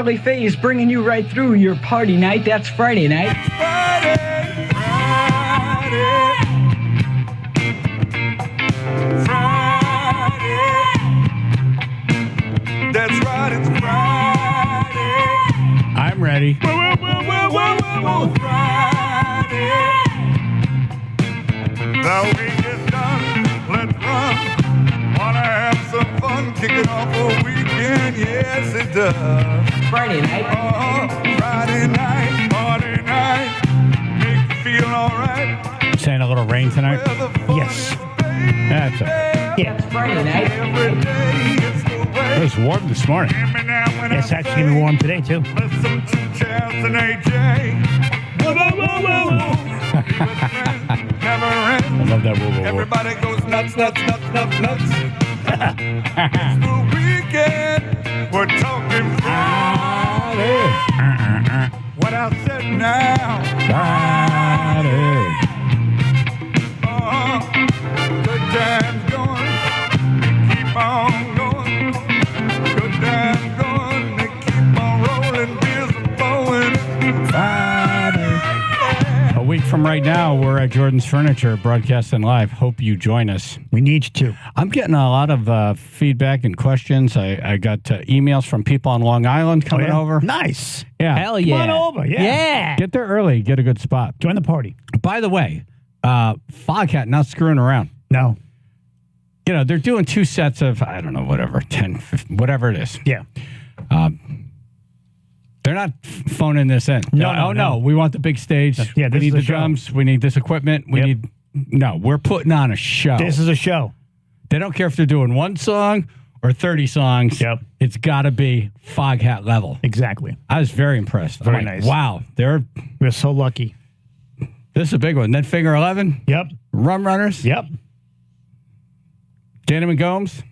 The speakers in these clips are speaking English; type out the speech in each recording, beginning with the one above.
Charlie Faye bringing you right through your party night. That's Friday night. Friday. That's right, it's Friday. I'm ready. Whoa, Friday. The week is done. Let's run. Wanna have some fun. Kick it off for a weekend. Yes, it does. Friday night. Friday night. Party night. Make you feel alright. Saying a little rain tonight? Yes. That's it. Yeah. That's Friday night. Every day it's the way. It was warm this morning. It's actually going to be warm today, too. Listen to Chaz and AJ. Whoa. Never I ends. love that woo. Everybody goes nuts. It's the weekend. We're talking Friday. What I said now. Friday. Good times going. They keep on going. Good times going. They keep on rolling. Beers are flowing. Friday. A week from right now, we're at Jordan's Furniture, broadcasting live. Hope you join us. We need you to. I'm getting a lot of feedback and questions. I got emails from people on Long Island coming over. Nice. Yeah. Hell yeah. Come on over. Yeah. Get there early. Get a good spot. Join the party. By the way, Foghat not screwing around. No. You know, they're doing 2 sets of, I don't know, whatever, 10, 15, whatever it is. Yeah. They're not phoning this in. No. We want the big stage. Yeah, we this need is a the show. drums. We need this equipment. We're putting on a show. This is a show. They don't care if they're doing 1 song or 30 songs. Yep. It's got to be Foghat level. Exactly. I was very impressed. Very I'm like, nice. Wow. We're so lucky. This is a big one. Then Figure 11. Yep. Rum Runners. Yep. Danny Gomes.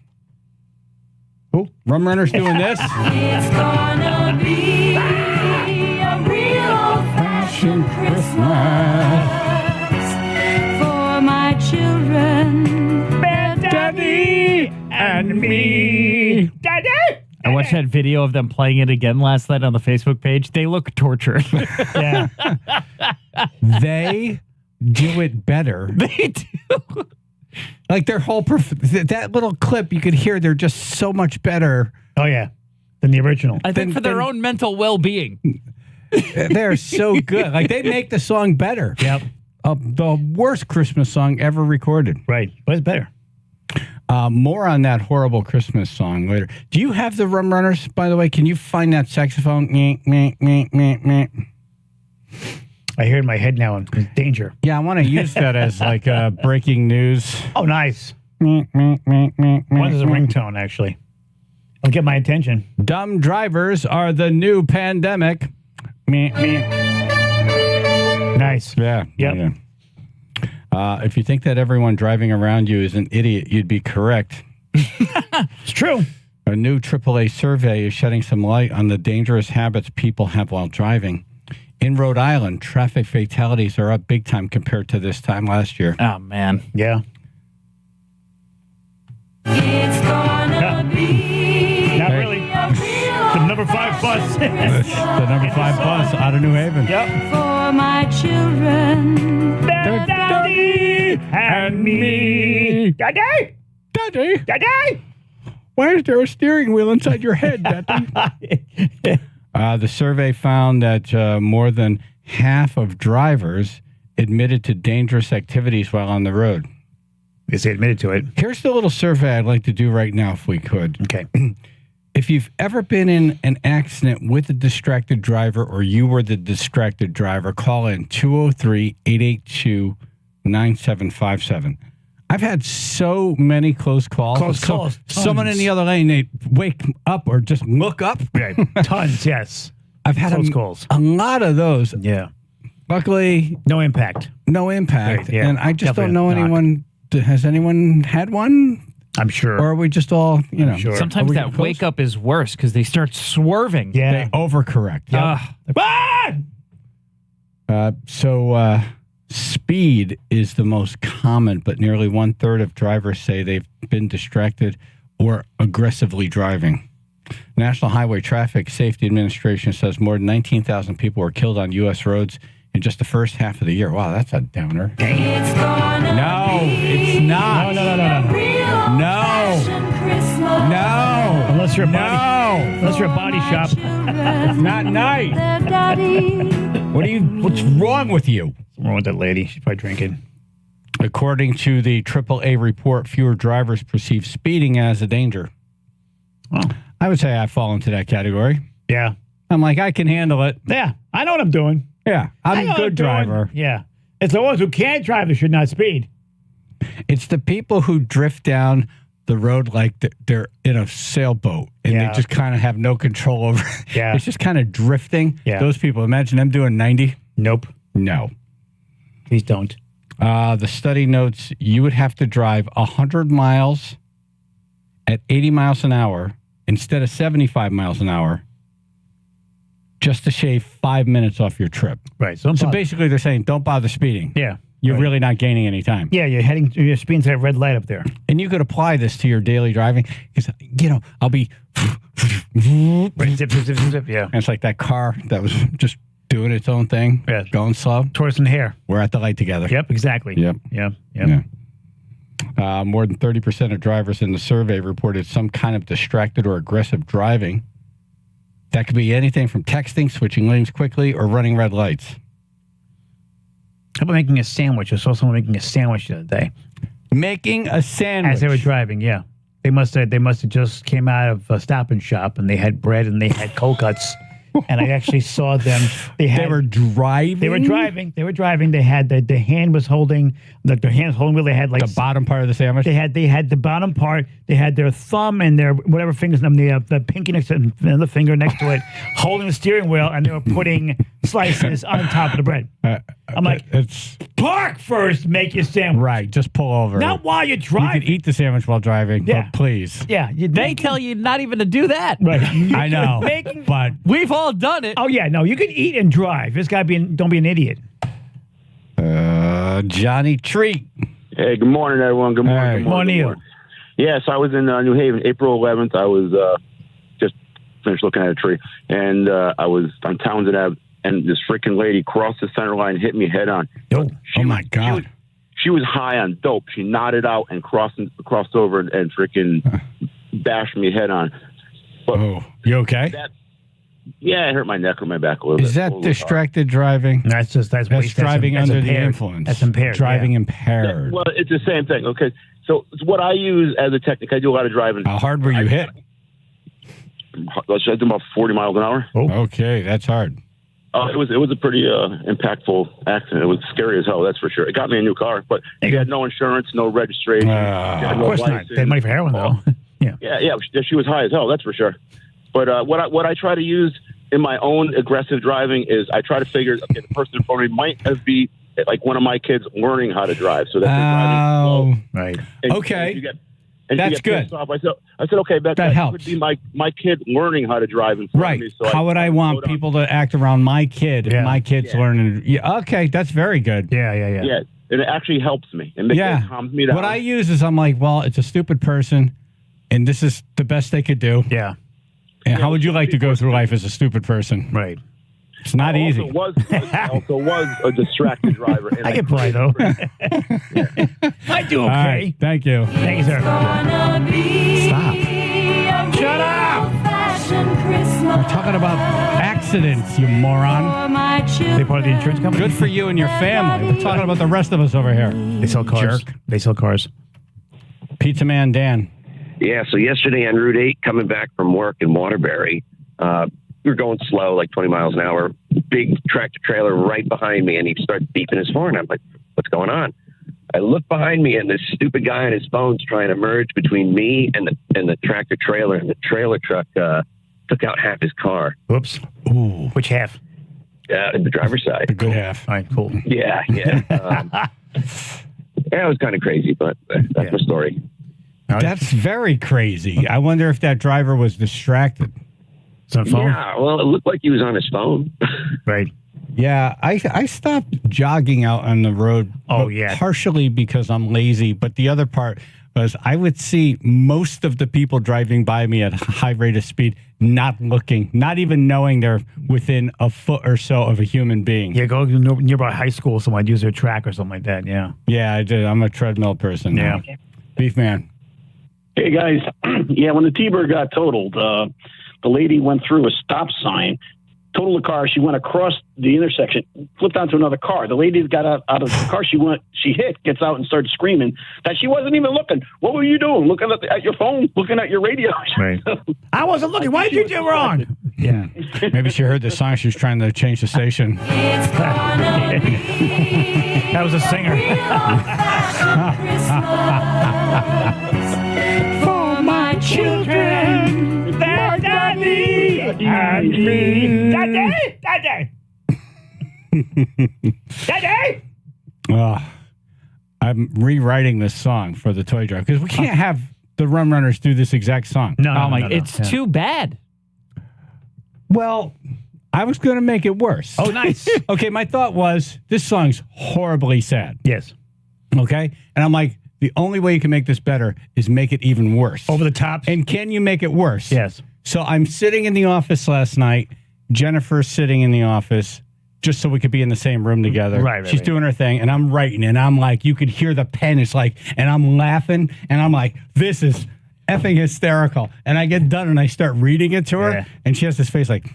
Who? Rum Runners doing this. It's gonna be a real old-fashioned Christmas for my children, Daddy and me. Daddy. I watched that video of them playing it again last night on the Facebook page. They look tortured. Yeah. They do it better. They do. Like their whole that little clip, you could hear they're just so much better. Oh, yeah. Than the original. I think for their own mental well-being. They're so good. Like they make the song better. Yep. The worst Christmas song ever recorded. Right. But it's better. More on that horrible Christmas song later. Do you have the Rum Runners, by the way? Can you find that saxophone? I hear it in my head now. It's danger. Yeah, I want to use that as like breaking news. Oh, nice. One is a ringtone, actually. It'll get my attention. Dumb drivers are the new pandemic. Nice. Yeah. Yep. Yeah. If you think that everyone driving around you is an idiot, you'd be correct. It's true. A new AAA survey is shedding some light on the dangerous habits people have while driving. In Rhode Island, traffic fatalities are up big time compared to this time last year. Oh, man. Yeah. it's gonna be Not really. a real The number 5 bus. The number 5 bus out of New Haven. Yep. for my children. Daddy and me. Daddy. Daddy, Daddy. why is there a steering wheel inside your head, Daddy? The survey found that more than half of drivers admitted to dangerous activities while on the road. Yes, they admitted to it. Here's the little survey I'd like to do right now if we could. Okay. If you've ever been in an accident with a distracted driver or you were the distracted driver, call in 203-882-9757. I've had so many close calls. Close calls, Someone in tons. the other lane, they wake up or just look up. Right. Tons, yes. I've had Close calls. a lot of those. Yeah. Luckily, No impact. no impact. Right, yeah. And I just Definitely don't know not. anyone. Has anyone had one? I'm sure. Or are we just all, Sure. Sometimes Are we that close? wake up is worse because they start swerving. Yeah. They overcorrect. So speed is the most common, but nearly 1/3 of drivers say they've been distracted or aggressively driving. National Highway Traffic Safety Administration says more than 19,000 people were killed on U.S. roads in just the first half of the year. Wow, that's a downer. It's gonna No, be it's not. No. a real No. old-fashioned Christmas. No. Unless you're a body, No. unless you're a body shop. It's Not nice. their daddy. What's wrong with you? What's wrong with that lady? She's probably drinking. According to the AAA report, fewer drivers perceive speeding as a danger. Oh. I would say I fall into that category. Yeah. I'm like, I can handle it. Yeah. I know what I'm doing. Yeah, I I'm know a what I'm good doing. driver. Yeah. It's the ones who can't drive that should not speed. It's the people who drift down the road like they're in a sailboat and Yeah. they just kind of have no control over it. Yeah. It's just kind of drifting. Yeah. Those people, imagine them doing 90. Nope. No. Please don't. The study notes you would have to drive 100 miles at 80 miles an hour instead of 75 miles an hour just to shave 5 minutes off your trip. Right. So basically they're saying don't bother speeding. yeah. You're right. really not gaining any time. Yeah, you're speeding to that red light up there. And you could apply this to your daily driving because, I'll be... Right. Zip, zip, zip, zip, zip. Yeah. And it's like that car that was just doing its own thing, Yeah. going slow. Tortoise and hare. We're at the light together. Yep, exactly. Yep. Yep. Yeah. More than 30% of drivers in the survey reported some kind of distracted or aggressive driving. That could be anything from texting, switching lanes quickly, or running red lights. How about making a sandwich? I saw someone making a sandwich the other day Making a sandwich. as they were driving. Yeah, they must have just came out of a Stop and Shop and they had bread and they had cold cuts. And I actually saw them. They were driving? They were driving. They were driving. They had the hand was holding the hand was holding wheel. They had like The bottom part of the sandwich? They had the bottom part. They had their thumb and their whatever fingers, the pinky next to the finger next to it, holding the steering wheel, and they were putting slices on top of the bread. I'm like, it's park first, make your sandwich. right. Just pull over. Not while you're You driving. can eat the sandwich while driving, Yeah. but please. Yeah, They tell you not even to do that. right. I know, Making- but We've all done it. Oh yeah, no, you can eat and drive. It's got to be. Don't be an idiot. Johnny Treat. Hey, good morning, everyone. Good morning. Hey. Good Morning to you. Yes, I was in New Haven, April 11th. I was just finished looking at a tree, and I was on Townsend Ave, and this freaking lady crossed the center line and hit me head on. Oh, Oh, my God. She was high on dope. She nodded out and crossed over and freaking bashed me head on. But Oh, you okay? yeah, it hurt my neck or my back a little bit. Is that A little hard. distracted driving? that's Driving under the impaired. influence. That's impaired. Driving yeah. impaired. Well, it's the same thing. Okay, so it's what I use as a technique. I do a lot of driving. How hard were you hit? Let's say I do about 40 miles an hour. Okay, that's hard. It was a pretty impactful accident. It was scary as hell, that's for sure. It got me a new car, but she had no insurance, no registration. she had Of no course not. license. They had money for heroin though. Yeah. Yeah, she was high as hell, that's for sure. But what I try to use in my own aggressive driving is I try to figure, okay, the person in front of me might be like one of my kids learning how to drive, so that they're driving slow. Right. And- Okay. and you get- and That's you get pissed good. off. I said, okay, that helps. could be my kid learning how to drive in front Right. of me. So How would I want people to act around my kid if Yeah. my kid's learning? Yeah, okay, that's very good. Yeah. Yeah, and it actually helps me. And it calms me down. What I use is I'm like, well, it's a stupid person, and this is the best they could do. Yeah. And how would you like to go through life as a stupid person? Right. It's not I easy. also was a distracted driver. And I can play though. I do All okay. right, thank you. Thank you, sir. Gonna be Stop. a Shut up! old-fashioned Christmas. We're talking about accidents, you moron. For my They part of the insurance company. Good for you and your family. We're talking about the rest of us over here. They sell cars. Jerk. They sell cars. Pizza Man Dan. Yeah, so yesterday on Route 8, coming back from work in Waterbury, we were going slow, like 20 miles an hour. Big tractor trailer right behind me, and he starts beeping his horn. I'm like, what's going on? I look behind me, and this stupid guy on his phone's trying to merge between me and the tractor trailer, and the trailer truck took out half his car. Whoops. Ooh, Which half? The driver's the side. good half. All right, cool. Yeah. Yeah, it was kind of crazy, but that's my story. That's very crazy. I wonder if that driver was distracted. It's on phone. Yeah, well, it looked like he was on his phone. Right. Yeah, I stopped jogging out on the road. Oh, but yeah. partially because I'm lazy, but the other part, was I would see most of the people driving by me at a high rate of speed, not looking, not even knowing they're within a foot or so of a human being. Yeah, go to nearby high school, someone use their track or something like that. Yeah. Yeah, I did. I'm a treadmill person now. Beef man. Hey guys, yeah, when the T-Bird got totaled, the lady went through a stop sign, totaled the car. She went across the intersection, flipped onto another car. The lady got out of the car she hit, gets out and started screaming that she wasn't even looking. What were you doing? Looking at your phone, looking at your radio. Right. I wasn't looking. What did you do wrong? Yeah. Maybe she heard the song. She was trying to change the station. It's gonna be That was a singer. for my children. Their daddy and me. Daddy! Daddy! Daddy! I'm rewriting this song for the toy drive because we can't have the Rum Runners do this exact song. No, Oh my! no. It's too bad. Well, I was going to make it worse. Oh, nice. Okay, my thought was this song's horribly sad. Yes. Okay? And I'm like, the only way you can make this better is make it even worse. Over the top. And can you make it worse? Yes. So I'm sitting in the office last night. Jennifer's sitting in the office just so we could be in the same room together. Right, She's right. doing her thing, and I'm writing, and I'm like, you could hear the pen. It's like, and I'm laughing, and I'm like, this is effing hysterical. And I get done, and I start reading it to her, Yeah. and she has this face like,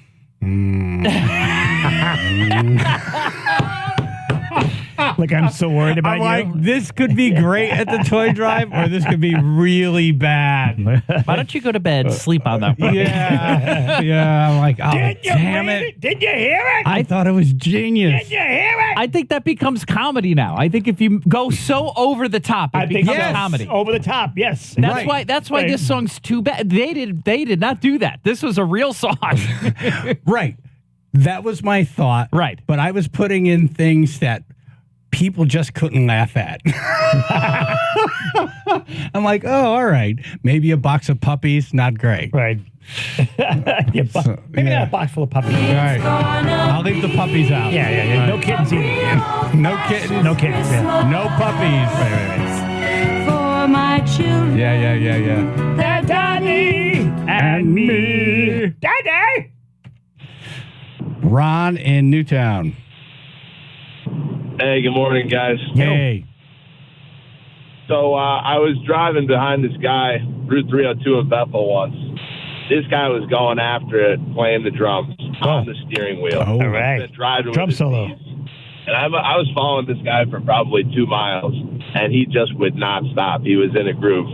Like I'm so worried about I'm like, you. this could be great at the toy drive, or this could be really bad. Why don't you go to bed, sleep on that one? Yeah, yeah. I'm like, oh, damn it. Did you hear it? I thought it was genius. Did you hear it? I think that becomes comedy now. I think if you go so over the top, it becomes yes. comedy. Over the top, yes. That's why Right. this song's too bad. They did not do that. This was a real song. Right. That was my thought. Right. But I was putting in things that people just couldn't laugh at. I'm like, oh, all right. Maybe a box of puppies, not great. Right. Maybe yeah. not a box full of puppies. All right. I'll leave the puppies out. Yeah. No kittens either. Yeah. No kittens. No kittens. Yeah. No puppies. For my children. Yeah. Their daddy and me. Daddy! Ron in Newtown. Hey, good morning, guys. Hey. So I was driving behind this guy, Route 302 in Bethel once. This guy was going after it, playing the drums on the steering wheel. Oh. All right. Driving with Drum his solo. knees. And I was following this guy for probably 2 miles, and he just would not stop. He was in a groove.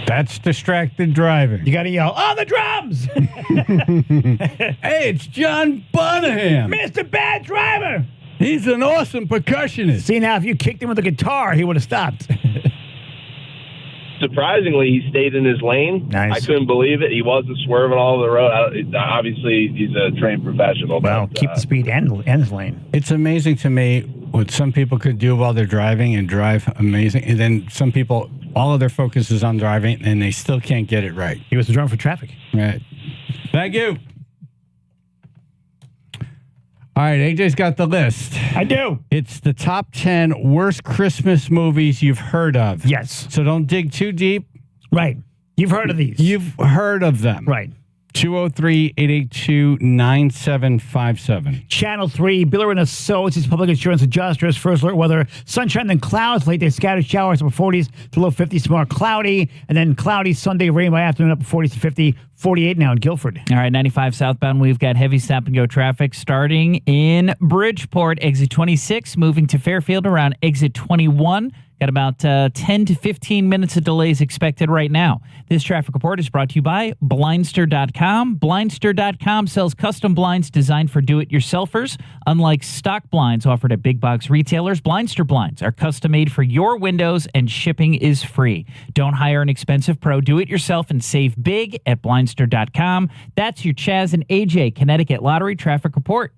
That's distracted driving. You got to yell, oh, the drums! Hey, it's John Bonham. Mr. Bad Driver! He's an awesome percussionist. See, now, if you kicked him with a guitar, he would have stopped. Surprisingly, he stayed in his lane. Nice. I couldn't believe it. He wasn't swerving all over the road. Obviously, he's a trained professional. Well, but, keep the speed and his lane. It's amazing to me what some people could do while they're driving and drive amazing. And then some people, all of their focus is on driving and they still can't get it right. He was the drummer for Traffic. Right. Thank you. All right, AJ's got the list. I do. It's the top 10 worst Christmas movies you've heard of. Yes. So don't dig too deep. Right. You've heard of these. You've heard of them. Right. 203-882-9757. Channel 3, Biller and Associates, Public Insurance Adjusters, First Alert Weather, sunshine then clouds, late day scattered showers, upper 40s to low 50s, tomorrow cloudy, and then cloudy Sunday, rain by afternoon, upper 40s to 50, 48 now in Guilford. All right, 95 southbound, we've got heavy stop-and-go traffic starting in Bridgeport, exit 26, moving to Fairfield around exit 21. Got about 10 to 15 minutes of delays expected right now. This traffic report is brought to you by Blindster.com. Blindster.com sells custom blinds designed for do-it-yourselfers. Unlike stock blinds offered at big box retailers, Blindster blinds are custom-made for your windows and shipping is free. Don't hire an expensive pro. Do it yourself and save big at Blindster.com. That's your Chaz and AJ Connecticut Lottery traffic report.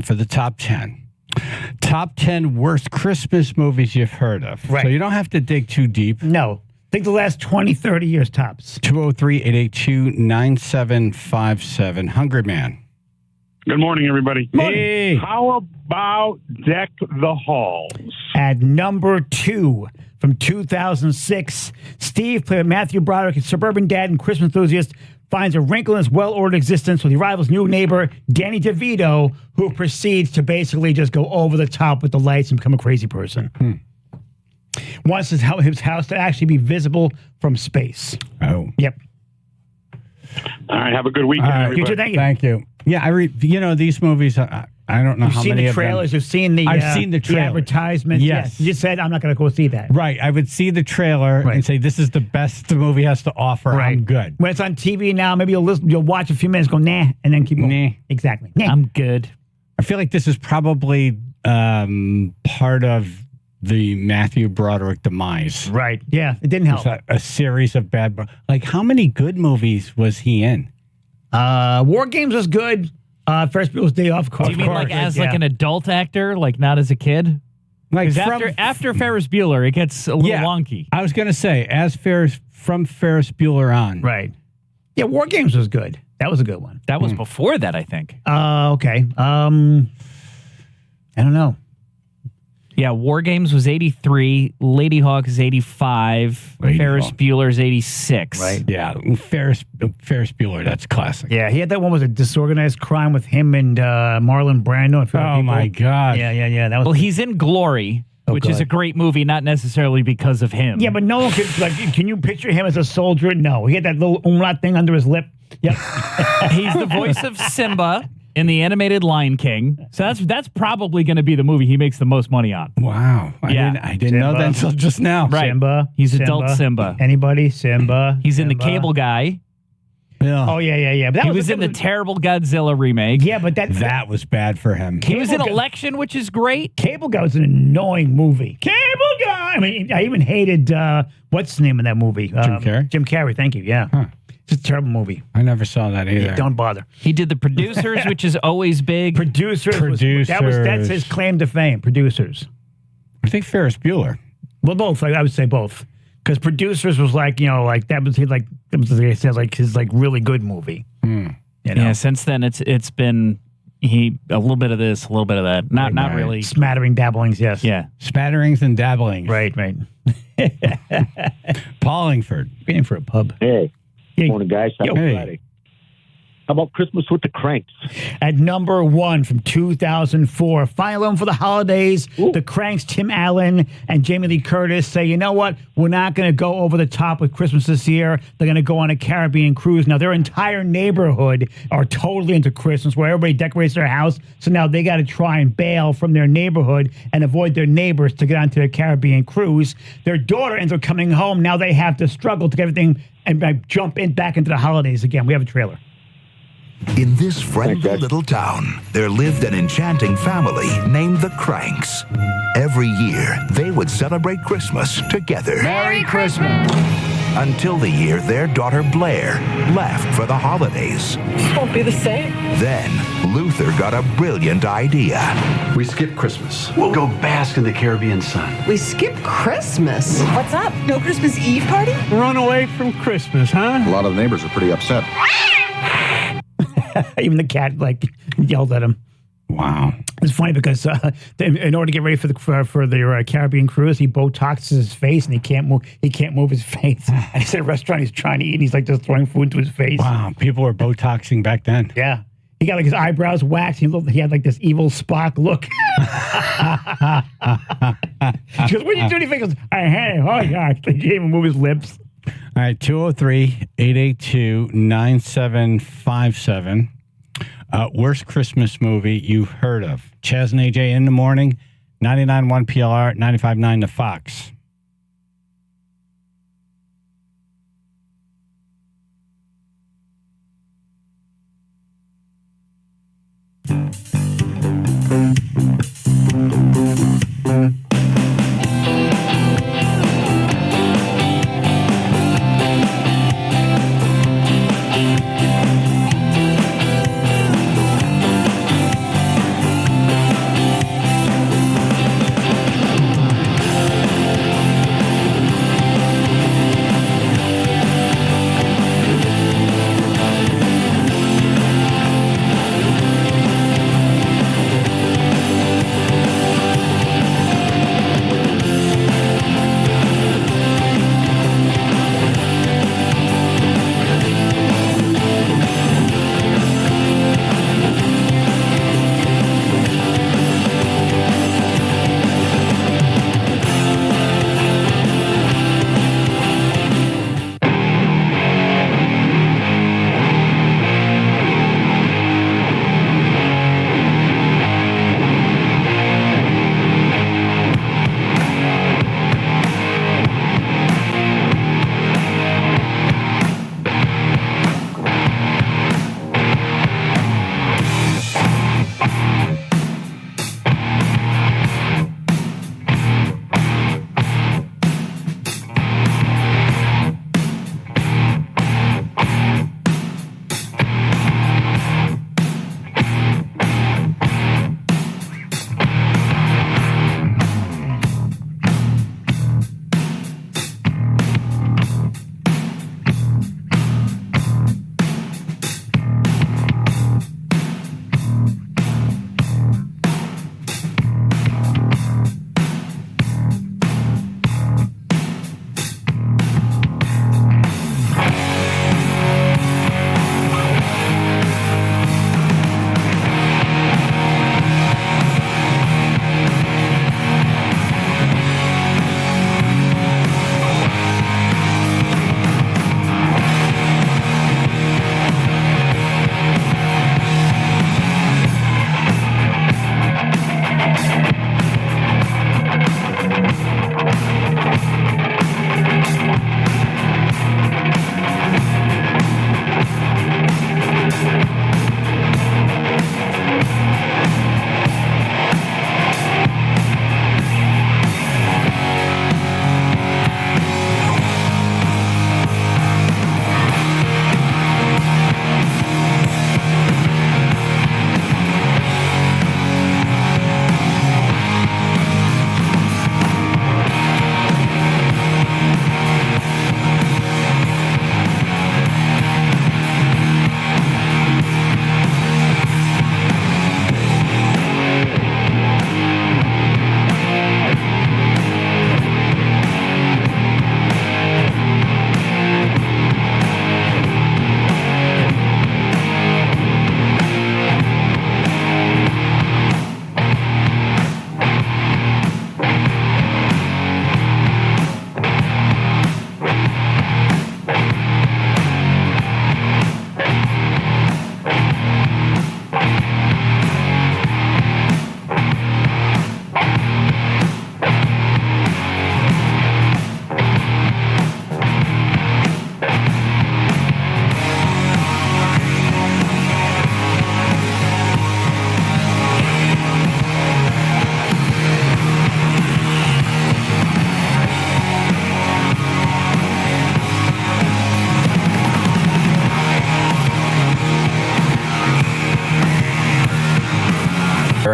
for the top 10. Top 10 worst Christmas movies you've heard of. Right. So you don't have to dig too deep. No. Think the last 20, 30 years tops. 203-882-9757. Hungry Man. Good morning, everybody. Hey. How about Deck the Halls? At number 2 from 2006, Steve, played by Matthew Broderick, a suburban dad and Christmas enthusiast, finds a wrinkle in his well-ordered existence when he rivals new neighbor Danny DeVito, who proceeds to basically just go over the top with the lights and become a crazy person. Wants his house to actually be visible from space. Oh. Yep. All right, have a good weekend, everybody. You too, thank you. Thank you. Yeah, these movies, I don't know You've how seen many the of them. trailers. You've seen the. I've seen the trailers. advertisements. Yes. You just said I'm not going to go see that. Right. I would see the trailer and say, this is the best the movie has to offer. Right. I'm good. When it's on TV now, maybe you'll watch a few minutes, go nah, and then keep going. Nah. Exactly. Nah. I'm good. I feel like this is probably part of the Matthew Broderick demise. Right. Yeah. It didn't help. A series of bad. Like, how many good movies was he in? War Games was good. First People's Day Off. Do you mean like as like an adult actor, like not as a kid? Like Because after Ferris Bueller, it gets a little wonky. I was going to say, from Ferris Bueller on. Right. Yeah, War Games was good. That was a good one. That was before that, I think. Okay. I don't know. Yeah, War Games was 83, Lady Hawk is 85, Lady Ferris Hawk. Bueller is 86. Right. Yeah, Ferris Bueller, that's classic. Yeah, he had that one was a disorganized crime with him and Marlon Brando. And a few other Oh, people. my God. Yeah. That was. Well, he's in Glory, which is God. a great movie, not necessarily because of him. Yeah, but no one could, like, can you picture him as a soldier? No. He had that little umlaut thing under his lip. Yep. He's the voice of Simba in the animated Lion King. So that's probably going to be the movie he makes the most money on. Wow. I didn't know that until just now. Right. Simba. He's adult Simba. Anybody? Simba. He's in the Simba. Cable Guy. Yeah. Oh, yeah. But that He was in the terrible Godzilla remake. Yeah, but That was bad for him. He was in Cable Guy- Election, which is great. Cable Guy was an annoying movie. Cable Guy. I mean, I even hated what's the name of that movie? Jim Carrey? Jim Carrey. Thank you. Yeah, it's a terrible movie. I never saw that either. Yeah, don't bother. He did The Producers, which is always big. Producers. That's his claim to fame. Producers. I think Ferris Bueller. Well, both. I would say both. Because Producers was like, like that was like his like really good movie. You know? Yeah, since then it's been a little bit of this, a little bit of that. Not really. Smattering dabblings, yes. Yeah. Spatterings and dabblings. Right. Paulingford. Waiting for a pub. Hey. Hey. Morning, guys. Happy Hey. Friday. How about Christmas with the Cranks? At number 1 from 2004, final one for the holidays. The Cranks, Tim Allen and Jamie Lee Curtis say, you know what? We're not going to go over the top with Christmas this year. They're going to go on a Caribbean cruise. Now, their entire neighborhood are totally into Christmas, where everybody decorates their house. So now they got to try and bail from their neighborhood and avoid their neighbors to get onto their Caribbean cruise. Their daughter ends up coming home. Now they have to struggle to get everything and jump back into the holidays again. We have a trailer. In this friendly little town, there lived an enchanting family named the Cranks. Every year, they would celebrate Christmas together. Merry Christmas. Until the year their daughter Blair left for the holidays. Won't be the same. Then, Luther got a brilliant idea. We skip Christmas. We'll go bask in the Caribbean sun. We skip Christmas. What's up? No Christmas Eve party? Run away from Christmas, huh? A lot of the neighbors are pretty upset. Even the cat yelled at him. Wow, it's funny because in order to get ready for their Caribbean cruise, he Botoxes his face and he can't move his face. And he's at a restaurant, he's trying to eat, and he's like just throwing food into his face. Wow, people were Botoxing back then. Yeah, he got like his eyebrows waxed. He had like this evil Spock look. She goes, "What are you doing?" He goes, "Hey, oh yeah." He can't even move his lips. All right, 203-882-9757. Worst Christmas movie you've heard of. Chaz and AJ in the morning, 99.1 PLR, 95.9 The Fox.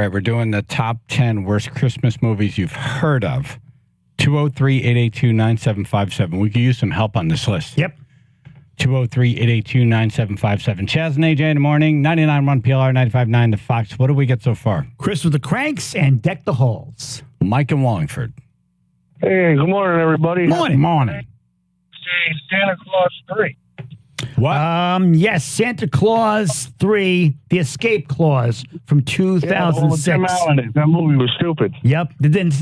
right, we're doing the top 10 worst Christmas movies you've heard of. 203-882-9757. We could use some help on this list. Yep. 203-882-9757. Chaz and AJ in the morning, 99.1 PLR, 95.9 The Fox. What do we get so far? Chris with the Cranks and Deck the Halls. Mike in Wallingford. Hey, good morning, everybody. Morning. Santa Claus 3. What? Yes, Santa Claus 3, The Escape Clause from 2006. Tim Allen. That movie was stupid. Yep.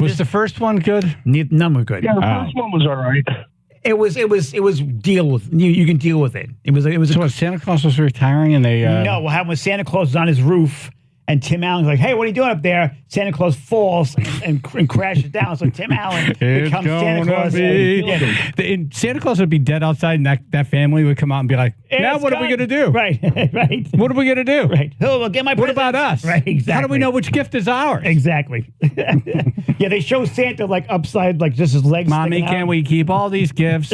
Was the first one good? None were good. Yeah, the first one was all right. It was deal with. You can deal with it. It was. So Santa Claus was retiring, and they. No, what happened was Santa Claus was on his roof, and Tim Allen's like, "Hey, what are you doing up there?" Santa Claus falls and crashes down. So Tim Allen becomes Santa Claus. And Santa Claus would be dead outside, and that family would come out and be like, "Now what are we going to do?" Right, right. What are we going to do? Right. Oh, well, get my. What about us? Right. Exactly. How do we know which gift is ours? Exactly. Yeah, they show Santa like upside, like just his legs. Mommy, can we keep all these gifts?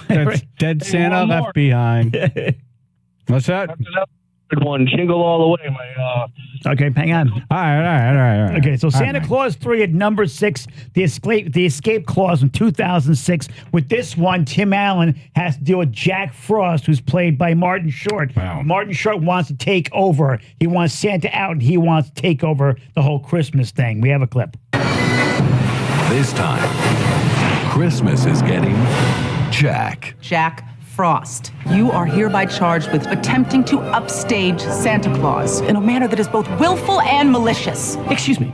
That's dead Santa left behind. What's that? That's another good one. Jingle all the way, my. Okay, hang on. All right. Okay, so Santa Claus 3 at number 6, the escape clause in 2006. With this one, Tim Allen has to deal with Jack Frost, who's played by Martin Short. Wow. Martin Short wants to take over. He wants Santa out, and he wants to take over the whole Christmas thing. We have a clip. This time, Christmas is getting Jack. Jack Frost, you are hereby charged with attempting to upstage Santa Claus in a manner that is both willful and malicious. Excuse me.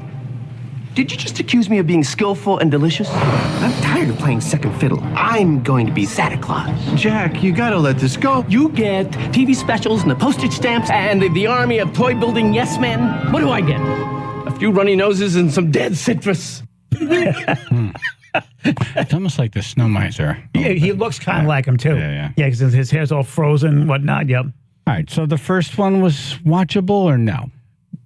Did you just accuse me of being skillful and delicious? I'm tired of playing second fiddle. I'm going to be Santa Claus. Jack, you gotta let this go. You get TV specials and the postage stamps and the army of toy-building yes men. What do I get? A few runny noses and some dead citrus. It's almost like the snow miser. Yeah, he looks kind of like him, too. Yeah. Yeah, because his hair's all frozen and whatnot. Yep. All right, so the first one was watchable or no?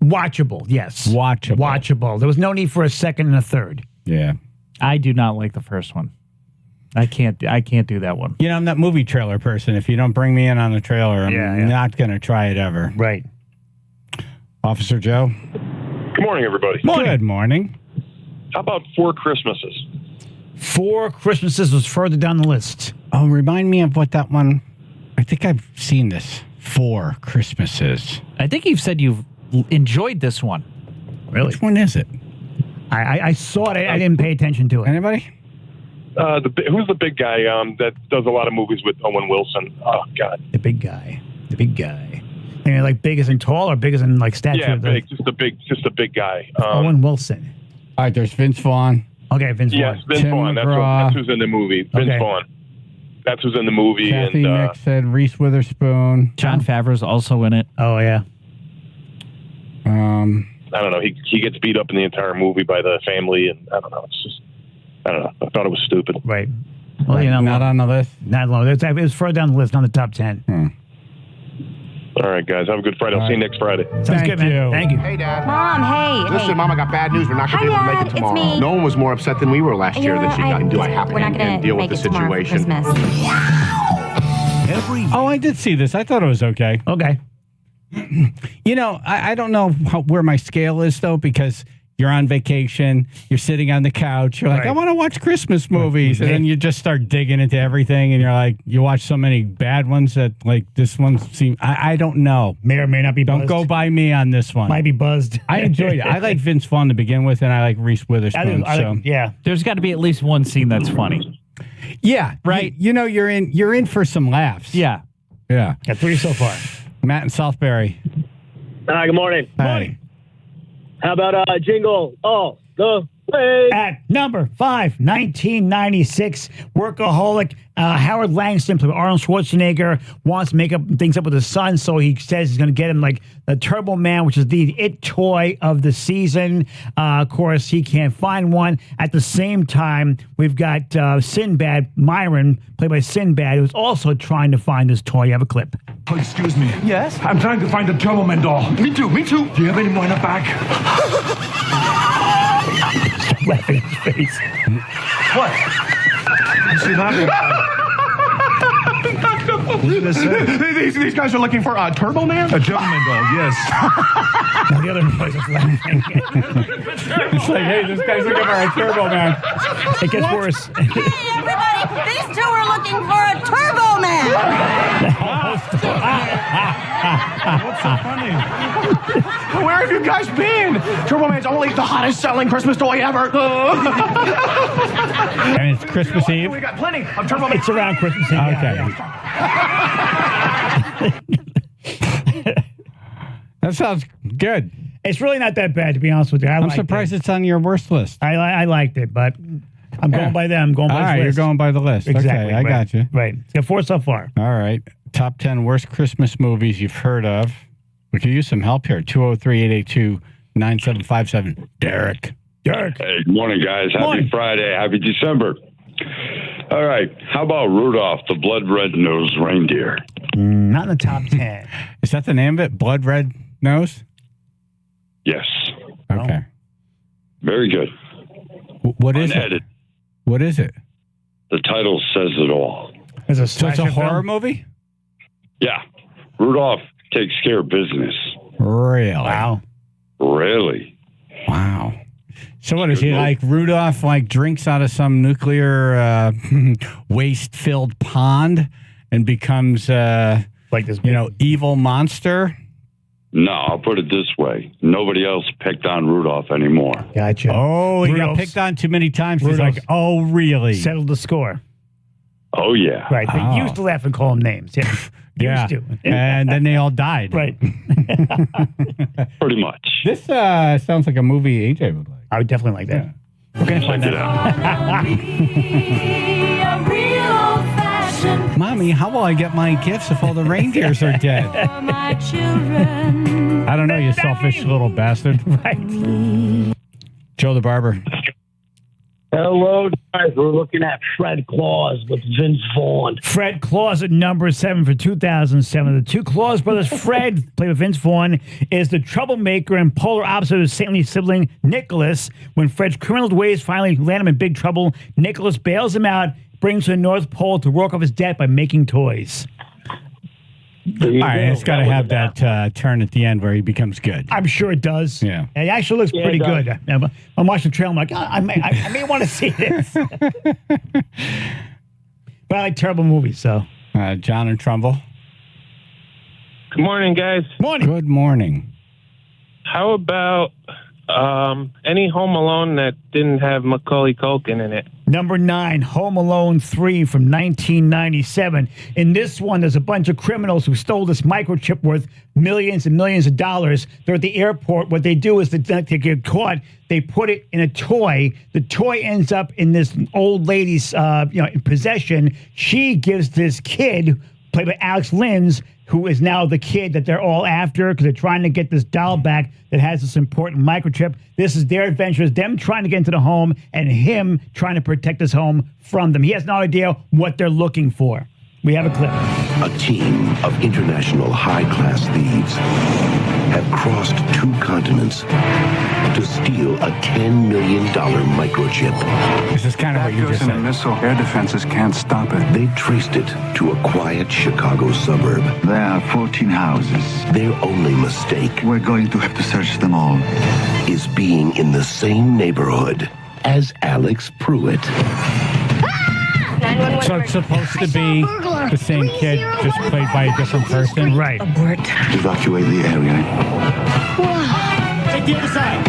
Watchable, yes. Watchable. There was no need for a second and a third. Yeah. I do not like the first one. I can't do that one. You know, I'm that movie trailer person. If you don't bring me in on the trailer, I'm not going to try it ever. Right. Officer Joe? Good morning, everybody. Good morning. How about 4 Christmases? 4 Christmases was further down the list. Oh, remind me of what that one... I think I've seen this. 4 Christmases. I think you've said you've enjoyed this one. Really? Which one is it? I saw it. I didn't pay attention to it. Anybody? Who's the big guy that does a lot of movies with Owen Wilson? Oh, God. The big guy. I mean, like big as in tall or big as in like stature? Yeah, big. Just a big guy. Owen Wilson. All right, there's Vince Vaughn. Okay, Vince Vaughn. Yes, Vince Tim Vaughn. McGraw. That's who's in the movie. Vince Vaughn. That's who's in the movie. Kathy and Nixon, Reese Witherspoon. Jon Favreau's also in it. Oh, yeah. I don't know. He gets beat up in the entire movie by the family, and I don't know. It's just, I don't know. I thought it was stupid. Right. Well, you know, not on the list? Not long. It was further down the list, on the top 10. All right, guys. Have a good Friday. I'll see you next Friday. Sounds good, man. Thank you. Hey, Dad. Mom, hey. Listen, Mom, I got bad news. We're not going to be able to make it It's tomorrow. me. No one was more upset than we were last year that she got into a happy We're not and gonna deal with make the it tomorrow for situation. Christmas. Oh, I did see this. I thought it was okay. Okay. You know, I don't know where my scale is, though, because you're on vacation, you're sitting on the couch, you're like, Right. I want to watch Christmas movies. And then you just start digging into everything, and you're like, you watch so many bad ones that, like, this one seems, I don't know. May or may not be buzzed. Don't go by me on this one. Might be buzzed. I enjoyed it. I like Vince Vaughn to begin with, and I like Reese Witherspoon. Yeah. There's got to be at least one scene that's funny. Yeah. Right. You know, you're in for some laughs. Yeah. Yeah. Got 3 so far. Matt in Southbury. Hi, good morning. Hi. How about Jingle All the Way? At number 5, 1996, workaholic Howard Langston, played by Arnold Schwarzenegger, wants to make things up with his son, so he says he's going to get him like the Turbo Man, which is the it toy of the season. Of course, he can't find one. At the same time, we've got Sinbad, Myron, played by Sinbad, who's also trying to find this toy. You have a clip. Oh, excuse me. Yes? I'm trying to find the Turbo Man doll. Me too. Do you have any more in the back? Laughing in his face. What? You see that? These guys are looking for a Turbo Man? A gentleman doll, yes. Now the other boys are laughing. It's like, hey, this guy's looking for a Turbo Man. It gets worse. Hey, everybody! These two are looking for a Turbo Man! What's so funny? Where have you guys been? Turbo Man's only the hottest selling Christmas toy ever. And it's Christmas Eve. We got plenty of Turbo Man. It's around Christmas Eve. Okay. That sounds good. It's really not that bad, to be honest with you. I'm surprised it's on your worst list. I liked it, but I'm going by them. I'm going by All this right, list. you're going by the list. Exactly. Okay, I got you. Right. It's got 4 so far. All right. Top 10 worst Christmas movies you've heard of. We could use some help here. 203-882-9757. Derek. Hey, good morning, guys. Happy Friday. Happy December. All right. How about Rudolph, the blood red-nosed reindeer? Not in the top 10. Is that the name of it? Blood Red Nose? Yes. Okay. Very good. What is Unedited. it? What is it? The title says it all. Is it So it's a horror movie? Yeah. Rudolph takes care of business. Really? Wow. Really? Wow. So what is he like? Rudolph drinks out of some nuclear waste-filled pond and becomes like this, evil monster. No, I'll put it this way. Nobody else picked on Rudolph anymore. Gotcha. Oh, he got picked on too many times. He's like, oh, really? Settled the score. Oh, yeah. Right. They used to laugh and call him names. Yeah. Yeah. Used to. And then they all died. Right. Pretty much. This sounds like a movie AJ would like. I would definitely like that. Yeah. We're going to find out. Mommy, how will I get my gifts if all the reindeers are dead? I don't know, you selfish little bastard. Right. Joe the Barber. Hello, guys. We're looking at Fred Claus with Vince Vaughn. Fred Claus at number 7 for 2007. The two Claus brothers, Fred, played with Vince Vaughn, is the troublemaker and polar opposite of his saintly sibling, Nicholas. When Fred's criminal ways finally land him in big trouble, Nicholas bails him out, brings him to the North Pole to work off his debt by making toys. All right, it's got to have that turn at the end where he becomes good. I'm sure it does. Yeah. It actually looks pretty good. I'm watching the trailer. I'm like, I may want to see this. But I like terrible movies, so. John and Trumbull. Good morning, guys. Morning. Good morning. How about any Home Alone that didn't have Macaulay Culkin in it? Number 9, Home Alone 3 from 1997. In this one, there's a bunch of criminals who stole this microchip worth millions and millions of dollars. They're at the airport. What they do is to get caught, they put it in a toy. The toy ends up in this old lady's in possession. She gives this kid, played by Alex Linz, who is now the kid that they're all after because they're trying to get this doll back that has this important microchip. This is their adventures, them trying to get into the home and him trying to protect his home from them. He has no idea what they're looking for. We have a clip. A team of international high-class thieves have crossed 2 continents to steal a $10 million microchip. This is kind of what you just said. A missile. Air defenses can't stop it. They traced it to a quiet Chicago suburb. There are 14 houses. Their only mistake, we're going to have to search them all, is being in the same neighborhood as Alex Pruitt. So it's supposed to be the same kid, just played by a different person? Right. Abort. Evacuate the area. Take the other side.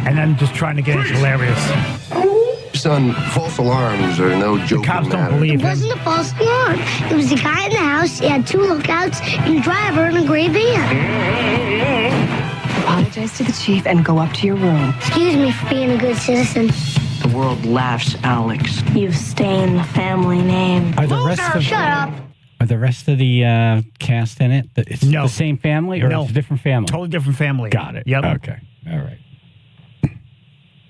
And then just trying to get it. Hilarious. Son, false alarms are no joke. The cops don't believe it. It wasn't a false alarm. It was a guy in the house. He had 2 lookouts and a driver in a gray van. Apologize to the chief and go up to your room. Excuse me for being a good citizen. The world laughs, Alex. You've stained the family name. Are the rest of Shut up. Are the rest of the cast in it? It's the same family or it's a different family? Totally different family. Got it. Yep. Okay. All right.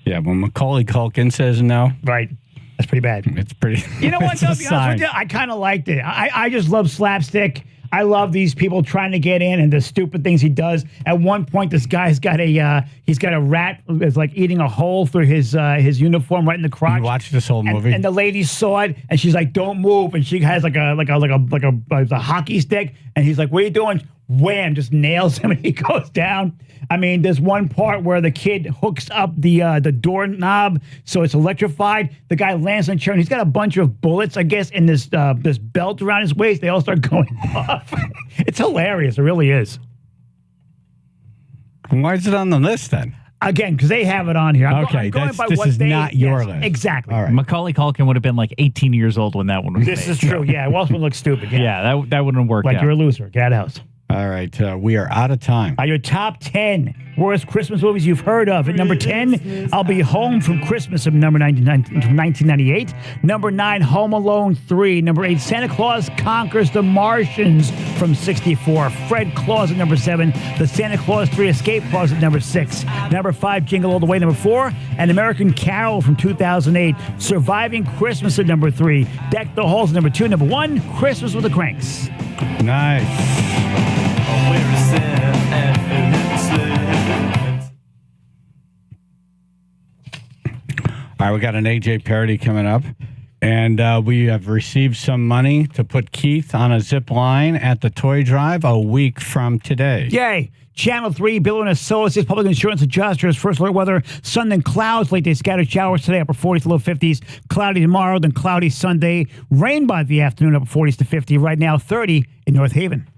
Yeah, when Macaulay Culkin says no. Right. That's pretty bad. It's pretty. You know what, it's a though, to be honest sign. with you, I kind of liked it. I just love slapstick. I love these people trying to get in and the stupid things he does. At one point, this guy's got a rat that's like eating a hole through his uniform right in the crotch. You watched this whole movie, and the lady saw it, and she's like, "Don't move," and she has like a hockey stick, and he's like, "What are you doing?" Wham! Just nails him, and he goes down. I mean, there's one part where the kid hooks up the doorknob so it's electrified. The guy lands on a chair, and he's got a bunch of bullets, I guess, in this belt around his waist. They all start going off. It's hilarious. It really is. Why is it on the list then? Again, because they have it on here. This is not your list. Exactly. All right. Macaulay Culkin would have been like 18 years old when that one was This made. is true. Yeah, Wellsman looks stupid. Yeah, that wouldn't have worked like out. you're a loser. Get out of the house. All right, we are out of time. Your top 10 worst Christmas movies you've heard of. At number 10, I'll Be Home from Christmas of number 1998. Number 9, Home Alone 3. Number 8, Santa Claus Conquers the Martians from 64. Fred Claus at number 7. The Santa Claus 3 Escape Clause at number 6. Number 5, Jingle All the Way, number 4. An American Carol from 2008. Surviving Christmas at number 3. Deck the Halls at number 2. Number 1, Christmas with the Cranks. Nice. All right, we got an AJ parody coming up, and we have received some money to put Keith on a zip line at the toy drive a week from today. Yay! Channel 3, Bill and Associates, Public Insurance Adjusters, First Alert Weather, sun and clouds, late day scattered showers today, upper 40s to low 50s, cloudy tomorrow, then cloudy Sunday, rain by the afternoon, upper 40s to 50, right now 30 in North Haven.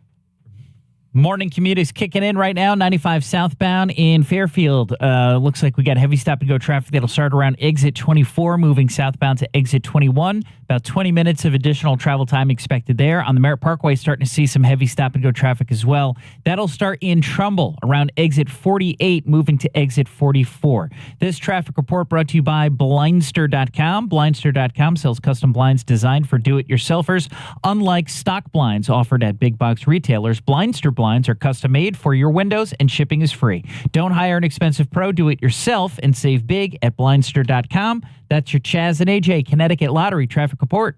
Morning commute is kicking in right now, 95 southbound in Fairfield. Looks like we got heavy stop-and-go traffic that'll start around exit 24, moving southbound to exit 21. About 20 minutes of additional travel time expected there. On the Merritt Parkway, starting to see some heavy stop-and-go traffic as well. That'll start in Trumbull around exit 48, moving to exit 44. This traffic report brought to you by Blindster.com. Blindster.com sells custom blinds designed for do-it-yourselfers. Unlike stock blinds offered at big box retailers, Blindster blinds are custom made for your windows, and shipping is free. Don't hire an expensive pro, do it yourself and save big at Blindster.com. That's your Chaz and AJ Connecticut Lottery traffic report.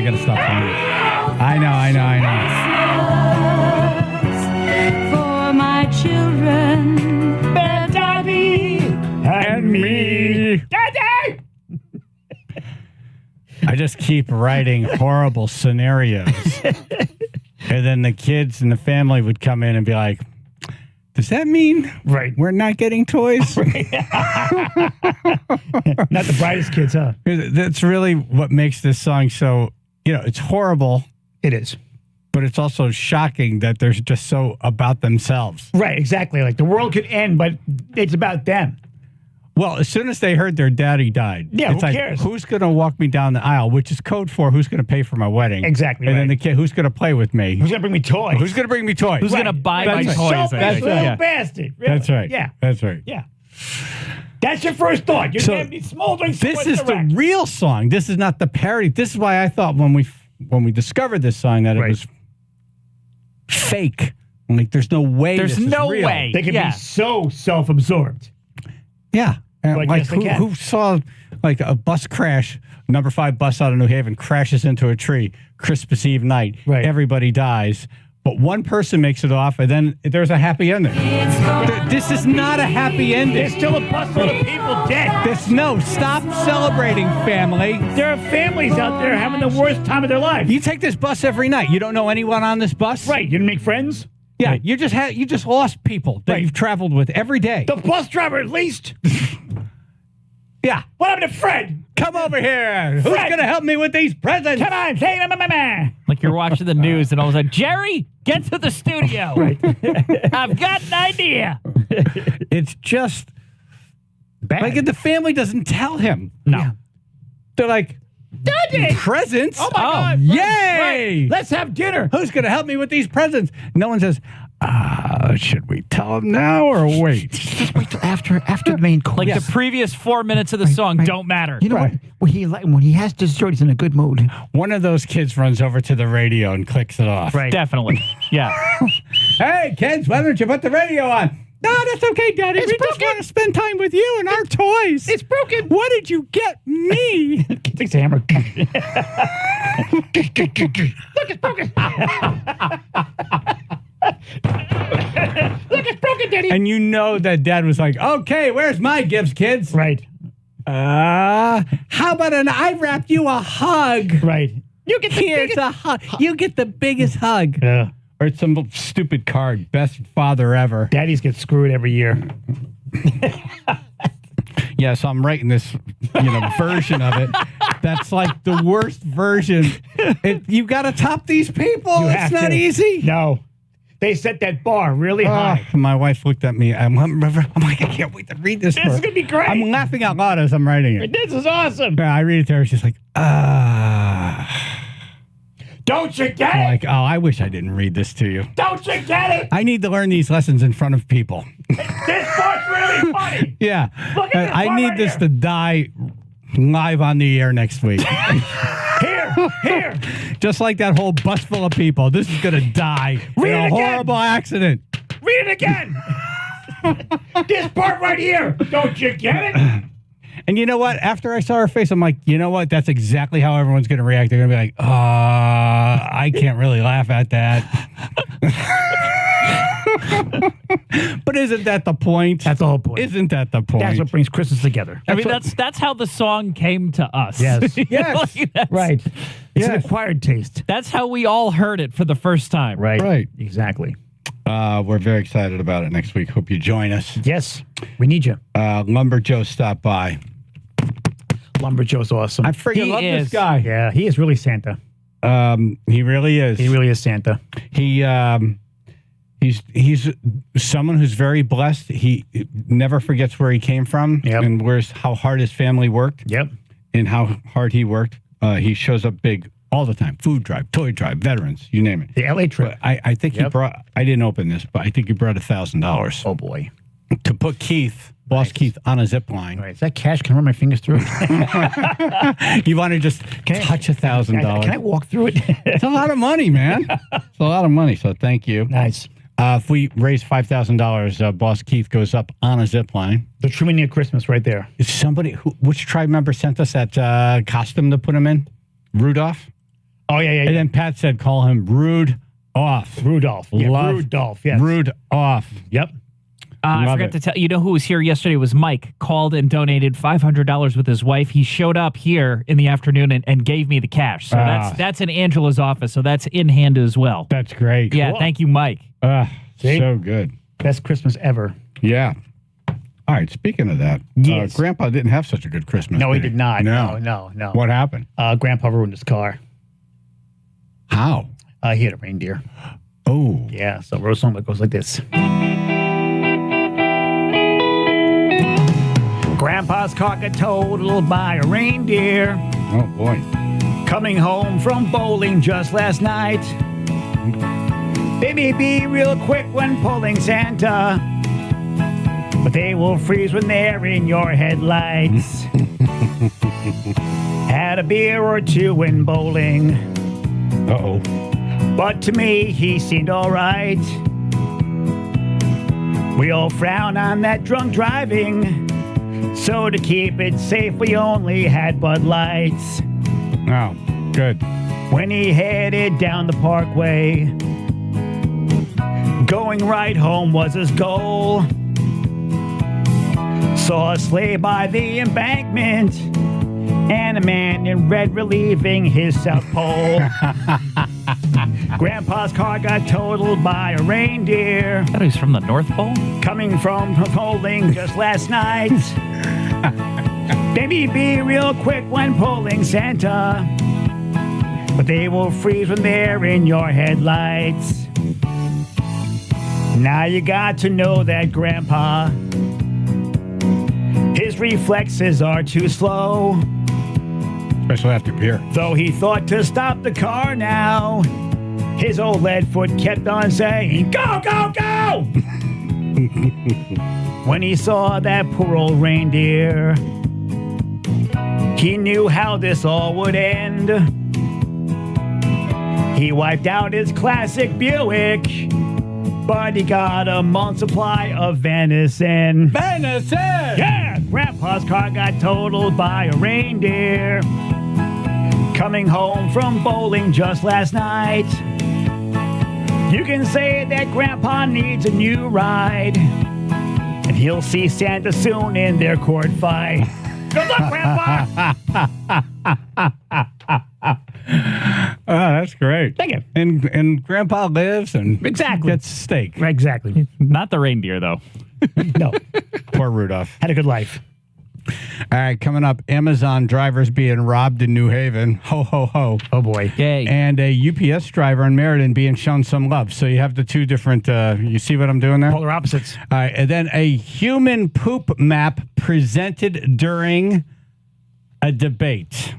I gotta stop playing it. I know. For my children, Daddy And me. Daddy! I just keep writing horrible scenarios. And then the kids and the family would come in and be like, does that mean we're not getting toys? Not the brightest kids, huh? That's really what makes this song so, it's horrible. It is. But it's also shocking that they're just so about themselves. Right, exactly. Like the world could end, but it's about them. Well, as soon as they heard their daddy died, Yeah, it's who like, cares? who's going to walk me down the aisle, which is code for who's going to pay for my wedding. Exactly. And then the kid, who's going to play with me? Who's going to bring me toys? Who's going to bring me toys? Who's going to buy my That's toys? right. Selfish little bastard. Really? That's right. Yeah. That's right. Yeah. That's your first thought. You're going to be smoldering. This is the real song. This is not the parody. This is why I thought when we discovered this song that it was fake. Like, there's no way. There's this is no real. way. They can be so self-absorbed. Yeah. And Like, like yes, they can. who saw like a bus crash, number 5 bus out of New Haven crashes into a tree, Christmas Eve night. Right. Everybody dies. But one person makes it off, and then there's a happy ending. This is not a happy ending. There's still a bus full of people dead. Stop celebrating, family. There are families out there having the worst time of their life. You take this bus every night. You don't know anyone on this bus? Right. You didn't make friends? Yeah, Right. you just lost people that you've traveled with every day. The bus driver, at least. Yeah. What happened to Fred? Come over here. Who's Fred! going to help me with these presents? Come on, say mama. Like you're watching the news and all of a sudden, Jerry, get to the studio. I've got an idea. It's just bad. Like the family doesn't tell him. No. Yeah. They're like, Daddy! presents? Oh, my God. Yay! Right. Let's have dinner. Who's going to help me with these presents? No one says, should we tell him now or wait? Just wait till after the main course. Like the previous 4 minutes of the song don't matter. You know what? When he has dessert, he's in a good mood. One of those kids runs over to the radio and clicks it off. Right. Definitely. Yeah. Hey, kids, why don't you put the radio on? No, that's okay, Daddy. We just want to spend time with you and our toys. It's broken. What did you get me? Takes a hammer. Look, it's broken. Look, it's broken, Daddy. And you know that Dad was like, okay, where's my gifts, kids? Right. How about I wrapped you a hug? Right. You get the Here's a hug. You get the biggest hug. Yeah. Or it's some stupid card. Best father ever. Daddies get screwed every year. Yeah, so I'm writing this, version of it. That's like the worst version. You got to top these people. It's not easy. No. They set that bar really high. My wife looked at me. I'm like, I can't wait to read this. This is going to be great. I'm laughing out loud as I'm writing it. This is awesome. I read it to her. She's like, Don't you get it? I'm like, I wish I didn't read this to you. Don't you get it? I need to learn these lessons in front of people. This part's really funny. Yeah. Look at this I part need right this here. to die live on the air next week. Here. Just like that whole bus full of people. This is going to die Read in it a again. horrible accident. Read it again. This part right here. Don't you get it? And you know what? After I saw her face, I'm like, you know what? That's exactly how everyone's going to react. They're going to be like, I can't really laugh at that. But isn't that the point? That's the whole point. Isn't that the point? That's what brings Christmas together. I mean, that's how the song came to us. Yes. Yes. Right. It's an acquired taste. That's how we all heard it for the first time. Right. Exactly. We're very excited about it next week. Hope you join us. Yes. We need you. Lumber Joe stopped by. Lumber Joe's awesome. I freaking love this guy. Yeah, he is really Santa. He really is. He really is Santa. He's someone who's very blessed. He never forgets where he came from and how hard his family worked. Yep. And how hard he worked. He shows up big all the time. Food drive, toy drive, veterans, you name it. The LA trip. But I think he brought, I didn't open this, but I think he brought $1,000. Oh, boy. To put Boss Keith on a zip line. All right. Is that cash? Can I run my fingers through it? You want to just touch $1,000. Can I walk through it? It's a lot of money, man. It's a lot of money. So thank you. Nice. If we raise $5,000, Boss Keith goes up on a zip line. The Truman near Christmas right there. Is somebody, which tribe member sent us that costume to put him in? Rudolph? Oh, yeah. And then Pat said, call him Rudolph. Rudolph. Yeah, Love Rudolph, yes. Rudolph. Yep. I forgot to tell you know who was here yesterday was Mike. Called and donated $500 with his wife. He showed up here in the afternoon and gave me the cash. So that's in Angela's office. So that's in hand as well. That's great. Yeah, Cool. thank you, Mike. See? So good. Best Christmas ever. Yeah. All right. Speaking of that, Yes. Grandpa didn't have such a good Christmas. No, he did did not. No. What happened? Grandpa ruined his car. How? He had a reindeer. Oh. Yeah, so wrote a song that goes like this. Grandpa's car got totaled by a reindeer. Oh, boy. Coming home from bowling just last night. They may be real quick when pulling Santa, but they will freeze when they're in your headlights. Had a beer or two in bowling. Uh-oh. But to me, he seemed all right. We all frown on that drunk driving. So to keep it safe, we only had Bud Lights. Oh, good. When he headed down the parkway, going right home was his goal. Saw a sleigh by the embankment and a man in red relieving his South Pole. Grandpa's car got totaled by a reindeer. I thought he was from the North Pole. Coming from bowling just last night. They may be real quick when pulling Santa, but they will freeze when they're in your headlights. Now you got to know that Grandpa, his reflexes are too slow. Especially after beer. Though he thought to stop the car now, his old lead foot kept on saying, "Go, go, go!" When he saw that poor old reindeer, he knew how this all would end. He wiped out his classic Buick, but he got a month's supply of venison. Venison! Yeah! Grandpa's car got totaled by a reindeer. Coming home from bowling just last night. You can say that Grandpa needs a new ride, and he'll see Santa soon in their court fight. Good luck, Grandpa! Oh, that's great. Thank you. And Grandpa lives and gets steak. Exactly. Not the reindeer, though. No. Poor Rudolph. Had a good life. All right, coming up, Amazon drivers being robbed in New Haven. Ho, ho, ho. Oh, boy. Yay. And a UPS driver in Meriden being shown some love. So you have the two different, you see what I'm doing there? Polar opposites. All right, and then a human poop map presented during a debate.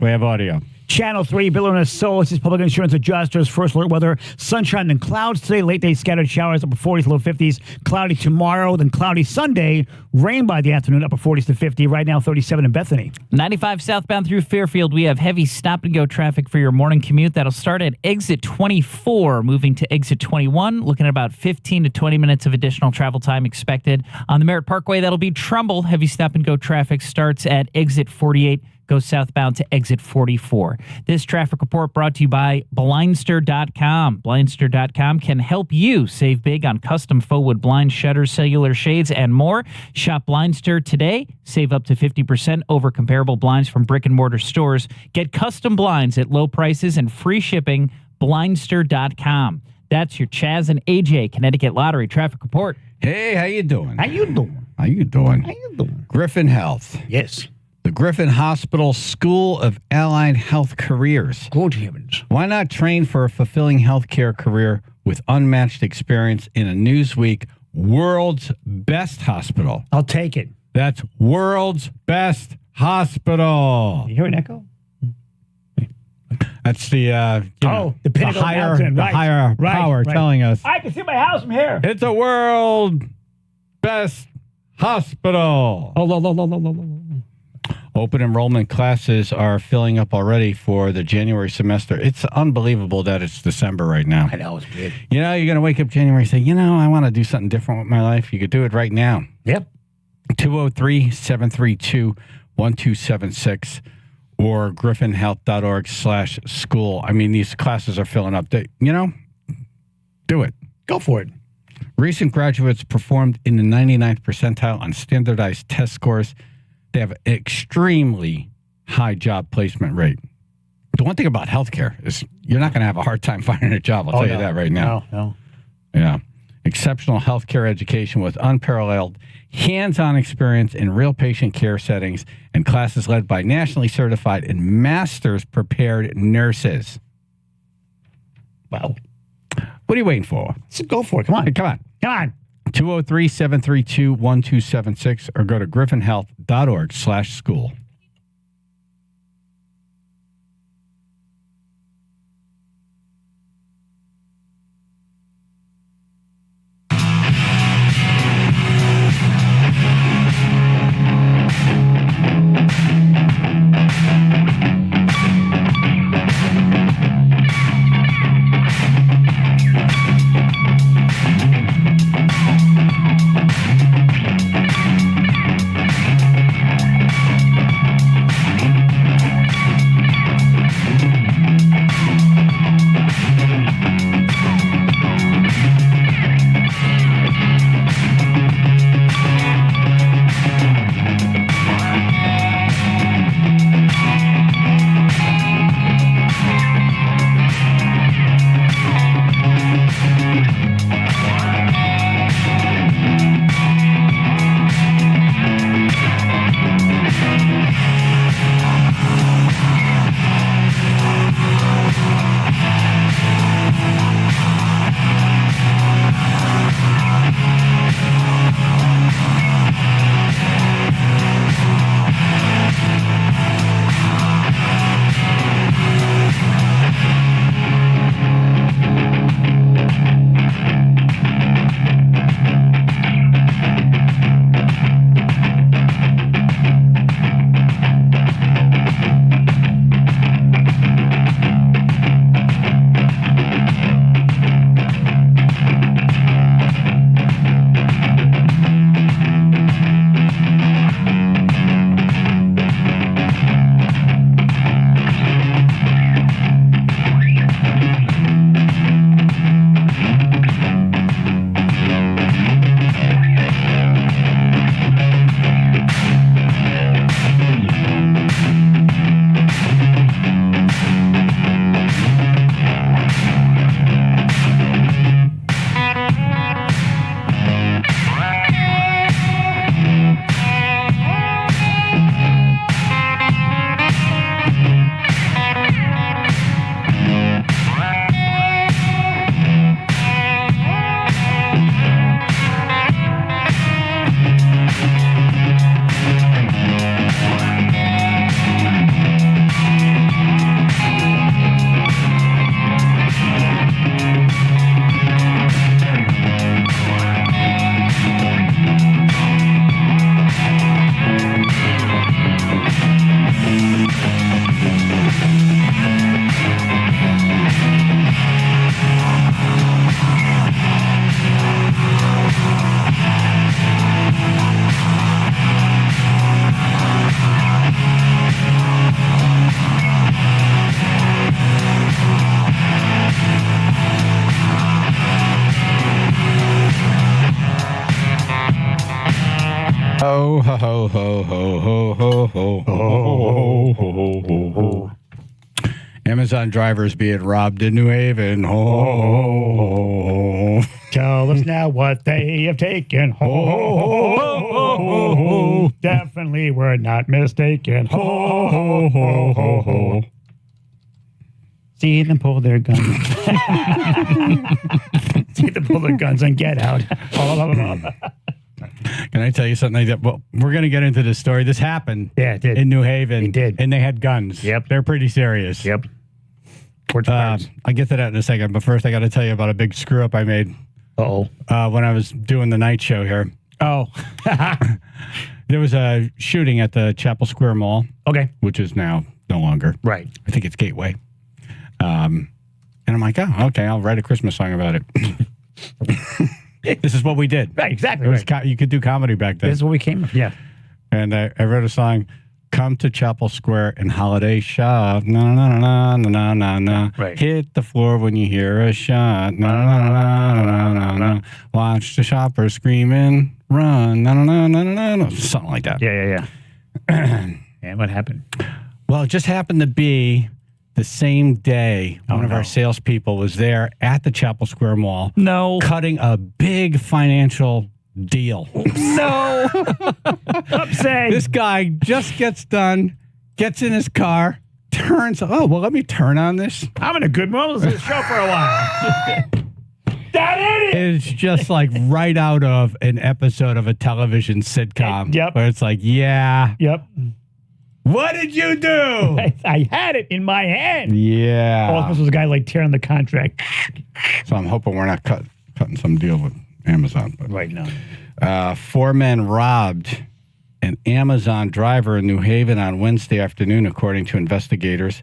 We have audio. Channel 3, Bill and Associates, public insurance adjusters, first alert weather, sunshine and clouds today, late day scattered showers, upper 40s, low 50s, cloudy tomorrow, then cloudy Sunday, rain by the afternoon, upper 40s to 50, right now 37 in Bethany. 95 southbound through Fairfield, we have heavy stop-and-go traffic for your morning commute. That'll start at exit 24, moving to exit 21, looking at about 15 to 20 minutes of additional travel time expected. On the Merritt Parkway, that'll be Trumbull. Heavy stop-and-go traffic starts at exit 48, goes southbound to exit 44. This traffic report brought to you by Blindster.com. Blindster.com can help you save big on custom faux wood blinds, shutters, cellular shades, and more. Shop Blindster today. Save up to 50% over comparable blinds from brick and mortar stores. Get custom blinds at low prices and free shipping. Blindster.com. That's your Chaz and AJ Connecticut Lottery traffic report. Hey, how you doing? How you doing? How you doing? How you doing? Griffin Health. Yes. The Griffin Hospital School of Allied Health Careers. Good heavens. Why not train for a fulfilling healthcare career with unmatched experience in a Newsweek World's Best Hospital? I'll take it. That's World's Best Hospital. You hear an echo? That's the the pinnacle higher, mountain. the Right. higher Right, power right. telling us I can see my house from here. it's a World Best Hospital. Open enrollment classes are filling up already for the January semester. It's unbelievable that it's December right now. I know, it's weird. You know, you're going to wake up January and say, I want to do something different with my life. You could do it right now. Yep. 203-732-1276. or griffinhealth.org/school. I mean, these classes are filling up. Do it. Go for it. Recent graduates performed in the 99th percentile on standardized test scores. They have an extremely high job placement rate. The one thing about healthcare is you're not going to have a hard time finding a job. I'll tell you that right now. No. Yeah. Exceptional healthcare education with unparalleled hands-on experience in real patient care settings and classes led by nationally certified and master's prepared nurses. Wow. What are you waiting for? So go for it. Come on. Come on. 203-732-1276 or go to griffinhealth.org/school. Ho, ho, ho, ho, ho, ho, ho, ho, ho, ho, ho, ho. Amazon drivers being robbed in New Haven. Ho, ho, ho, ho. Tell us now what they have taken. Ho, ho, ho, ho, ho, ho. Definitely we're not mistaken. Ho, ho, ho, ho, ho. See them pull their guns. See them pull their guns and get out. Can I tell you something? Well, we're going to get into this story. This happened it did. in New Haven. It did. And they had guns. Yep. They're pretty serious. Yep. I'll get to that in a second. But first, I got to tell you about a big screw up I made. Uh-oh. When I was doing the night show here. Oh. There was a shooting at the Chapel Square Mall. Okay. Which is now no longer. Right. I think it's Gateway. And I'm like, oh, okay, I'll write a Christmas song about it. This is what we did. Right, exactly. You could do comedy back then. This is what we came with. Yeah. And I wrote a song come to Chapel Square and holiday shop. Na na na na na na na. Right. Hit the floor when you hear a shot. Na na na na na na. Watch the shoppers screaming, run. Na na na na na na. Something like that. Yeah. And what happened? Well, it just happened to be the same day one of our salespeople was there at the Chapel Square Mall. No. Cutting a big financial deal. No. Upset. This guy just gets done, gets in his car, turns. Oh, well, let me turn on this. I'm in a good mood. Let's do the show for a while. That idiot. It's just like right out of an episode of a television sitcom. Yep. Where it's like, yeah. Yep. What did you do? I had it in my hand. Yeah. Oh, this was a guy like tearing the contract. So I'm hoping we're not cutting some deal with Amazon. But. Right now. 4 men robbed an Amazon driver in New Haven on Wednesday afternoon, according to investigators.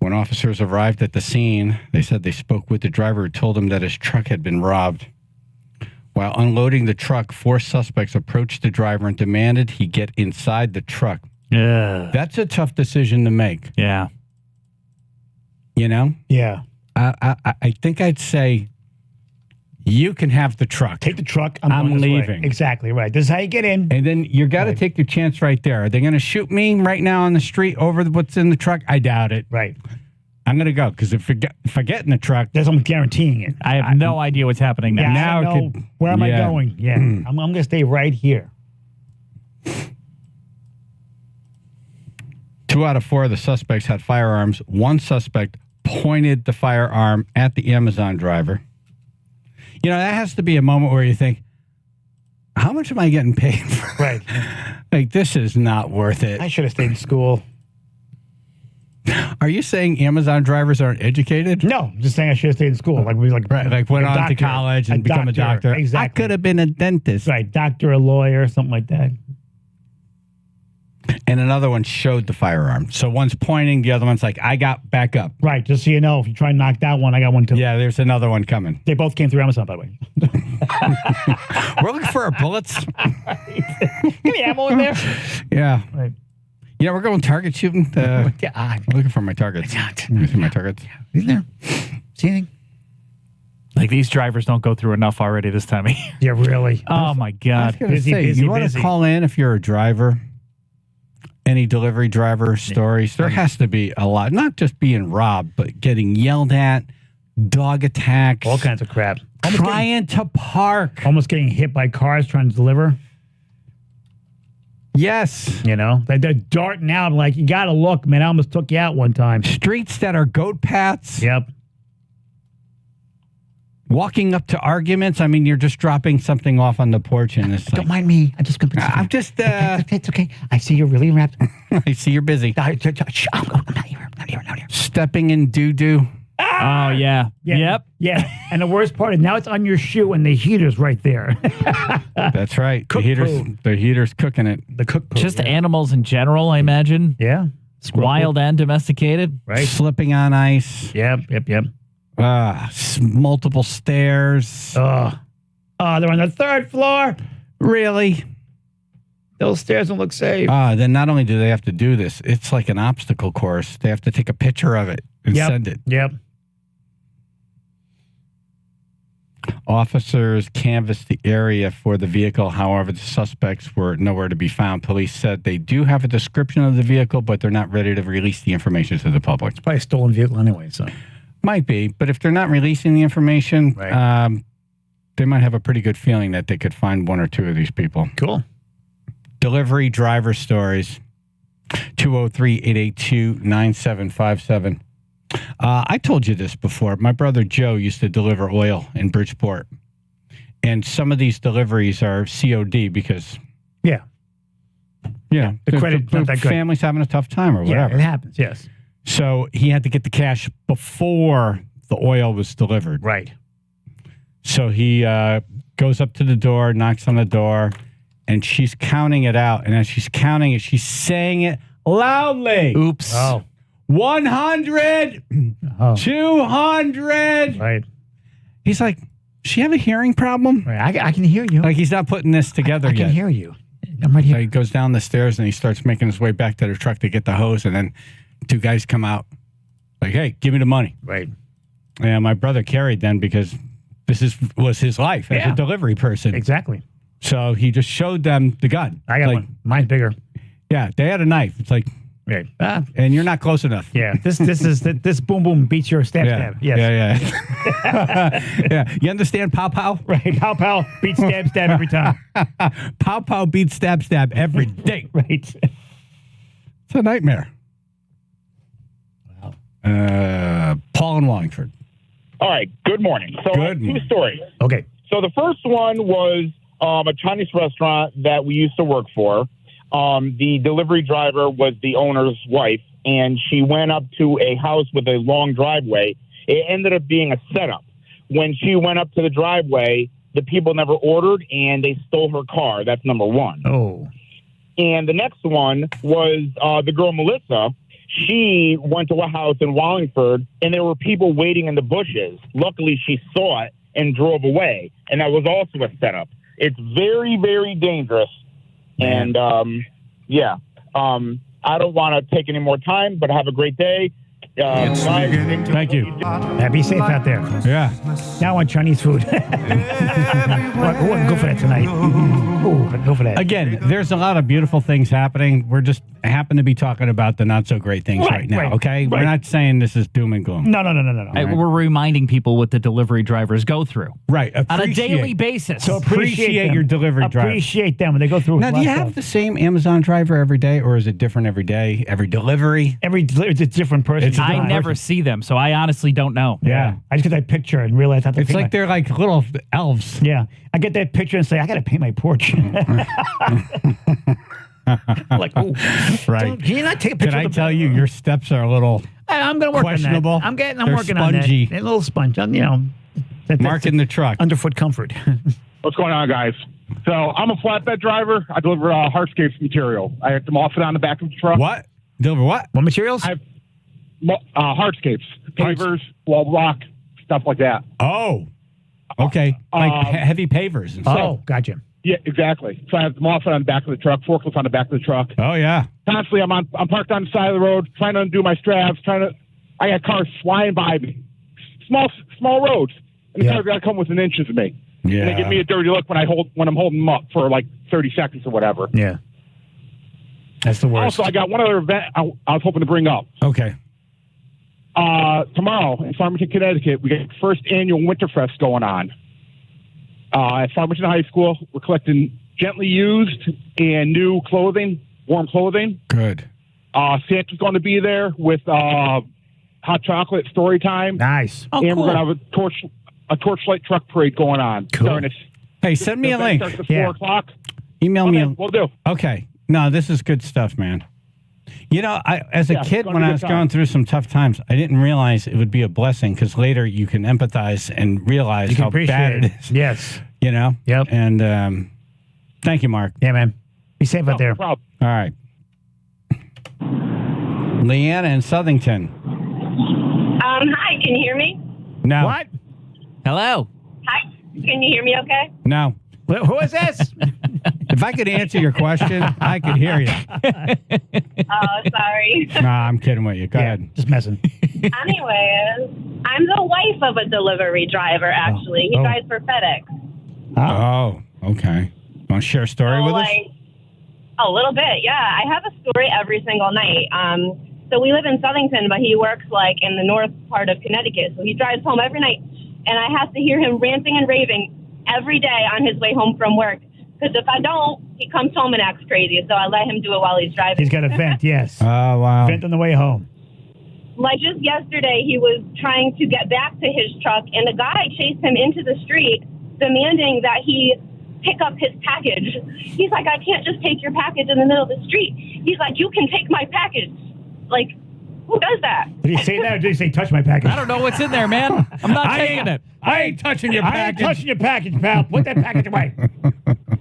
When officers arrived at the scene, they said they spoke with the driver who told them that his truck had been robbed. While unloading the truck, 4 suspects approached the driver and demanded he get inside the truck. Yeah. That's a tough decision to make. Yeah. You know? Yeah. I think I'd say, you can have the truck. Take the truck. I'm going this leaving. way. Exactly right. This is how you get in. And then you got to take your chance right there. Are they going to shoot me right now on the street over what's in the truck? I doubt it. Right. I'm going to go because if I get in the truck, that's I'm guaranteeing it. I have no idea what's happening now. Yeah, now I don't know where am I going? Yeah. I'm going to stay right here. 2 out of 4 of the suspects had firearms. 1 suspect pointed the firearm at the Amazon driver. You know, that has to be a moment where you think, how much am I getting paid for? Right. Like, this is not worth it. I should have stayed in school. Are you saying Amazon drivers aren't educated? No, I'm just saying I should have stayed in school. Like went on to college and become a doctor. Exactly. I could have been a dentist. Right, doctor, a lawyer, something like that. And another one showed the firearm. So one's pointing, the other one's like, I got back up. Right, just so you know, if you try and knock that one, I got one too. Yeah, there's another one coming. They both came through Amazon, by the way. We're looking for our bullets. Give me ammo in there. Yeah. Right. Yeah, we're going target shooting. I'm looking for my targets. Let me see my targets. Isn't there? See anything? Like, these drivers don't go through enough already this time of year. Yeah, really. Oh, my God. Busy, you want to call in if you're a driver? Any delivery driver stories? There has to be a lot. Not just being robbed, but getting yelled at, dog attacks. All kinds of crap. Trying to park. Almost getting hit by cars trying to deliver. Yes. You know, they're darting out like, you got to look, man. I almost took you out one time. Streets that are goat paths. Yep. Walking up to arguments. I mean, you're just dropping something off on the porch and it's Don't mind me. I'm just going to... I'm just... It's okay. I see you're really wrapped. I see you're busy. I'm not here. Stepping in doo-doo. Oh, yeah. Yep. Yeah. And the worst part is now it's on your shoe and the heater's right there. That's right. The heater's cooking it. The cook poo. Just animals in general, I imagine. Yeah. Wild and domesticated. Right. Slipping on ice. Yep. Multiple stairs. Oh, they're on the 3rd floor. Really? Those stairs don't look safe. Then not only do they have to do this, it's like an obstacle course. They have to take a picture of it and send it. Yep. Officers canvassed the area for the vehicle. However, the suspects were nowhere to be found. Police said they do have a description of the vehicle, but they're not ready to release the information to the public. It's probably a stolen vehicle anyway, so. Might be, but if they're not releasing the information, they might have a pretty good feeling that they could find 1 or 2 of these people. Cool. Delivery driver stories. 203-882-9757. I told you this before. My brother Joe used to deliver oil in Bridgeport. And some of these deliveries are COD because... Yeah. Yeah. The credit's not that good. Family's having a tough time or whatever. Yeah, it happens, yes. So he had to get the cash before the oil was delivered. Right. So he goes up to the door, knocks on the door, and she's counting it out. And as she's counting it, she's saying it loudly. Oops. Oh. 100, 200. Right. He's like, does she have a hearing problem? Right. I can hear you. Like he's not putting this together I yet. can hear you. I'm right here. So he goes down the stairs and he starts making his way back to the truck to get the hose, and then two guys come out like, "Hey, give me the money." Right. And my brother carried then because was his life as a delivery person. Exactly. So he just showed them the gun. I got one. Mine's bigger. Yeah, they had a knife. It's like, right. And you're not close enough. Yeah. This boom boom beats your stab stab. Yes. Yeah. Yeah. You understand pow pow? Right. Pow pow beats stab stab every time. Pow pow beats stab stab every day. Right. It's a nightmare. Wow. Paul in Wallingford. All right. Good morning. So two stories. Okay. So the first one was a Chinese restaurant that we used to work for. The delivery driver was the owner's wife, and she went up to a house with a long driveway. It ended up being a setup. When she went up to the driveway, the people never ordered, and they stole her car. That's number one. Oh. And the next one was the girl Melissa. She went to a house in Wallingford, and there were people waiting in the bushes. Luckily, she saw it and drove away, and that was also a setup. It's very, very dangerous. And, I don't want to take any more time, but have a great day. Guys, thank you. Be safe out there. Yeah. Now I want Chinese food. Who wouldn't go for that tonight? Ooh, go for that. Again, there's a lot of beautiful things happening. We're just happen to be talking about the not so great things right now. Okay, we're not saying this is doom and gloom. No. Right. We're reminding people what the delivery drivers go through. Right. On a daily basis. So appreciate your delivery driver. Appreciate them when they go through. Now, do you have the same Amazon driver every day, or is it different every day? Every delivery? It's a different person. I never see them, so I honestly don't know. Yeah. I just get that picture and realize I have to It's like they're like little elves. Yeah. I get that picture and say, I got to paint my porch. Like, oh, right. Can you not take a picture? Can I tell you, your steps are a little I'm going to work questionable. on that. I'm They're working spongy. on that. A little sponge. Marking the truck. Underfoot comfort. What's going on, guys? So I'm a flatbed driver. I deliver hardscapes material. I have them off it on the back of the truck. What? Deliver what? What materials? I have hardscapes, pavers, wall rock, stuff like that. Oh, okay. Like heavy pavers and stuff. Oh, gotcha. Yeah, exactly. So I have them off it on the back of the truck, forklifts on the back of the truck. Oh, yeah. Constantly, I'm parked on the side of the road, trying to undo my straps, I got cars flying by me. Small roads. And the cars got to come within inches of me. Yeah. And they give me a dirty look when I'm holding them up for like 30 seconds or whatever. Yeah. That's the worst. Also, I got one other event I was hoping to bring up. Okay. Tomorrow in Farmington, Connecticut, we got the first annual Winterfest going on. At Farmington High School, we're collecting gently used and new clothing, warm clothing. Good. Santa's going to be there with hot chocolate story time. Nice. Oh, and we're going to have a torchlight truck parade going on. Cool. Hey, send me a link. Starts at 4 o'clock. Email me. We'll do. Okay. No, this is good stuff, man. You know, as a kid, when I was going through some tough times, I didn't realize it would be a blessing because later you can empathize and realize how bad it is. Yes. You know? Yep. And thank you, Mark. Yeah, man. Be safe out there. No problem. All right. Leanna in Southington. Hi, can you hear me? No. What? Hello. Hi, can you hear me okay? No. Who is this? If I could answer your question, I could hear you. Oh, sorry. Nah, I'm kidding with you. Go ahead. Just messing. Anyways, I'm the wife of a delivery driver, actually. He drives for FedEx. Oh, okay. Want to share a story with us? A little bit, yeah. I have a story every single night. So we live in Southington, but he works like in the north part of Connecticut. So he drives home every night, and I have to hear him ranting and raving every day on his way home from work. Because if I don't, he comes home and acts crazy. So I let him do it while he's driving. He's got a vent, yes. Oh, wow. Vent on the way home. Like just yesterday, he was trying to get back to his truck, and a guy chased him into the street, demanding that he pick up his package. He's like, I can't just take your package in the middle of the street. He's like, you can take my package. Like, who does that? Did he say that or did he say touch my package? I don't know what's in there, man. I'm not taking it. I ain't touching your package. I ain't touching your package, pal. Put that package away.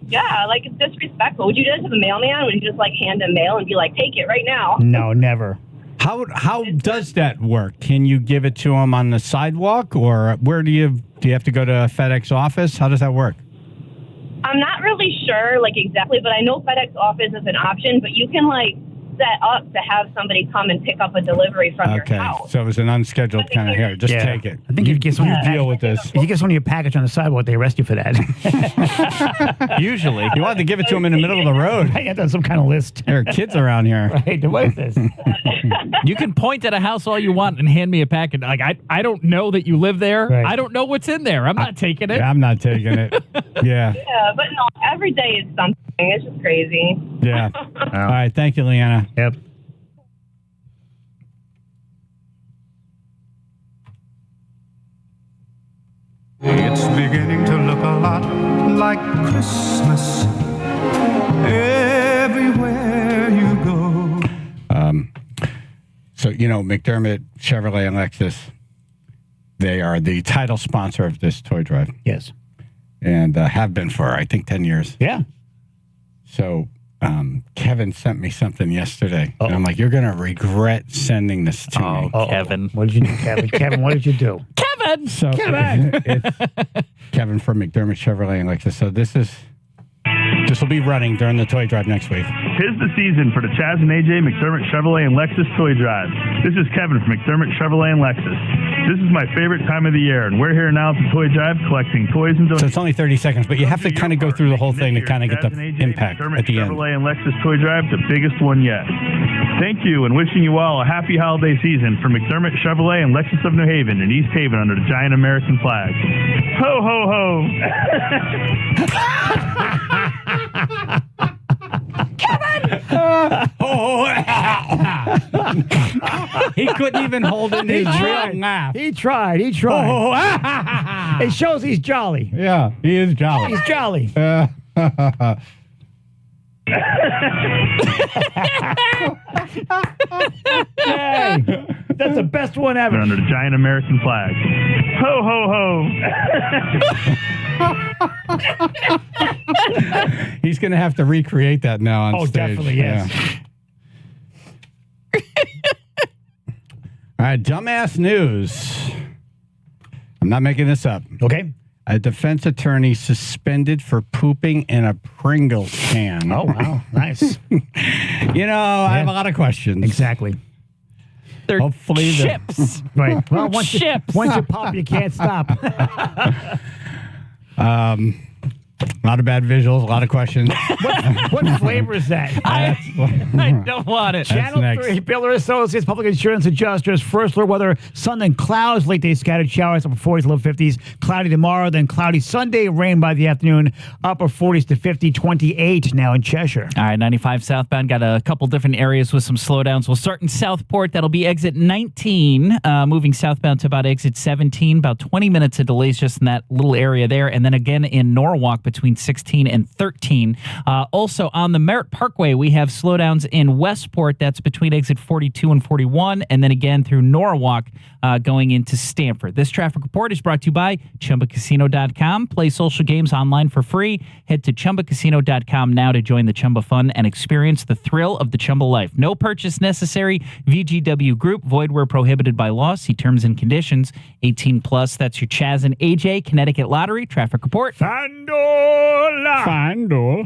Yeah, like it's disrespectful. Would you do that to the mailman? Would you just like hand him mail and be like, take it right now? No, never. How does that work? Can you give it to him on the sidewalk, or where do you have to go to a FedEx office? How does that work? I'm not really sure, like, exactly, but I know FedEx Office is an option, but you can, like, set up to have somebody come and pick up a delivery from your house. So it was an unscheduled kind of here. Just take it. I think if you get someone deal with this. If you get someone your package on the sidewalk, they arrest you for that. Usually. You wanted to give it to them in the middle of the road. I got some kind of list. There are kids around here. Right. What is this? You can point at a house all you want and hand me a package. Like, I don't know that you live there. Right. I don't know what's in there. I'm not taking it. Yeah, I'm not taking it. Yeah. Yeah, but no, every day is something. It's just crazy. Yeah. All right. Thank you, Leanna. Yep. It's beginning to look a lot like Christmas everywhere you go. So, McDermott, Chevrolet, and Lexus, they are the title sponsor of this toy drive. Yes. And have been for, I think, 10 years. Yeah. So Kevin sent me something yesterday. And I'm like, you're going to regret sending this to me. Kevin. What did you do, Kevin? Kevin, what did you do? Kevin! So it's Kevin from McDermott, Chevrolet, and Lexus. So this will be running during the toy drive next week. Tis the season for the Chaz and AJ McDermott Chevrolet and Lexus Toy Drive. This is Kevin from McDermott Chevrolet and Lexus. This is my favorite time of the year, and we're here now at the Toy Drive collecting toys and donations. So it's only 30 seconds, but you have to kind of go through the whole thing to kind of get the impact at the end. Chevrolet and Lexus Toy Drive, the biggest one yet. Thank you, and wishing you all a happy holiday season from McDermott Chevrolet and Lexus of New Haven in East Haven under the giant American flag. Ho, ho, ho! He couldn't even hold in his real laugh. He tried. It shows he's jolly. Yeah, he is jolly. He's jolly. Hey, that's the best one ever. Under the giant American flag. Ho, ho, ho. He's going to have to recreate that now on stage. Definitely, yes. Yeah. All right, dumbass news. I'm not making this up. Okay. A defense attorney suspended for pooping in a Pringles can. Oh, wow. Nice. I have a lot of questions. Exactly. They're hopefully chips. Right. Well, once chips. Once you pop, you can't stop. A lot of bad visuals, a lot of questions. What flavor is that? I don't want it. Channel 3, Baylor Associates, Public Insurance Adjusters. First alert weather, sun and clouds, late day scattered showers, upper 40s, low 50s. Cloudy tomorrow, then cloudy Sunday, rain by the afternoon, upper 40s to 50, 28 now in Cheshire. All right, 95 southbound, got a couple different areas with some slowdowns. We'll start in Southport. That'll be exit 19, moving southbound to about exit 17, about 20 minutes of delays just in that little area there. And then again in Norwalk between 16 and 13. Also on the Merritt Parkway, we have slowdowns in Westport. That's between exit 42 and 41. And then again through Norwalk going into Stamford. This traffic report is brought to you by ChumbaCasino.com. Play social games online for free. Head to ChumbaCasino.com now to join the Chumba fun and experience the thrill of the Chumba life. No purchase necessary. VGW Group. Void where prohibited by law. See terms and conditions. 18 plus. That's your Chaz and AJ Connecticut Lottery traffic report. FanDuel.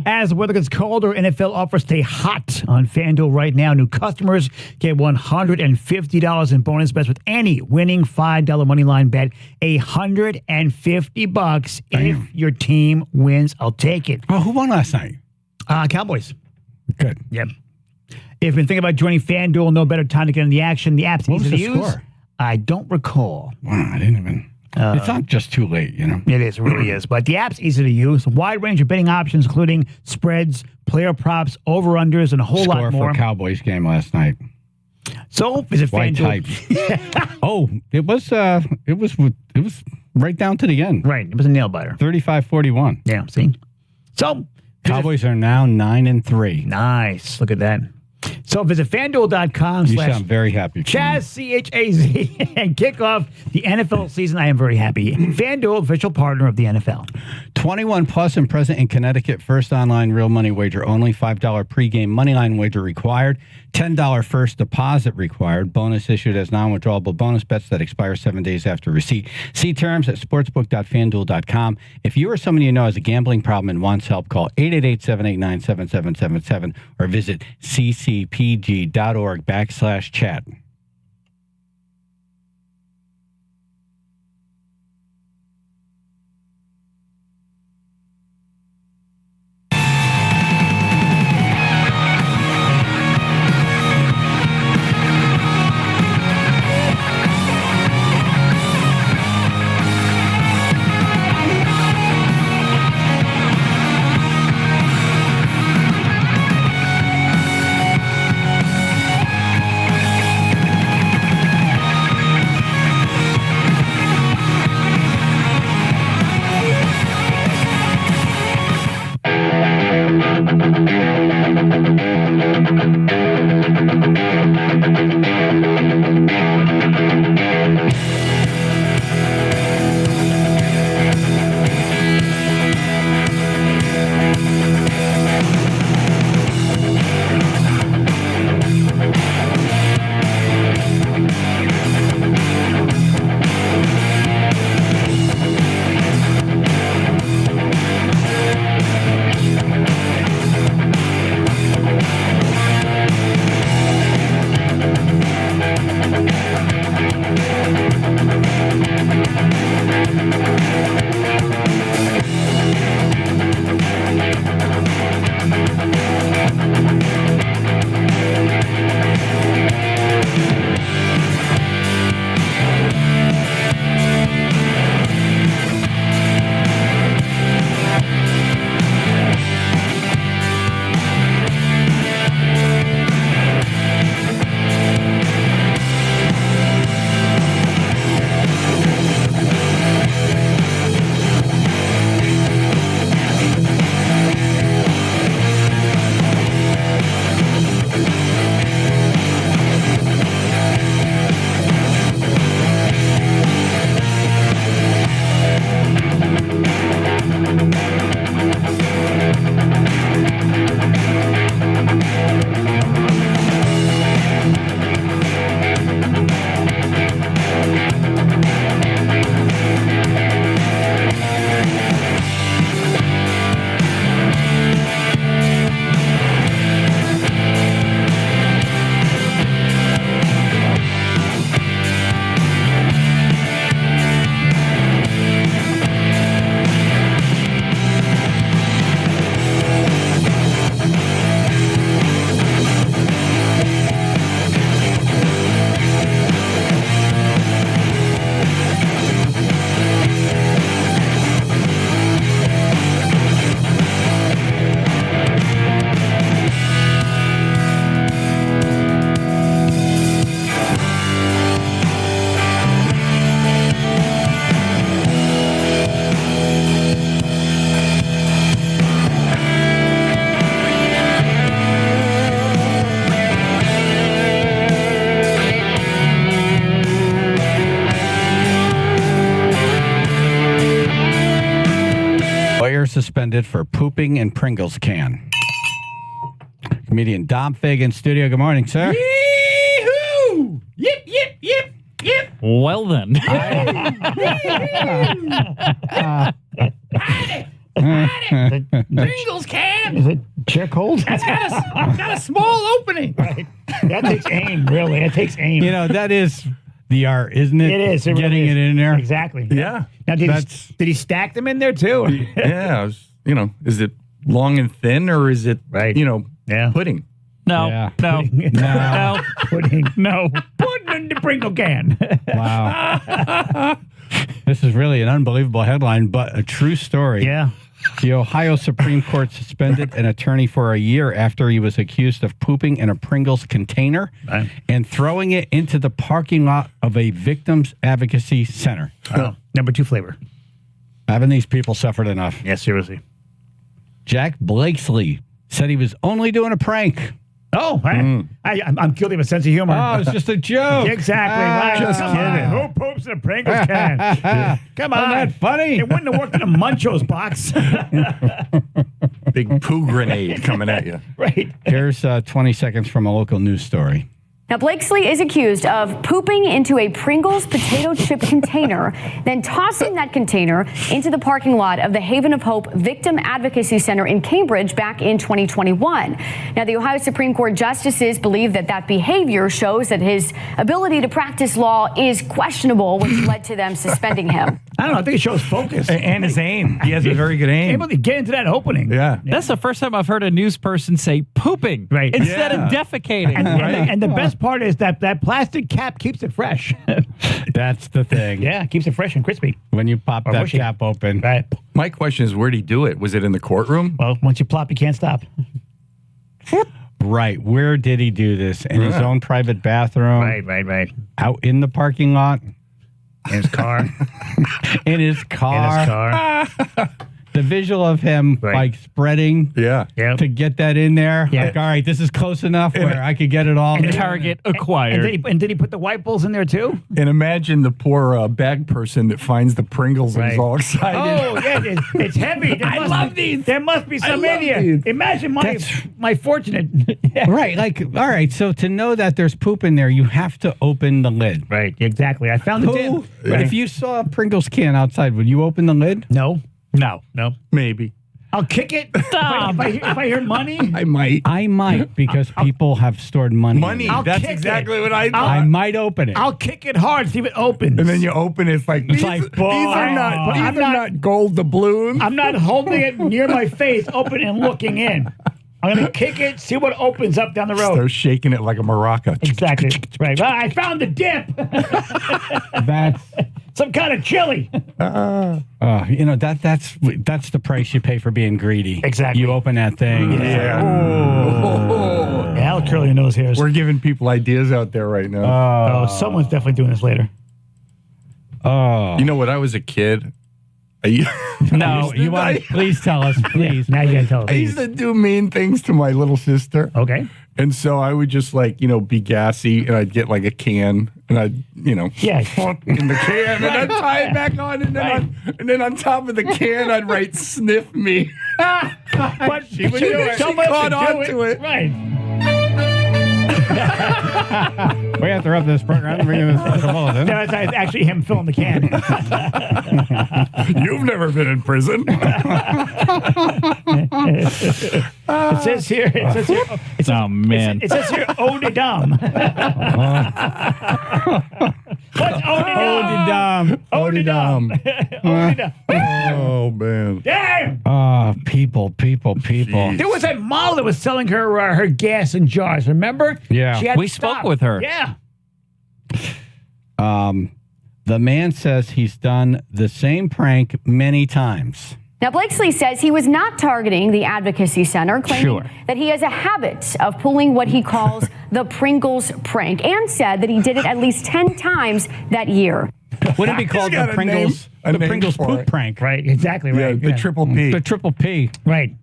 As the weather gets colder, NFL offers stay hot on FanDuel right now. New customers get $150 in bonus bets with any winning $5 money line bet. $150 if your team wins. I'll take it. Oh, who won last night? Cowboys. Good. Yep. If you've been thinking about joining FanDuel, no better time to get in the action. The app's easy to use. Score? I don't recall. Wow, I didn't even. It's not just too late, It is, it really is. But the app's easy to use. A wide range of betting options, including spreads, player props, over-unders, and a whole lot more. For Cowboys game last night. So, visit White FanDuel. type. Oh, it was right down to the end. Right. It was a nail biter. 35-41. Yeah, see? So, Cowboys are now 9-3. Nice. Look at that. So visit FanDuel.com. You sound very happy. Chaz, CHAZ, and kick off the NFL season. I am very happy. FanDuel, official partner of the NFL. 21 plus and present in Connecticut. First online real money wager only. $5 pregame moneyline wager required. $10 first deposit required. Bonus issued as non-withdrawable bonus bets that expire 7 days after receipt. See terms at sportsbook.fanduel.com. If you or someone you know has a gambling problem and wants help, call 888-789-7777 or visit ccpg.org/chat. Suspended for pooping in Pringles can. Comedian Dom Fig in studio. Good morning, sir. Yee-hoo! Yip, yip, yip, yip. Well then. Pringles can. Is it chair cold? That's got a small opening. Right. That takes aim, really. It takes aim. You know, that is the art, isn't it? It is. It getting really is. it in there. Exactly. Yeah. Now, did he stack them in there too? Yeah. Is it long and thin or is it, pudding? No. Yeah. No. No. Pudding. No. Pudding in the Pringle can. Wow. This is really an unbelievable headline, but a true story. Yeah. The Ohio Supreme Court suspended an attorney for a year after he was accused of pooping in a Pringles container and throwing it into the parking lot of a victims advocacy center. Oh, number 2 flavor. Haven't these people suffered enough? Yeah, seriously. Jack Blakesley said he was only doing a prank. Oh, I'm guilty of a sense of humor. Oh, it's just a joke. Exactly right. Just kidding. Who poops poops in a Pringles can. Come on. Isn't that funny? It wouldn't have worked in a Munchos box. Big poo grenade coming at you. Right. Here's 20 seconds from a local news story. Now, Blakesley is accused of pooping into a Pringles potato chip container, then tossing that container into the parking lot of the Haven of Hope Victim Advocacy Center in Cambridge back in 2021. Now, the Ohio Supreme Court justices believe that behavior shows that his ability to practice law is questionable, which led to them suspending him. I don't know. I think it shows focus. And his aim. He has a very good aim. Able to get into that opening. Yeah. That's the first time I've heard a news person say pooping instead of defecating. And the best part is that plastic cap keeps it fresh. That's the thing. Yeah, keeps it fresh and crispy. When you pop that mushy. cap open. Right. My question is, where'd he do it? Was it in the courtroom? Well, once you plop, you can't stop. Right. Where did he do this? In his own private bathroom? Right. Out in the parking lot? In his car. In his car. The visual of him like spreading to get that in there. Yeah. Like, all right, this is close enough where I could get it all. And target acquired. And did he put the white bulls in there too? And imagine the poor bag person that finds the Pringles and is all excited. Oh, yeah, it's heavy. I love these. There must be some in here. Imagine my fortunate. Right. Like, all right, so to know that there's poop in there, you have to open the lid. Right, exactly. I found the dip. But if you saw a Pringles can outside, would you open the lid? No. No. Maybe. I'll kick it. If I hear money, I might because people have stored money. That's exactly what I thought. I might open it. I'll kick it hard, see if it opens. And then you open it, these are not gold doubloons. I'm not holding it near my face, open and looking in. I'm going to kick it, see what opens up down the road. Start shaking it like a maraca. Exactly. Right. Well, I found the dip. That's some kind of chili. That's the price you pay for being greedy. Exactly. You open that thing. Yeah. Yeah, I'll curl your nose hairs. We're giving people ideas out there right now. Someone's definitely doing this later. You know, when I was a kid, please tell us, please. Now you gotta tell us. I used to do mean things to my little sister. Okay. And so I would just be gassy, and I'd get like a can, and I'd, in the can, and I'd tie it back on, and then on top of the can, I'd write "sniff me." But she caught on to it. Right. We have to rub this program and bring in this bulletin. No, it's actually him filling the can. You've never been in prison. It says here. Oh man! It says here, Odidum. What's Odidum? Odidum. Oh man! Damn! People. There was a model that was selling her gas in jars. Remember? Yeah. We spoke with her. Yeah. The man says he's done the same prank many times. Now, Blakesley says he was not targeting the advocacy center, claiming that he has a habit of pulling what he calls the Pringles prank, and said that he did it at least 10 times that year. Wouldn't it be called the Pringles poop prank? Right, exactly right. Yeah, the triple P. The triple P. Right.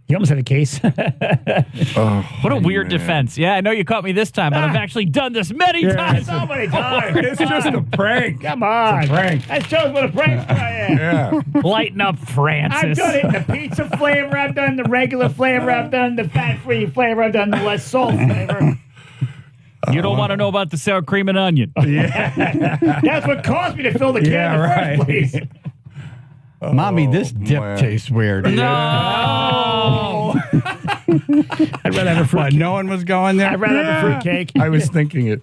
You almost had a case. What a weird defense. Yeah, I know you caught me this time, but I've actually done this many times. So many times. It's just a prank. Come on. It's a prank. That shows what a prank I am. Yeah. Lighten up, Francis. I've done it in the pizza flavor. I've done the regular flavor. I've done the fat-free flavor. I've done the less salt flavor. You don't want to know about the sour cream and onion. Yeah. That's what caused me to fill the can in the first place. Mommy, this dip tastes weird. No. I'd rather have a fruit. What, no one was going there? I'd rather have a fruit cake. I was thinking it.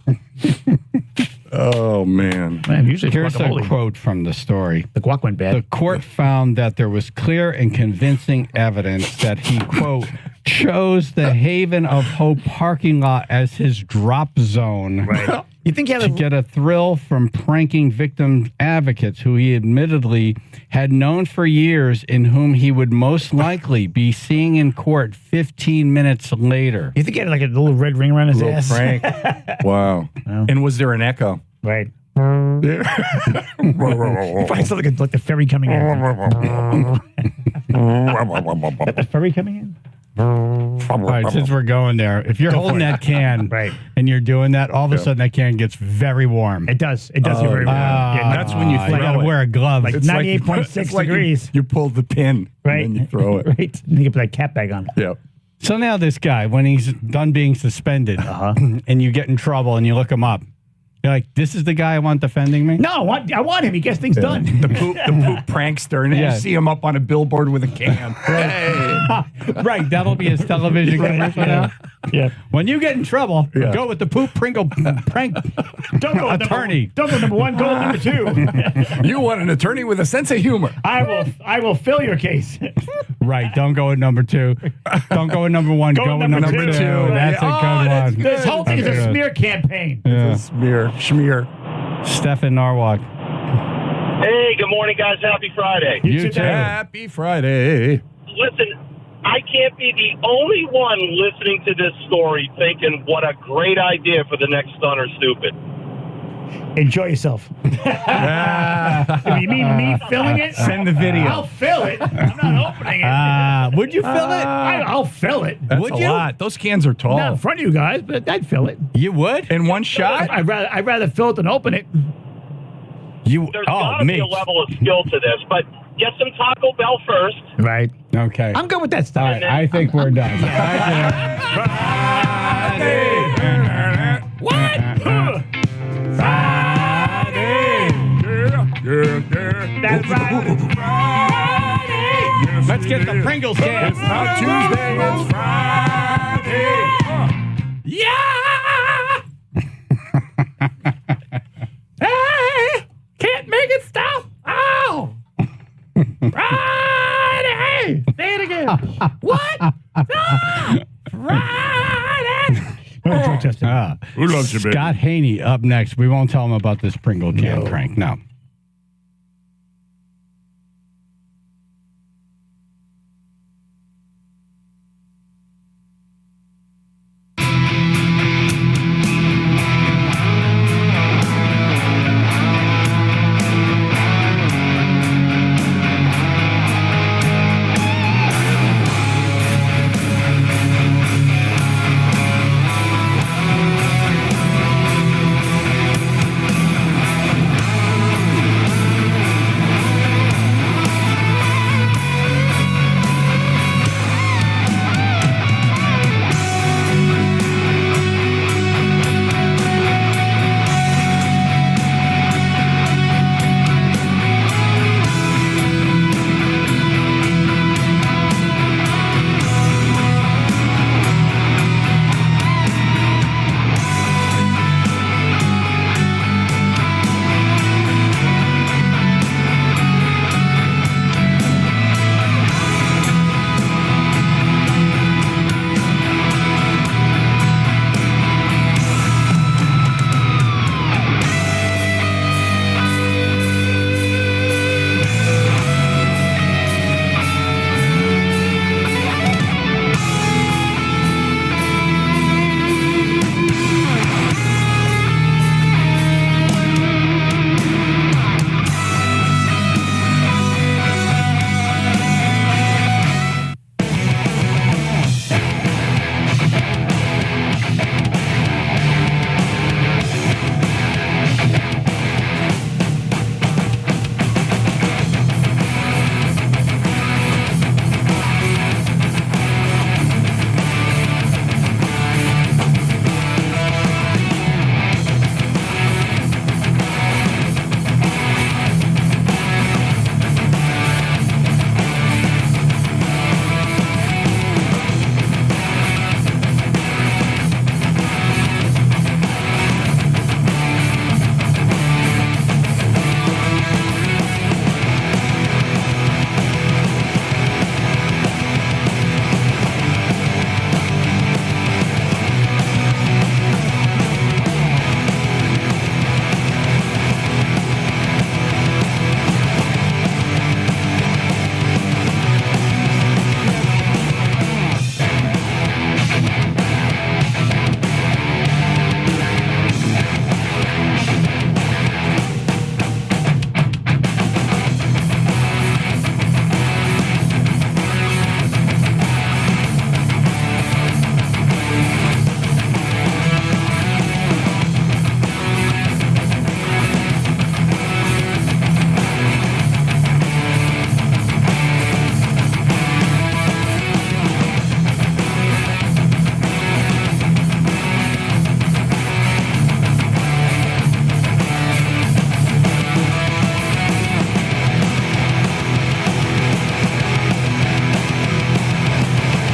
Oh, man. Usually here's a quote from the story. The guac went bad. The court found that there was clear and convincing evidence that he, quote, chose the Haven of Hope parking lot as his drop zone. Right. You think he had to get a thrill from pranking victim advocates who he admittedly had known for years and whom he would most likely be seeing in court 15 minutes later. You think he had like a little red ring around his ass? Prank. Wow. And was there an echo? Right. Yeah. Probably sounded like the ferry coming in. Is that the ferry coming in? All right, since we're going there, if you're holding that can and you're doing that, all of a sudden that can gets very warm. It does. It does get very warm. Yeah, that's when you throw you gotta it. wear a glove. Like 98.6 degrees. You pull the pin and then you throw it. Right. And you put that cat bag on. Yeah. So now this guy, when he's done being suspended and you get in trouble and you look him up, you're like, this is the guy I want defending me? No, I want him. He gets things done. The poop prankster. And you see him up on a billboard with a can. Right, that'll be his television commercial now. Yeah. When you get in trouble, go with the poop Pringle prank Don't go with attorney. Don't go number one, go with number two. You want an attorney with a sense of humor. I will fill your case. Right, don't go with number 2. Don't go with number 1. Go with number 2. That's a good one. This whole thing is a smear campaign. Yeah. It's a schmear. Stefan Norwalk. Hey, good morning, guys. Happy Friday. You too. Happy Friday. Listen, I can't be the only one listening to this story thinking what a great idea for the next Stunned or Stupid. Enjoy yourself. You mean me filling it? Send the video. I'll fill it. I'm not opening it. Would you fill it? I'll fill it. That's Would a you? lot. Those cans are tall. Not in front of you guys, but I'd fill it. You would? In one shot? I'd rather fill it than open it. There's got to be a level of skill to this, but get some Taco Bell first. Right. Okay. I'm good with that stuff. All right, I think we're done. What? That's right. Friday. Let's get the Pringles can. It's not Tuesday, it's Friday. Yeah. Hey, can't make it stop. Oh. Friday. Say it again. What? No. Friday. Who loves you, baby? Scott Haney up next. We won't tell him about this Pringle can prank. No.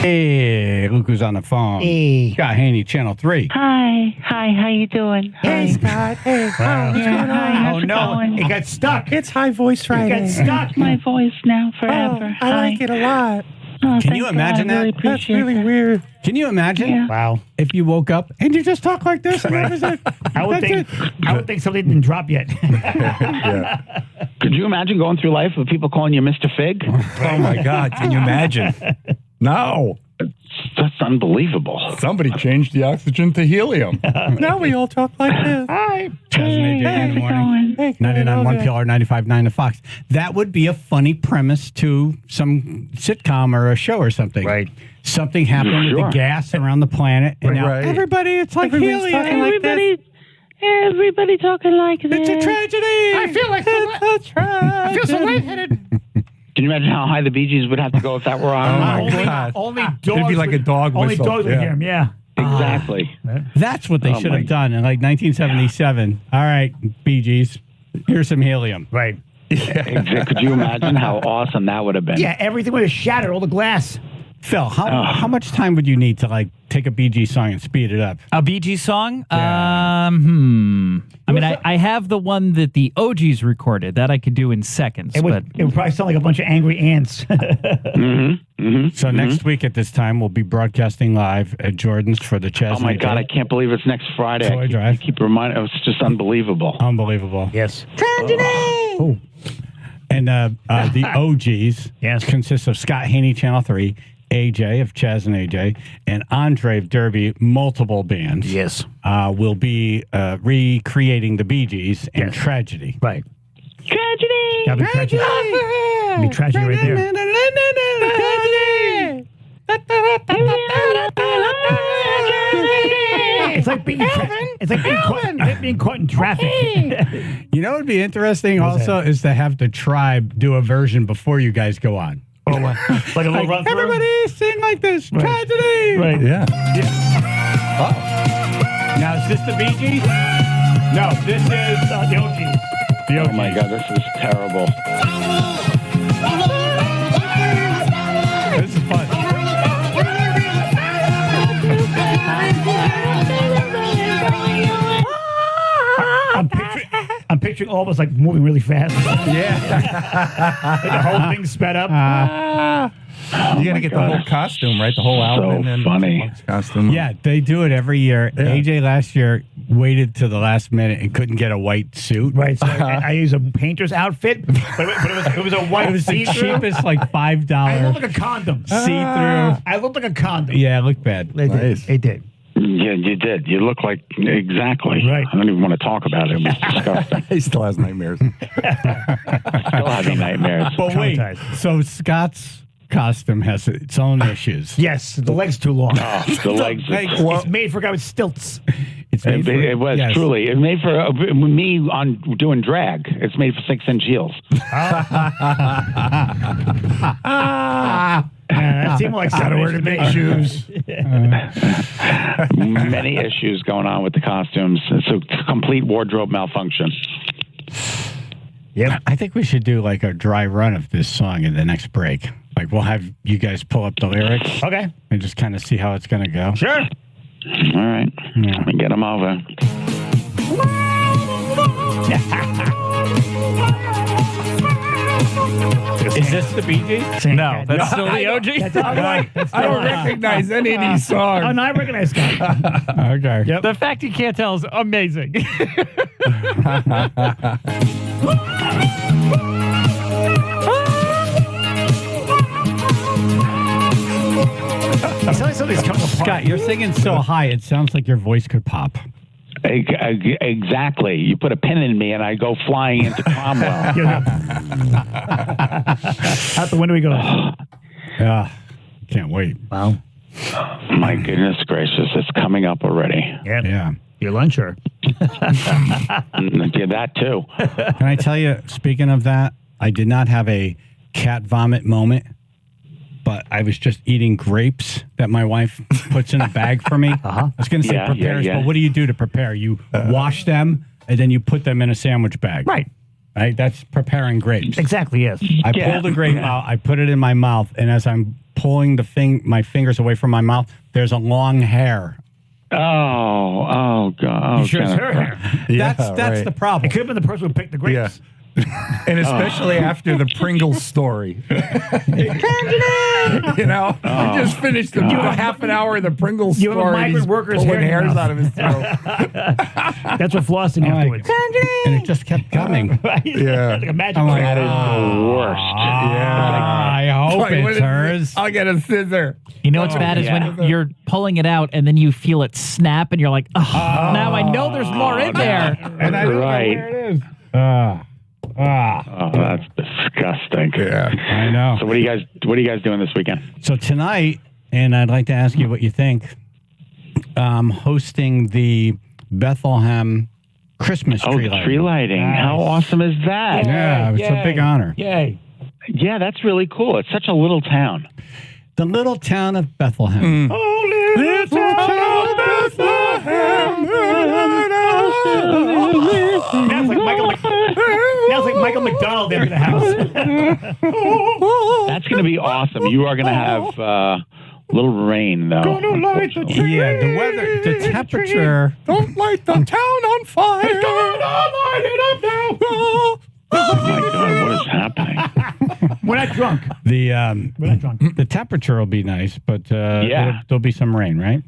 Hey, look who's on the phone. Hey. Scott Haney, Channel 3. Hi, how you doing? Hey, Scott. Hey, what's going on? Oh, no, it got stuck. It's High Voice Friday. It got stuck. My voice now forever. I like it a lot. Oh, Can you imagine God, I really that? That's really weird. Can you imagine? Yeah. Wow. If you woke up and you just talk like this, and that was it. I would think something didn't drop yet. Yeah. Could you imagine going through life with people calling you Mr. Fig? Oh my God! Can you imagine? No. That's unbelievable. Somebody changed the oxygen to helium. Now we all talk like this. Hi. Chaz and AJ in the morning. 99.1 PLR, 95.9 to Fox. That would be a funny premise to some sitcom or a show or something. Right. Something happened with the gas around the planet, and now everybody, it's like helium. Everybody talking like this. It's a tragedy. I feel like I feel so lightheaded. Can you imagine how high the Bee Gees would have to go if that were on? Oh, my God. Only dogs. It'd be like a dog whistle. Only dogs would hear him, yeah. Exactly. That's what they should have done in like 1977. All right, Bee Gees, here's some helium. Right. Yeah. Could you imagine how awesome that would have been? Yeah, everything would have shattered, all the glass. Phil, how much time would you need to like take a Bee Gees song and speed it up? A Bee Gees song? Yeah. I mean, I have the one that the OGs recorded. That I could do in seconds. It would probably sound like a bunch of angry ants. So next week at this time, we'll be broadcasting live at Jordan's for the Chaz. Oh my God, I can't believe it's next Friday. Toy Drive. I keep reminding. It's just unbelievable. Unbelievable. Yes. Tragedy. Oh. And the OGs consists of Scott Haney, Channel 3, AJ of Chaz and AJ, and Andre of Derby, multiple bands. Yes. Will be recreating the Bee Gees and Tragedy. Right. Tragedy. That'll be tragedy. That'll be tragedy right there. It's like being caught in traffic. You know what would be interesting also is to have the tribe do a version before you guys go on. Oh, like a little run through? Everybody sing like this. Right. Tragedy. Right. Yeah. Now, is this the Bee Gees? No, this is the OGs. The OGs. Oh my God, this is terrible. This is fun. I'm picturing all of us like moving really fast. Yeah. The whole thing sped up. You got to get the whole costume, right? The whole outfit. So funny. Costume. Yeah, they do it every year. Yeah. AJ last year waited to the last minute and couldn't get a white suit. Right. So I use a painter's outfit, but it was a white. It was the cheapest, like $5. I looked like a condom. See-through. I looked like a condom. Yeah, it looked bad. It did. Yeah, you did. You look like exactly. Right. I don't even want to talk about it. It was disgusting. He still has nightmares. Still having nightmares. But wait, so Scott's costume has its own issues. Yes, the leg's too long. Oh, the legs. It's made for a guy with stilts. It's made it was truly. It's made for me on doing drag. It's made for 6-inch heels. That seemed like gotta wear the big shoes. Many issues going on with the costumes. It's a complete wardrobe malfunction. Yeah, I think we should do like a dry run of this song in the next break. Like we'll have you guys pull up the lyrics, okay, and just kind of see how it's gonna go. Sure. All right, let me get them over. Is this the Bee Gees? No, that's still the OG. I don't recognize any of these songs. Oh, no, I recognize Scott. Okay. Yep. The fact you can't tell is amazing. Something's coming apart. Scott, you're singing so high, it sounds like your voice could pop. Exactly. You put a pin in me and I go flying into Cromwell. Out the window we go. Yeah. Can't wait. Wow. My goodness gracious. It's coming up already. Yeah. Your luncher. Yeah, that too. Can I tell you, speaking of that, I did not have a cat vomit moment, but I was just eating grapes that my wife puts in a bag for me. I was going to say prepares, but what do you do to prepare? You wash them, and then you put them in a sandwich bag. Right. Right? That's preparing grapes. Exactly, yes. I pull the grape out, I put it in my mouth, and as I'm pulling my fingers away from my mouth, there's a long hair. Oh, God. You sure it's her hair? That's the problem. It could have been the person who picked the grapes. And especially after the Pringles story. You know, I just finished a half an hour of the Pringles You have a story. migrant He's worker's pulling hair in your hairs mouth. out of his throat. That's what flossing afterwards. And it just kept coming. Yeah. Like a magic I'm like, That is the worst. I hope it's hers. I'll get a scissor. You know what's bad is when you're pulling it out and then you feel it snap and you're like, oh, now I know there's more in there. And I don't know where it is. Oh, that's disgusting. Yeah, I know. So what are you guys doing this weekend? So tonight, and I'd like to ask you what you think, hosting the Bethlehem Christmas tree lighting. Tree lighting. Nice. How awesome is that? Yeah, it's a big honor. Yay. Yeah, that's really cool. It's such a little town. The little town of Bethlehem. Oh, little town of Bethlehem. Now it's like Michael McDonald in the house. That's going to be awesome. You are going to have a little rain, though. Yeah, the weather, the temperature. Don't light the town on fire. Don't light it up now. Oh my God, what is happening? We're not drunk. We're not drunk. The temperature will be nice, but Yeah. there'll be some rain, right?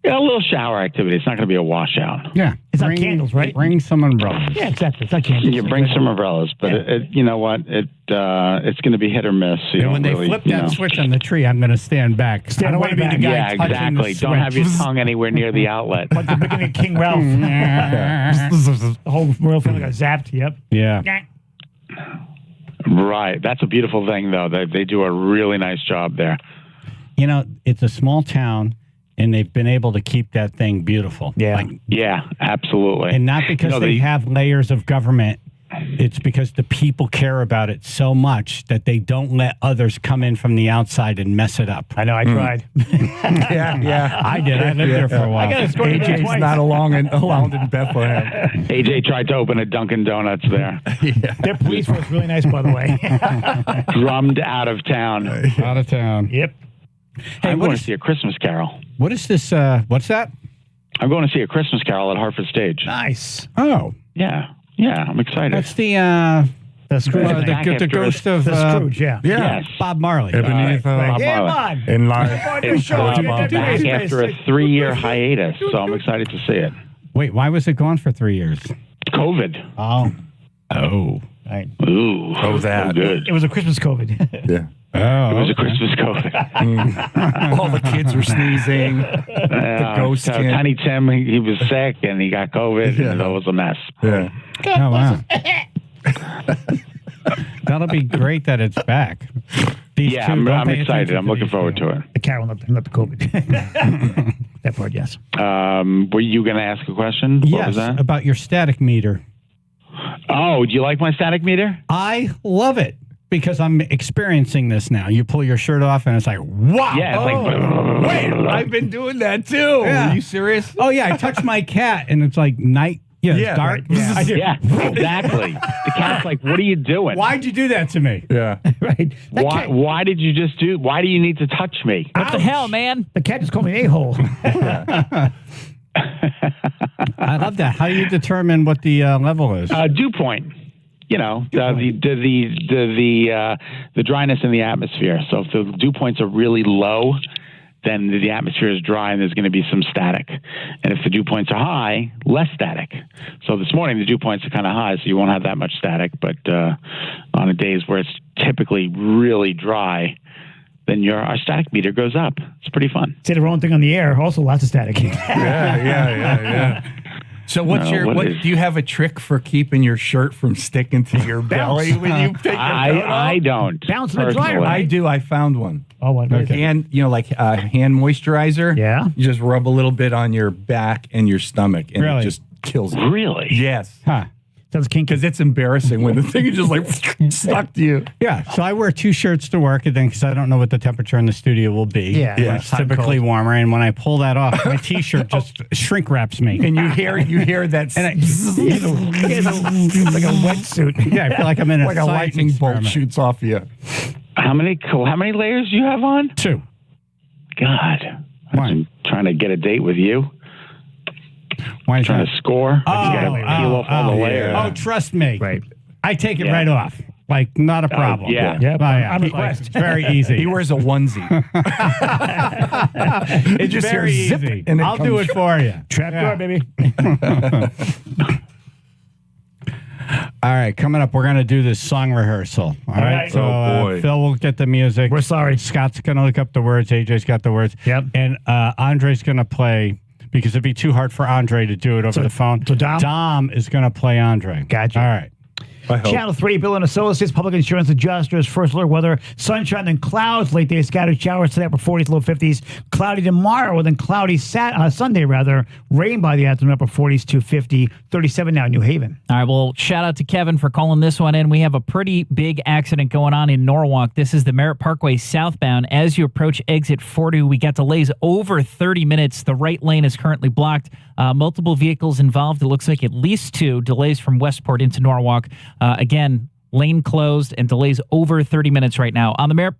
Yeah, a little shower activity. It's not going to be a washout. Yeah. It's not candles, right? Bring some umbrellas. Yeah, exactly. It's not candles. You bring some umbrellas, but you know what? It's going to be hit or miss. So you And when don't they really, flip you that know. switch on the tree, I'm going to stand back. I don't want to be the guy Yeah, touching exactly. the Don't have your switch. tongue anywhere near the outlet. Like the beginning of King Ralph. The whole royal family got zapped. Yep. Yeah. Right. That's a beautiful thing, though. They do a really nice job there. You know, it's a small town, and they've been able to keep that thing beautiful. Yeah. Yeah, absolutely. And not because they have layers of government. It's because the people care about it so much that they don't let others come in from the outside and mess it up. I know. I tried. Yeah. I did. I lived there for a while. I got a story AJ's not allowed in Bethlehem. AJ tried to open a Dunkin' Donuts there. Their police force really nice, by the way. Drummed out of town. Out of town. Yep. Hey, I'm going to see A Christmas Carol. What is this? What's that? I'm going to see A Christmas Carol at Hartford Stage. Nice. Oh. Yeah. Yeah, I'm excited. That's the Scrooge. the ghost of The Scrooge, yeah. Yes. Bob Marley. Ebenezer Bob Yeah, Marley. man. in life. It's back after a 3-year hiatus, so I'm excited to see it. Wait, why was it gone for 3 years? COVID. Oh. Right. Ooh. Oh, that. So good. It was a Christmas COVID. Yeah. Oh. It was a Christmas COVID. All the kids were sneezing. The ghost so kid. Tiny Tim, he was sick and he got COVID, and it was a mess. Yeah. Oh, wow. That'll be great that it's back. These Yeah, two, I'm don't pay excited. attention I'm to looking these forward two. to it. The Carol, not the COVID. That part, yes. Were you going to ask a question? What Yes, was that? about your static meter. Oh, do you like my static meter? I love it because I'm experiencing this now. You pull your shirt off and it's like, wow. Yeah, it's like... Wait, I've been doing that too. Yeah. Are you serious? Oh, yeah, I touch my cat and it's like night. Yeah, it's dark. right. Yeah. I do. Yeah, exactly. The cat's like, what are you doing? Why'd you do that to me? Yeah. Right. Why did you just do... Why do you need to touch me? What the hell, man? The cat just called me an a-hole. I love that. How do you determine what the level is? Dew point. You know, the dryness in the atmosphere. So if the dew points are really low, then the atmosphere is dry and there's going to be some static. And if the dew points are high, less static. So this morning the dew points are kind of high, so you won't have that much static. But on the days where it's typically really dry, then our static meter goes up. It's pretty fun. Say the wrong thing on the air. Also, lots of static. Yeah. So what's do you have a trick for keeping your shirt from sticking to your belly when you take your coat off? I don't. Bounce in the dryer. I do. I found one. Oh, what? Okay. Hand, like hand moisturizer. Yeah. You just rub a little bit on your back and your stomach, and Really? it just kills you. Really? Yes. Huh. Sounds kinky. Because it's embarrassing when the thing is just like stuck to you. Yeah, so I wear 2 shirts to work, and then because I don't know what the temperature in the studio will be. Yeah. It's typically warmer, and when I pull that off, my T-shirt just shrink wraps me. And you hear that, and it's like a wetsuit. Yeah, I feel like I'm in a like a lightning bolt shoots off you. How many layers do you have on? 2. God, I'm trying to get a date with you. Why is trying that? to score? You gotta peel off all the layers. Oh, trust me. Right. I take it right off. Like, not a problem. yeah. Yep. I'm impressed. Very easy. He wears a onesie. It's just very zip, easy. and it I'll do comes- it for you. Trap door, baby. All right, coming up, we're going to do this song rehearsal. All right. So boy. Phil will get the music. We're sorry. Scott's going to look up the words. AJ's got the words. Yep. And Andre's going to play, because it'd be too hard for Andre to do it over the phone. So Dom is going to play Andre. Gotcha. All right. Channel 3, Bill and Associates, public insurance adjusters, first alert weather, sunshine and clouds, late day scattered showers today, upper 40s, low 50s, cloudy tomorrow, then cloudy Sunday, rain by the afternoon, upper 40s to 50, 37 now in New Haven. All right, well, shout out to Kevin for calling this one in. We have a pretty big accident going on in Norwalk. This is the Merritt Parkway southbound. As you approach exit 40, we got delays over 30 minutes. The right lane is currently blocked. Multiple vehicles involved. It looks like at least 2 delays from Westport into Norwalk. Again, lane closed and delays over 30 minutes right now. On the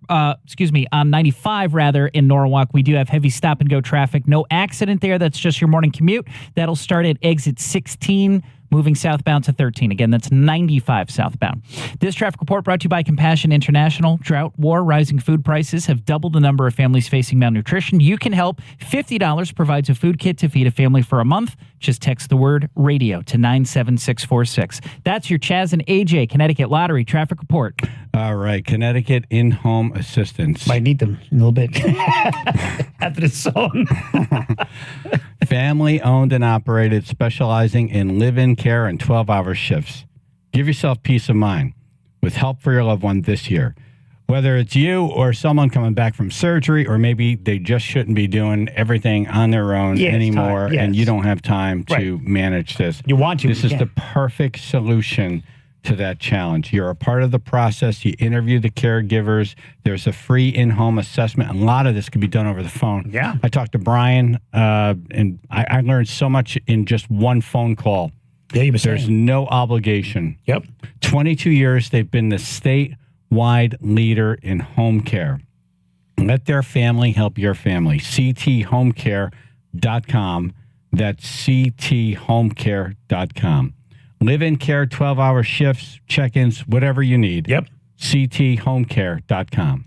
on 95 in Norwalk, we do have heavy stop and go traffic. No accident there. That's just your morning commute. That'll start at exit 16. Moving southbound to 13. Again, that's 95 southbound. This traffic report brought to you by Compassion International. Drought, war, rising food prices have doubled the number of families facing malnutrition. You can help. $50 provides a food kit to feed a family for a month. Just text the word radio to 97646. That's your Chaz and AJ Connecticut Lottery traffic report. All right. Connecticut in-home assistance. Might need them in a little bit after the song. Family owned and operated, specializing in live-in care and 12-hour shifts. Give yourself peace of mind with help for your loved one this year. Whether it's you or someone coming back from surgery, or maybe they just shouldn't be doing everything on their own anymore, and you don't have time to manage this. You want to. This is the perfect solution to that challenge. You're a part of the process. You interview the caregivers. There's a free in-home assessment. A lot of this can be done over the phone. Yeah. I talked to Brian, and I learned so much in just one phone call. Yeah, you were saying. There's no obligation. Yep. 22 years, they've been the statewide leader in home care. Let their family help your family. cthomecare.com. That's cthomecare.com. Live-in care, 12-hour shifts, check-ins, whatever you need. Yep. cthomecare.com.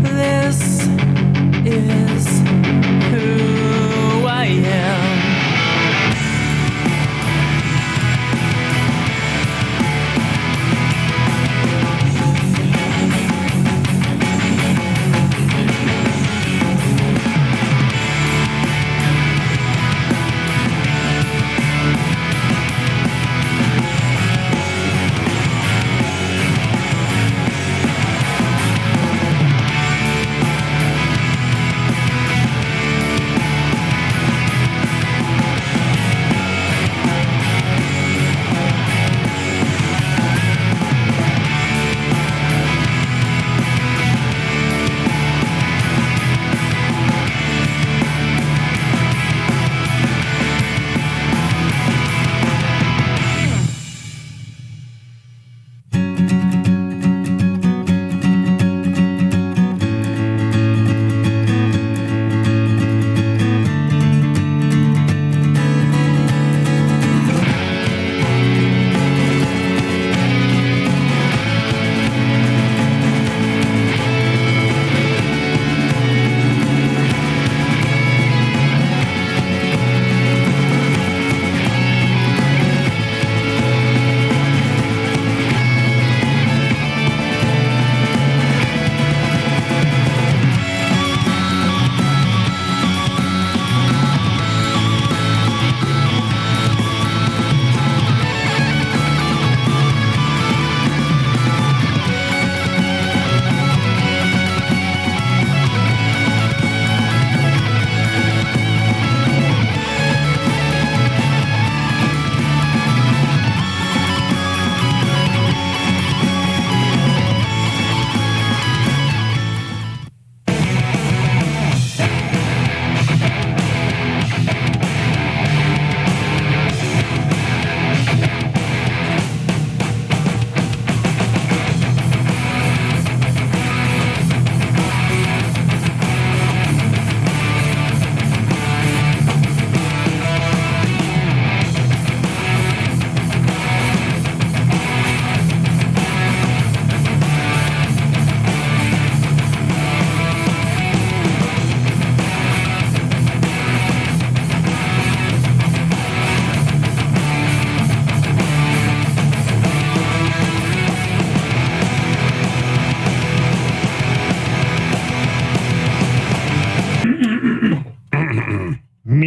This is who I am.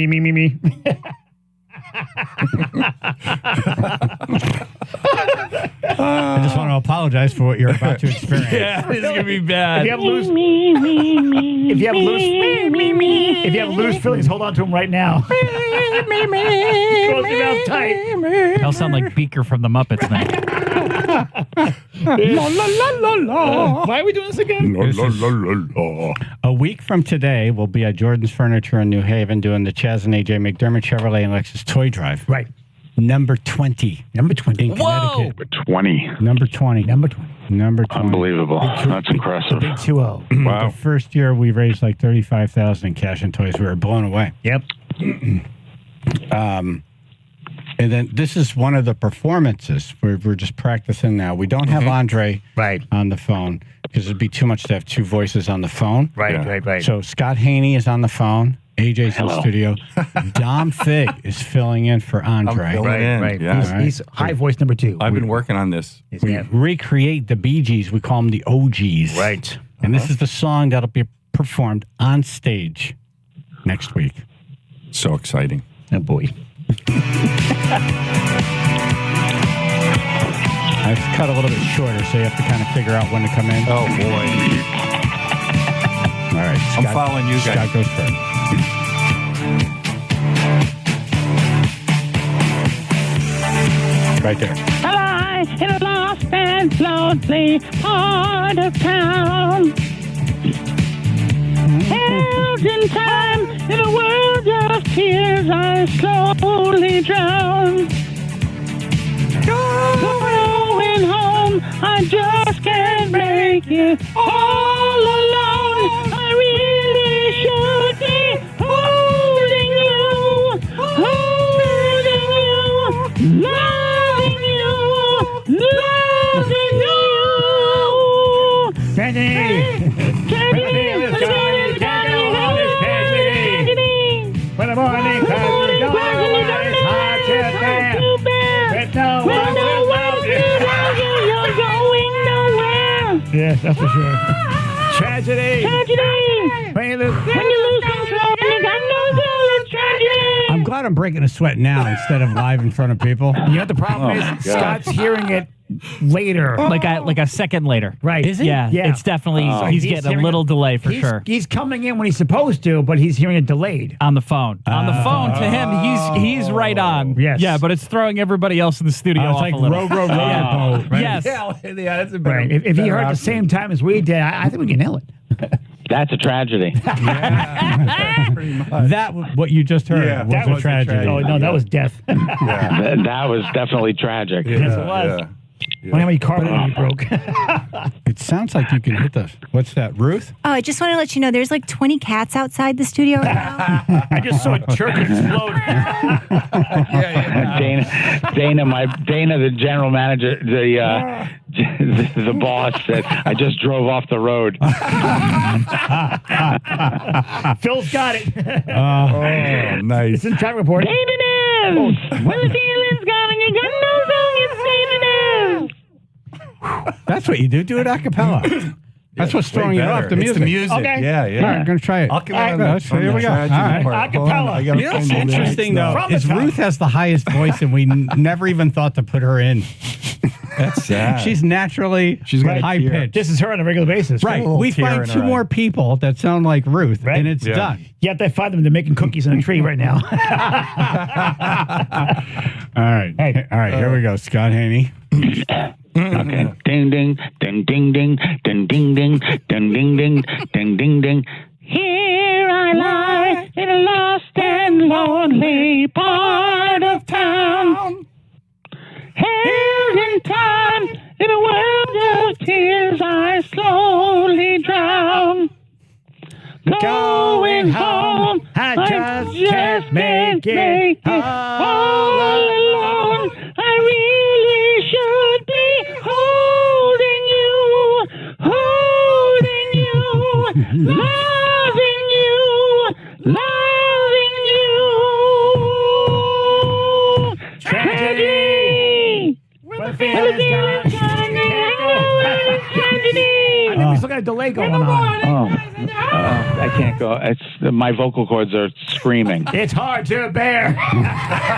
Me. I just want to apologize for what you're about to experience. Yeah, this is gonna be bad. If you have loose feelings, hold on to them right now. Close your mouth tight. They'll sound like Beaker from the Muppets now. La, la, la, la, la. Why are we doing this again? A week from today, we'll be at Jordan's Furniture in New Haven doing the Chaz and AJ McDermott Chevrolet and Lexus Toy Drive. Right. Number 20. Number 20. In Connecticut. Number 20. Number 20. Number 20. Number 20. Unbelievable. That's impressive. Big 2-0. Wow. The first year we raised like $35,000 in cash and toys. We were blown away. Yep. And then this is one of the performances. We're just practicing now. We don't have Andre on the phone because it'd be too much to have two voices on the phone. Right. So Scott Haney is on the phone. AJ's in the studio. Dom Fig is filling in for Andre. Right. Yeah. He's high voice number 2. I've been working on this. We recreate the Bee Gees. We call them the OGs. Right. And this is the song that'll be performed on stage next week. So exciting. Oh, boy. I've cut a little bit shorter, so you have to kind of figure out when to come in. Oh, boy. All right. I'm following you guys. Scott goes first. Right there. Alive in a lost and lonely part of town. Held in time in a world of tears, I slowly drown. Going home, I just can't make it all alone. I really should be holding you, loving you. Tragedy! When the morning comes, you don't know why it's hard to bear. With no one to love you, you're going nowhere. Yes, that's for sure. Tragedy! When you lose control, you got no soul, it's tragedy. I'm glad I'm breaking a sweat now instead of live in front of people. You know what the problem is? Scott's hearing it later. Like a second later. Right. Is he? Yeah. It's definitely, he's getting a little delay for sure. He's coming in when he's supposed to, but he's hearing it delayed. On the phone. On the phone to him, he's right on. Yes. Yeah, but it's throwing everybody else in the studio off it's like a little. row, right? Yes. Yeah, that's a Right. If he heard at the same time as we did, I think we can nail it. That's a tragedy. That what you just heard was a tragedy. Oh, no, that was death. That was definitely tragic. Yes, it was. Wonder how many carbon you broke. It sounds like you can hit the. What's that, Ruth? Oh, I just want to let you know there's like 20 cats outside the studio right now. I just saw a turkey explode. Dana, the general manager, the boss said, I just drove off the road. Phil's got it. Oh, nice. It's in the traffic report. When the feeling's gone and you got no song, it's That's what you do. Do it a cappella. That's what's throwing you off the music. It's the music. Okay. Yeah. All right, I'm going to try it. I'll come on Here we go. All right. Acapella. You know what's interesting, though, is Ruth has the highest voice, and we never even thought to put her in. That's sad. She's naturally high pitched. This is her on a regular basis. Right. We find two more people that sound like Ruth, and it's done. You have to find them. They're making cookies on a tree right now. All right. Hey. All right. Here we go. Scott Haney. Okay. Ding ding ding ding ding ding ding ding ding ding ding ding ding ding. Here I lie in a lost and lonely part of town. Held in time in a world of tears, I slowly drown. Going home, I just make it all alone. I really should be holding you, loving you. Tragedy. When the feeling's gone, Tragedy. I think we still got got a delay going on. I can't go. My vocal cords are screaming. It's hard to bear.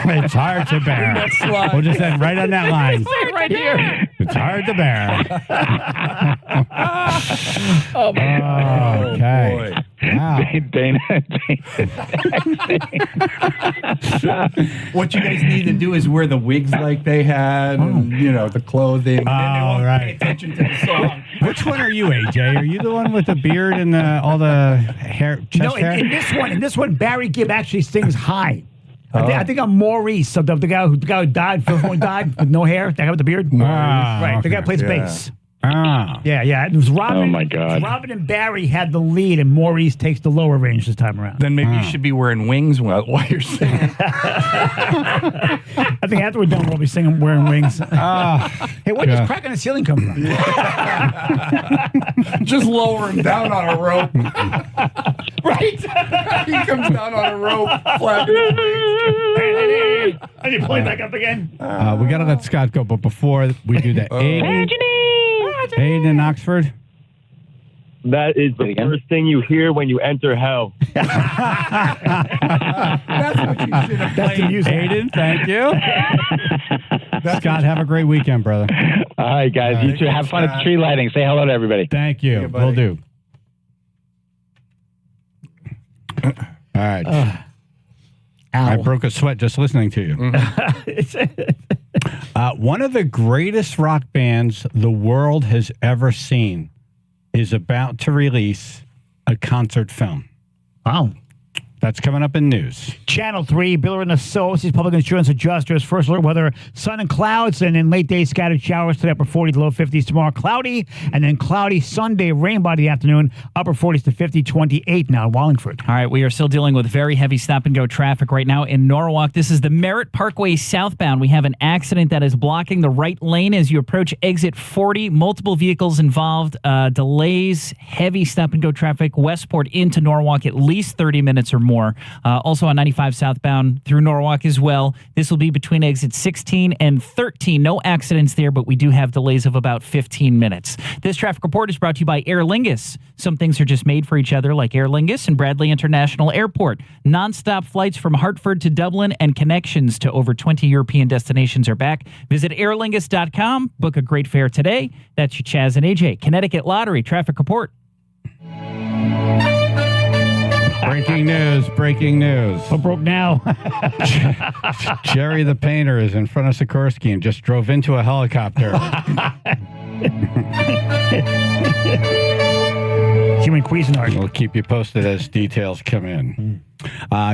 It's hard to bear. We'll just end right on that line. Right here. It's hard to bear. Oh, my God. Okay. Wow. What you guys need to do is wear the wigs like they had, and the clothing. Oh, right. Pay attention to the song. Which one are you, AJ? Are you the one with the beard and all the hair? Chest hair? In this one, Barry Gibb actually sings high. I think I'm Maurice, so the guy who died, who died with no hair, that guy with the beard. Right, the guy who plays bass. Yeah. It was Robin. Oh my God. Robin and Barry had the lead, and Maurice takes the lower range this time around. Then maybe you should be wearing wings while you're singing. I think after we're done, we'll be singing wearing wings. Hey, where does crack on the ceiling come from? Just lower him down on a rope. Right? He comes down on a rope, flapping his wings. And you pull it back up again. We got to let Scott go, but before we do that, Aiden in Oxford. That is the first thing you hear when you enter hell. That's what you should have That's the music. Aiden, thank you. Scott, have a great weekend, brother. All right, guys. You too. Have fun at the tree lighting. Say hello to everybody. Thank you. Will do. All right. I broke a sweat just listening to you. One of the greatest rock bands the world has ever seen is about to release a concert film. Wow. That's coming up in news. Channel 3, Biller and Associates, public insurance adjusters. First alert weather, sun and clouds, and then late day scattered showers today, upper 40s to low 50s. Tomorrow, cloudy, and then cloudy Sunday, rain by the afternoon, upper 40s to 50, 28 now in Wallingford. All right, we are still dealing with very heavy stop-and-go traffic right now in Norwalk. This is the Merritt Parkway southbound. We have an accident that is blocking the right lane as you approach exit 40. Multiple vehicles involved, delays, heavy stop-and-go traffic, Westport into Norwalk, at least 30 minutes or more. Also on 95 southbound through Norwalk as well. This will be between exits 16 and 13. No accidents there, but we do have delays of about 15 minutes. This traffic report is brought to you by Aer Lingus. Some things are just made for each other, like Aer Lingus and Bradley International Airport. Non-stop flights from Hartford to Dublin and connections to over 20 European destinations are back. Visit airlingus.com. Book a great fare today. That's your Chaz and AJ. Connecticut Lottery traffic report. Breaking news. What broke now? Jerry the painter is in front of Sikorsky and just drove into a helicopter. Human Cuisinart. We'll keep you posted as details come in.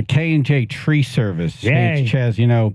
K&J Tree Service. Yay. Hey, Chaz, you know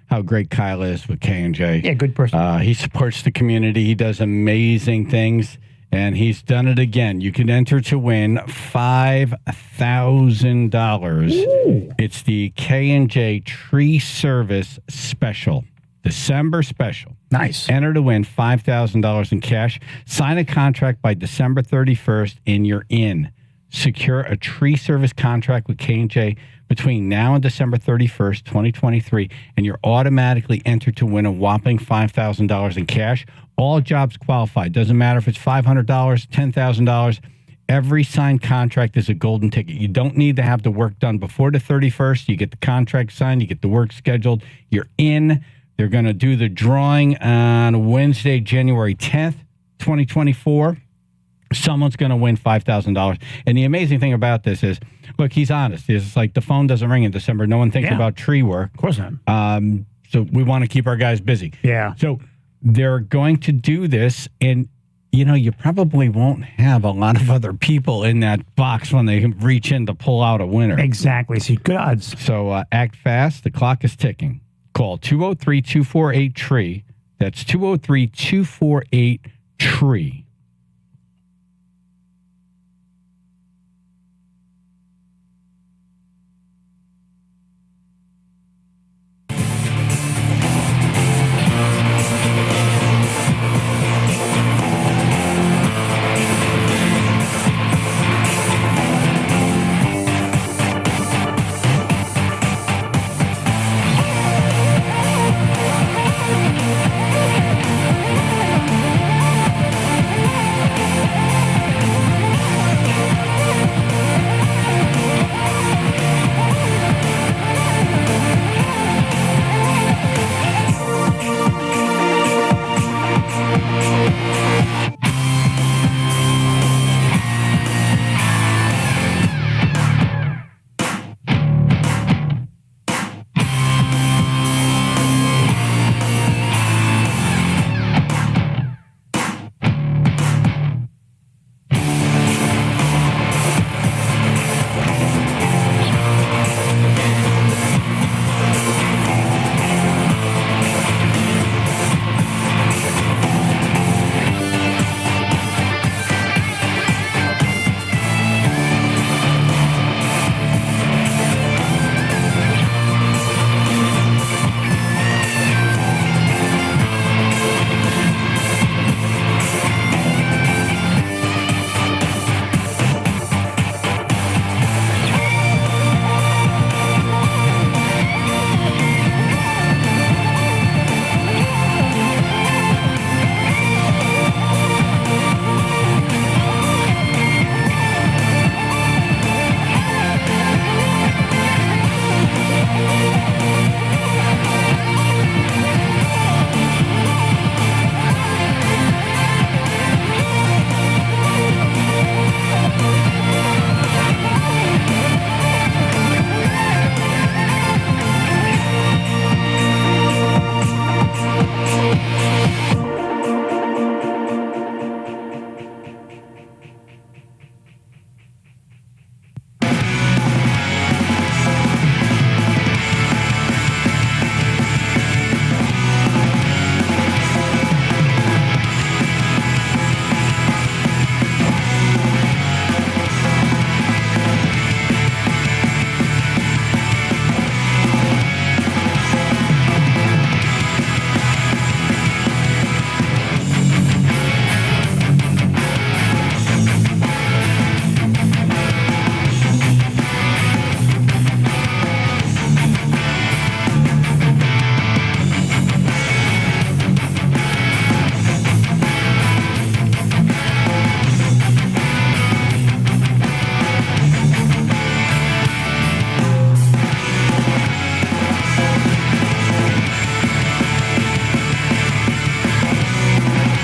how great Kyle is with K&J. Yeah, good person. He supports the community. He does amazing things. And he's done it again. You can enter to win $5,000. It's the K&J Tree Service Special, December special. Nice. Enter to win $5,000 in cash. Sign a contract by December 31st, and you're in. Secure a tree service contract with K&J between now and December 31st, 2023, and you're automatically entered to win a whopping $5,000 in cash. All jobs qualify. Doesn't matter if it's $500, $10,000. Every signed contract is a golden ticket. You don't need to have the work done before the 31st. You get the contract signed. You get the work scheduled. You're in. They're going to do the drawing on Wednesday, January 10th, 2024. Someone's going to win $5,000. And the amazing thing about this is, look, he's honest. It's like the phone doesn't ring in December. No one thinks about tree work. Of course not. So we want to keep our guys busy. Yeah. So they're going to do this, and you probably won't have a lot of other people in that box when they reach in to pull out a winner. Exactly. So good odds. So act fast. The clock is ticking. Call 203-248-TREE. That's 203-248-TREE.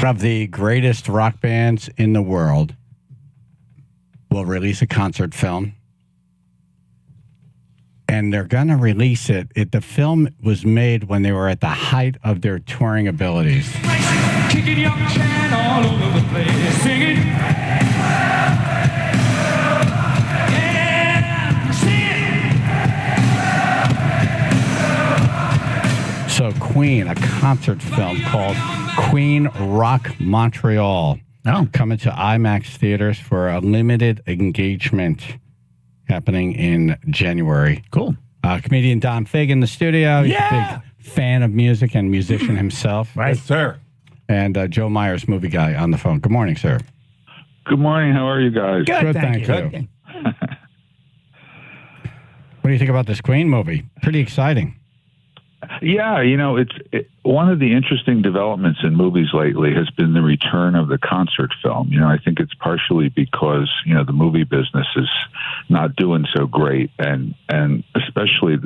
of the greatest rock bands in the world will release a concert film. And they're going to release it. The film was made when they were at the height of their touring abilities. Kicking your can all over the place, singing. Yeah, sing. So Queen, a concert film called Queen Rock Montreal. Coming to IMAX theaters for a limited engagement happening in January. Cool. Comedian Don Fig in the studio. He's a big fan of music and musician himself. Right. Yes, sir. And Joe Myers, movie guy, on the phone. Good morning, sir. Good morning. How are you guys? Good, thank you. What do you think about this Queen movie? Pretty exciting. Yeah, it's one of the interesting developments in movies lately has been the return of the concert film. I think it's partially because the movie business is not doing so great, and especially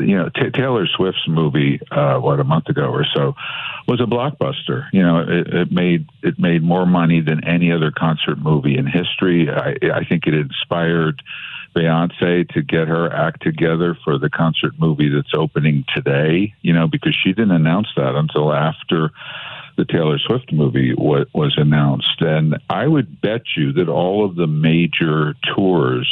Taylor Swift's movie a month ago or so was a blockbuster. It made more money than any other concert movie in history. I think it inspired Beyonce to get her act together for the concert movie that's opening today, because she didn't announce that until after the Taylor Swift movie was announced. And I would bet you that all of the major tours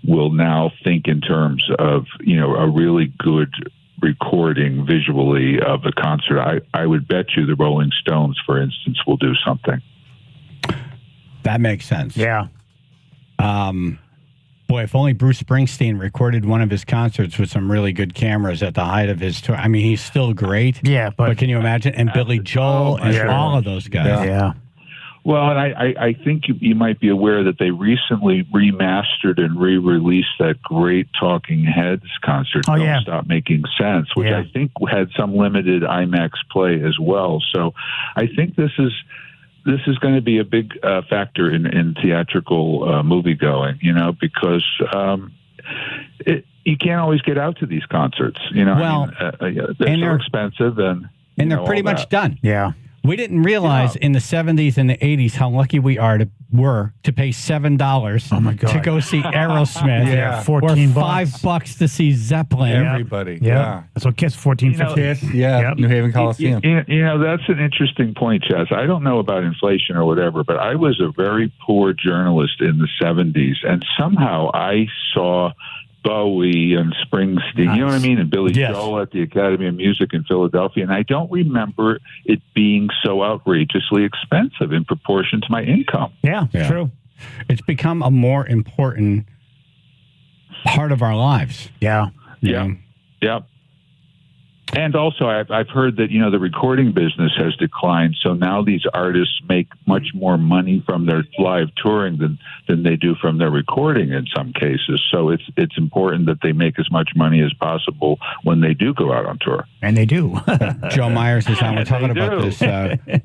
will now think in terms of, a really good recording visually of the concert. I would bet you the Rolling Stones, for instance, will do something. That makes sense. Yeah. Boy, if only Bruce Springsteen recorded one of his concerts with some really good cameras at the height of his tour. I mean, he's still great. Yeah, but can you imagine? And Billy Joel and all of those guys. Yeah. Well, and I think you might be aware that they recently remastered and re-released that great Talking Heads concert, Don't Stop Making Sense, which I think had some limited IMAX play as well. So I think this is going to be a big factor in theatrical movie going, because you can't always get out to these concerts. They're so expensive, and they're pretty much done. Yeah. We didn't realize in the 70s and the 80s how lucky we were to pay $7 to go see Aerosmith. Yeah, or $14 $5 to see Zeppelin. Everybody. Yeah. That's what Kiss 14, 15. Kiss, New Haven Coliseum. That's an interesting point, Chaz. I don't know about inflation or whatever, but I was a very poor journalist in the 70s, and somehow I saw Bowie and Springsteen, you know what I mean? And Billy Joel at the Academy of Music in Philadelphia. And I don't remember it being so outrageously expensive in proportion to my income. Yeah, true. It's become a more important part of our lives. Yeah. Yeah. And also, I've heard that, the recording business has declined. So now these artists make much more money from their live touring than they do from their recording in some cases. So it's important that they make as much money as possible when they do go out on tour. And they do. Joe Myers is on. We're talking about this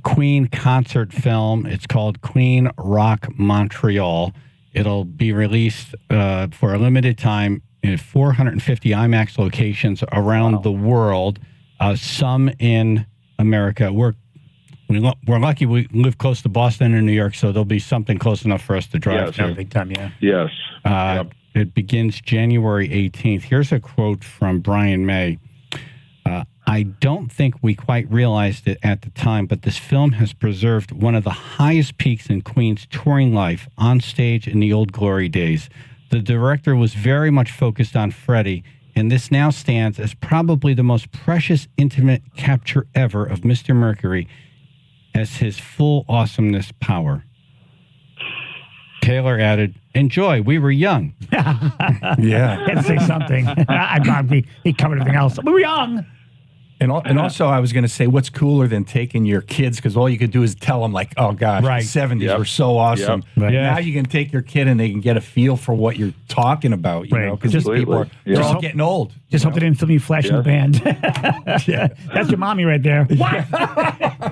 Queen concert film. It's called Queen Rock Montreal. It'll be released for a limited time in 450 IMAX locations around the world, some in America. We're lucky we live close to Boston and New York, so there'll be something close enough for us to drive to. Big time, yeah. Yes. It begins January 18th. Here's a quote from Brian May. I don't think we quite realized it at the time, but this film has preserved one of the highest peaks in Queen's touring life on stage in the old glory days. The director was very much focused on Freddie, and this now stands as probably the most precious, intimate capture ever of Mr. Mercury as his full awesomeness power. Taylor added, "Enjoy, we were young." Had to say something. He covered everything else. We were young. And also, I was going to say, what's cooler than taking your kids? Because all you could do is tell them, like, oh, gosh, the 70s were so awesome. But now you can take your kid and they can get a feel for what you're talking about, you know, because people are they're all getting old. Just hope they didn't film you flashing the band. That's your mommy right there. What?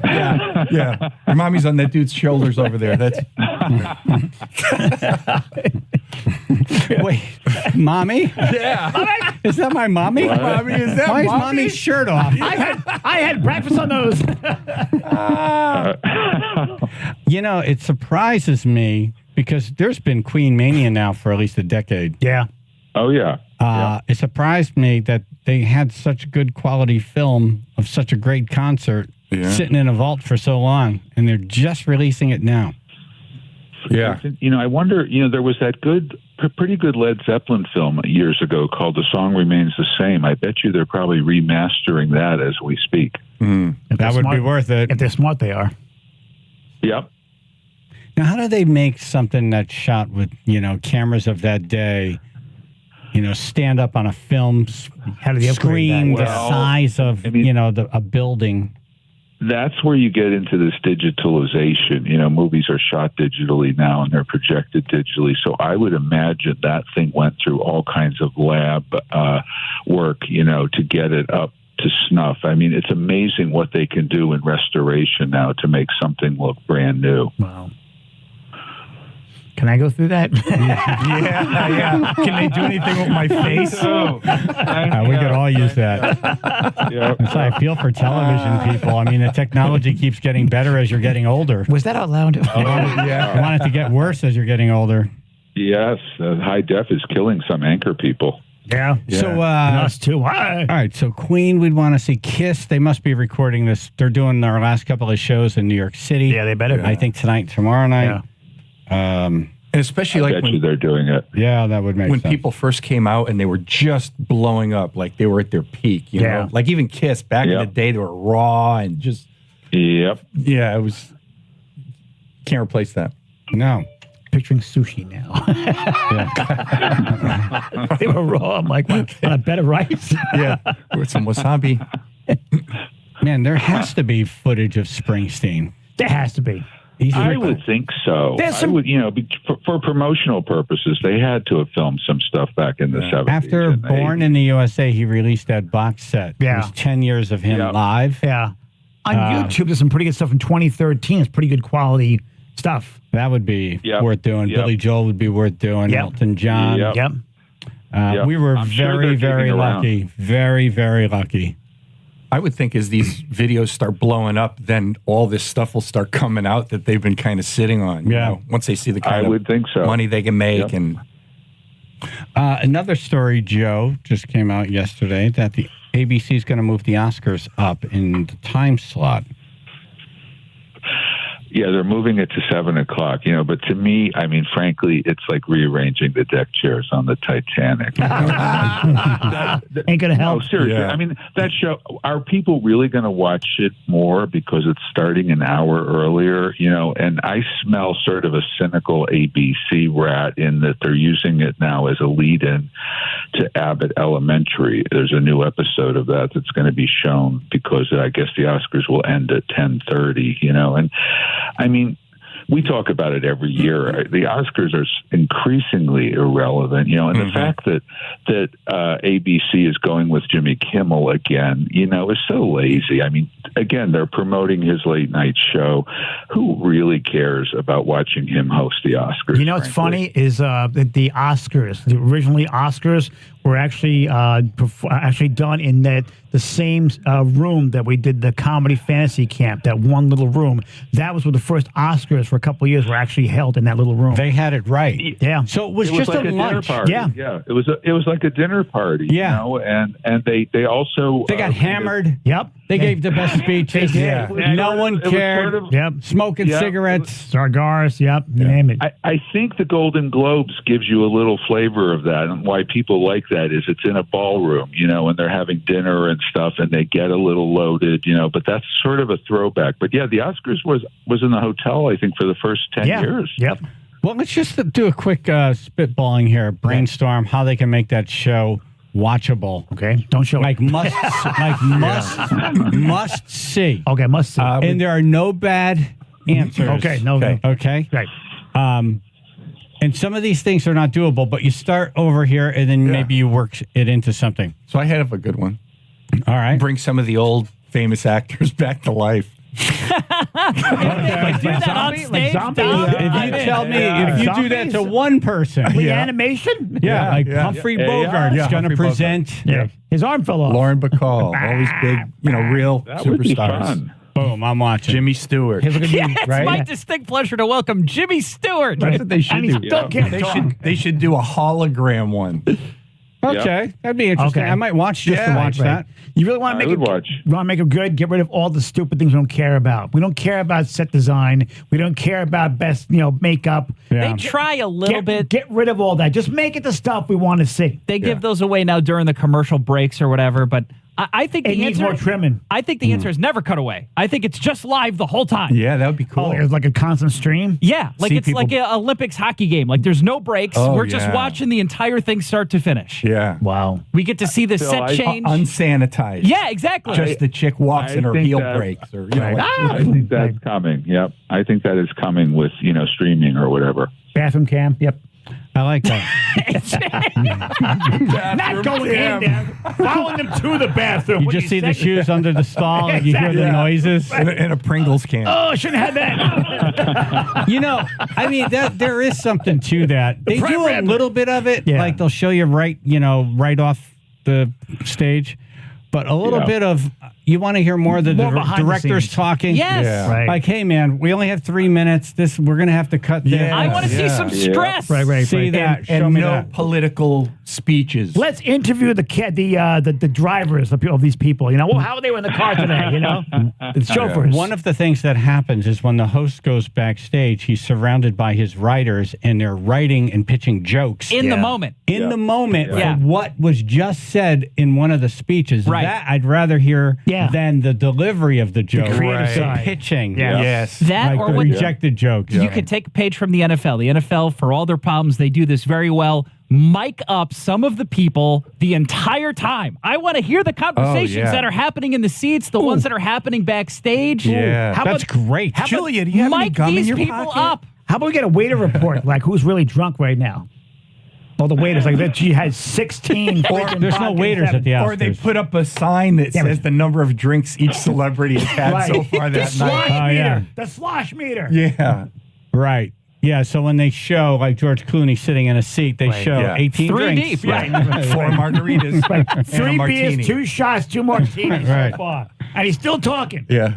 Yeah. Your mommy's on that dude's shoulders over there. That's Wait, mommy? Yeah. Is that my mommy? Mommy, is that Why is mommy? mommy's shirt off? I had breakfast on those. You know, it surprises me because there's been Queen Mania now for at least a decade. Yeah. Oh, yeah. It surprised me that they had such good quality film of such a great concert sitting in a vault for so long, and they're just releasing it now. Yeah. You know, I wonder, there was that pretty good Led Zeppelin film years ago called The Song Remains the Same. I bet you they're probably remastering that as we speak. That would be worth it. If they're smart, they are. Yep. Now, how do they make something that's shot with, cameras of that day, stand up on a film screen the size of, a building? That's where you get into this digitalization. Movies are shot digitally now and they're projected digitally. So I would imagine that thing went through all kinds of lab work, to get it up to snuff. I mean, it's amazing what they can do in restoration now to make something look brand new. Wow. Can I go through that? Yeah. Can they do anything with my face? We could all use that. That's how I feel for television people. I mean, the technology keeps getting better as you're getting older. Was that out loud? You want it to get worse as you're getting older. Yes, high def is killing some anchor people. Yeah. So, and us too. All right. So, Queen, we'd want to see Kiss. They must be recording this. They're doing their last couple of shows in New York City. Yeah, they better. I think tonight and tomorrow night. Yeah. And especially I bet you they're doing it. Yeah, that would make when sense. people first came out and they were just blowing up, like they were at their peak. You know, like even Kiss back in the day, they were raw and just. Yep. Yeah, it was. Can't replace that. No. Picturing sushi now. They were raw. I'm like, what? On a bed of rice. With some wasabi. Man, there has to be footage of Springsteen. There has to be. I would think so. I would, for promotional purposes, they had to have filmed some stuff back in the 70s. After Born in the USA, he released that box set. Yeah. It was 10 years of him live. Yeah. On YouTube, there's some pretty good stuff in 2013. It's pretty good quality stuff. That would be worth doing. Billy Joel would be worth doing. Elton John. We were very, very lucky. Very, very lucky. I would think as these videos start blowing up, then all this stuff will start coming out that they've been kind of sitting on. You know, once they see the kind of money they can make. And another story, Joe, just came out yesterday that the ABC is going to move the Oscars up in the time slot. Yeah, they're moving it to 7 o'clock, but to me, I mean, frankly, it's like rearranging the deck chairs on the Titanic. Ain't going to help. No, seriously. Yeah. I mean, that show, are people really going to watch it more because it's starting an hour earlier, and I smell sort of a cynical ABC rat in that they're using it now as a lead-in to Abbott Elementary. There's a new episode of that that's going to be shown because I guess the Oscars will end at 10:30, and I mean, we talk about it every year. The Oscars are increasingly irrelevant, and the fact that ABC is going with Jimmy Kimmel again, is so lazy. I mean, again, they're promoting his late night show. Who really cares about watching him host the Oscars? You know what's funny is that the Oscars, the originally Oscars, were actually done in the same room that we did the comedy fantasy camp, that one little room. That was where the first Oscars for a couple of years were actually held in that little room. They had it right. Yeah. So it was just like a lunch. Dinner party. Yeah. It was like a dinner party. Yeah. And they also they got hammered. Yep. They gave the best speeches. No one cared. Smoking cigarettes, cigars. Yep. Name it. I think the Golden Globes gives you a little flavor of that, and why people like that is it's in a ballroom, and they're having dinner and stuff, and they get a little loaded, but that's sort of a throwback. But yeah, the Oscars was in the hotel, I think, for the first 10 years. Yep. Well, let's just do a quick spitballing here, brainstorm how they can make that show watchable. Okay, don't show must see. Okay, must see. And there are no bad answers. Okay. Right. And some of these things are not doable, but you start over here and then maybe you work it into something. So I have a good one. All right. Bring some of the old famous actors back to life. Like do that on stage, Tom? If you tell me, if you do that to one person. Animation? Humphrey Bogart's going to present. His arm fell off. Lauren Bacall, all these big, real that superstars. Would be fun. Boom, I'm watching. Jimmy Stewart. Here's what Yeah, you it's right? my distinct pleasure to welcome Jimmy Stewart. That's what they should And he do. still can't talk. They should do a hologram one. Okay, that'd be interesting. Okay. I might watch just to watch that. You really want to make it watch. You want to make it good? Get rid of all the stupid things we don't care about. We don't care about set design. We don't care about best, makeup. They try a little bit. Get rid of all that. Just make it the stuff we want to see. They give those away now during the commercial breaks or whatever, but I think It the needs answer more trimming. I think the answer is never cut away. I think it's just live the whole time. Yeah, that would be cool. Oh, it's like a constant stream. Yeah, like See it's like an Olympics hockey game. Like there's no breaks. Oh, We're just yeah. watching the entire thing start to finish. Yeah. Wow. We get to see the set change. Unsanitized. Yeah, exactly. Just the chick walks in her think heel that- breaks. Or, I think that's coming. Yep. I think that is coming with, streaming or whatever. Bathroom cam. Yep. I like that. Not going in there. Following them to the bathroom. You What just see the say? shoes under the stall and you hear the Exactly. noises. in a Pringles can. Oh, shouldn't have had that. I mean, there is something to that. They do a little bit of it. Yeah. Like they'll show you right off the stage. But a little bit of, you want to hear more of the More behind the directors scenes. talking. Yes. Yeah. Right. Like, hey, man, we only have 3 minutes. We're going to have to cut this. Yeah. I want to see some stress. Right. See that. And Show me no that. political speeches. Let's interview the drivers of these people. Well, how are they in the car today? The chauffeurs. One of the things that happens is when the host goes backstage, he's surrounded by his writers, and they're writing and pitching jokes In the moment. in the moment Yeah. for what was just said in one of the speeches. Right. That I'd rather hear than the delivery of the joke. creative The side. pitching. Yeah. Yes. That Like or the what rejected jokes. you could take a page from the NFL. The NFL, for all their problems, they do this very well. Mic up some of the people the entire time. I want to hear the conversations that are happening in the seats, the ones that are happening backstage. Yeah. How That's about great. how about Julia, do you have any mic gum in these your people pocket? up? How about we get a waiter report, like who's really drunk right now? All the waiters, like that. She has 16. There's no waiters at the Oscars. Or they put up a sign that says the number of drinks each celebrity has had so far the that slosh night. meter. yeah. The slosh meter. Yeah. Right. Yeah, so when they show, like George Clooney sitting in a seat, they show yeah. 18 3 drinks. deep, Right. 4 margaritas. And a 3 martini. beers, 2 shots, 2 martinis Right. so far. And he's still talking. Yeah.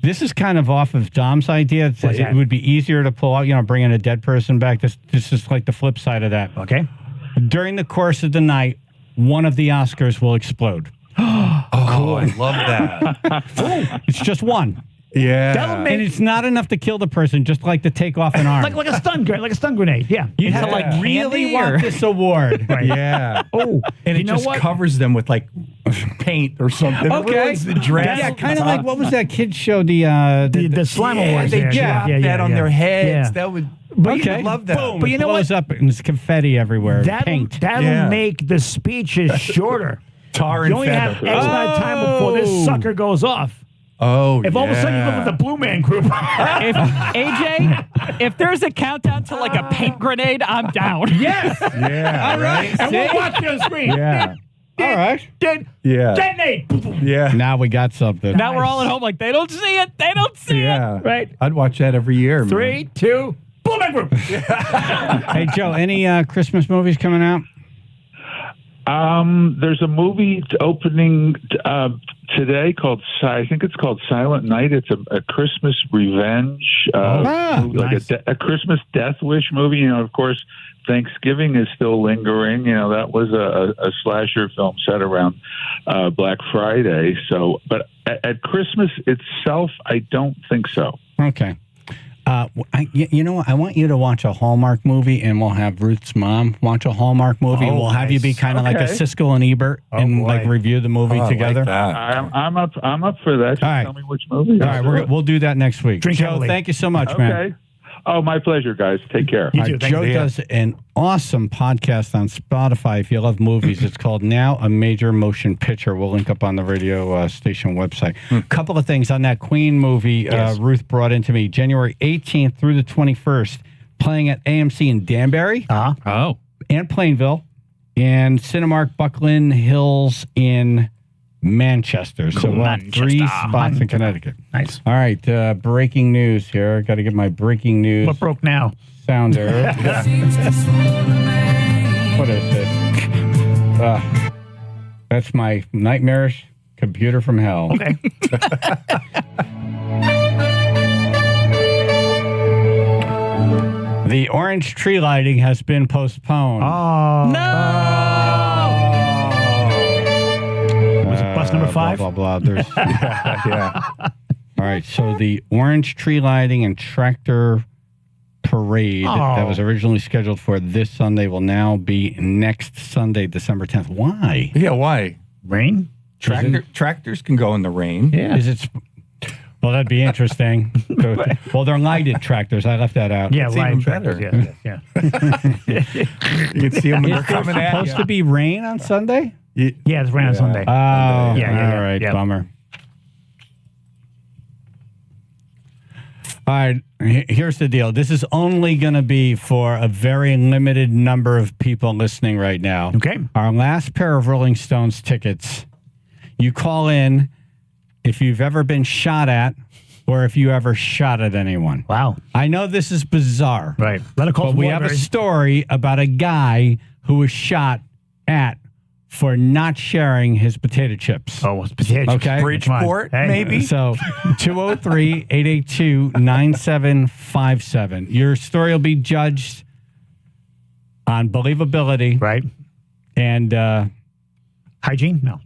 This is kind of off of Dom's idea. What's that? It would be easier to pull out, bringing a dead person back. This is like the flip side of that. Okay. During the course of the night, one of the Oscars will explode. Oh, I love that. It's just one. Yeah. That'll make- And it's not enough to kill the person, just like to take off an arm. Like a stun grenade. Yeah. You Is have it to like really candy, want or- this award. Yeah. Oh, And you it know just what? covers them with like paint or something. Okay. Ruins the dress. Yeah, kind of like, what was that kid show? The slime awards. They there. drop Yeah, that on their heads. Yeah. That would. Okay. I love that. Boom. But you It know blows up and there's confetti everywhere. Paint. That'll make the speeches shorter. Tar You and only have feather. X amount of time before this sucker goes off. Oh, If all of a sudden you live with the Blue Man Group. If AJ, if there's a countdown to like a paint grenade, I'm down. Yes. Yeah, right? And we'll watch it on screen. Yeah. All right. Yeah. Detonate. Yeah. Now we got something. Now we're all at home like, they don't see it. They don't see it. Yeah. Right. I'd watch that every year. 3, 2, Blue Man Group. Hey, Joe, any Christmas movies coming out? There's a movie opening today called, I think it's called Silent Night. It's a Christmas revenge, movie, like a Christmas death wish movie. Of course, Thanksgiving is still lingering. That was a slasher film set around Black Friday. So, but at Christmas itself, I don't think so. Okay. You know what? I want you to watch a Hallmark movie, and we'll have Ruth's mom watch a Hallmark movie, and we'll have you be kind of like a Siskel and Ebert and like review the movie together. I'm up for that. Just tell me which movie. All right, we'll do that next week. Drink Joe, heavily. thank you so much, man. Okay. Oh, my pleasure, guys. Take care. All right, Joe does an awesome podcast on Spotify. If you love movies, it's called Now a Major Motion Picture. We'll link up on the radio station website. A couple of things on that Queen movie Ruth brought into me. January 18th through the 21st, playing at AMC in Danbury and Plainville, and Cinemark Buckland Hills in Manchester. So we'll have 3 spots in Connecticut. Nice. All right, breaking news here. Got to get my breaking news. What broke now? Sounder. What is this? That's my nightmarish Computer from hell. Okay. The orange tree lighting has been postponed. Oh. No! Was it bus number 5? Blah, blah, blah. There's, Yeah. all right, so the orange tree lighting and tractor parade that was originally scheduled for this Sunday will now be next Sunday, December 10th. Why? Yeah, why? Rain? Tractors can go in the rain. Yeah. Well, that'd be interesting. Well, they're lighted tractors. I left that out. Yeah, It's lighted even tractors. better. Yeah. You can see them when they're Is there coming at supposed you. to be rain on Sunday? Yeah, it's rain on Sunday. Oh, Yeah. all right, Yeah. bummer. All right, here's the deal. This is only going to be for a very limited number of people listening right now. Okay. Our last pair of Rolling Stones tickets, you call in if you've ever been shot at or if you ever shot at anyone. Wow. I know this is bizarre. Right. Let it call But from we have a Waterbury. story about a guy who was shot at for not sharing his potato chips. Oh, it's potato chips. Okay. Bridgeport, Hey. maybe? So 203-882-9757. Your story will be judged on believability. Right. And hygiene? No.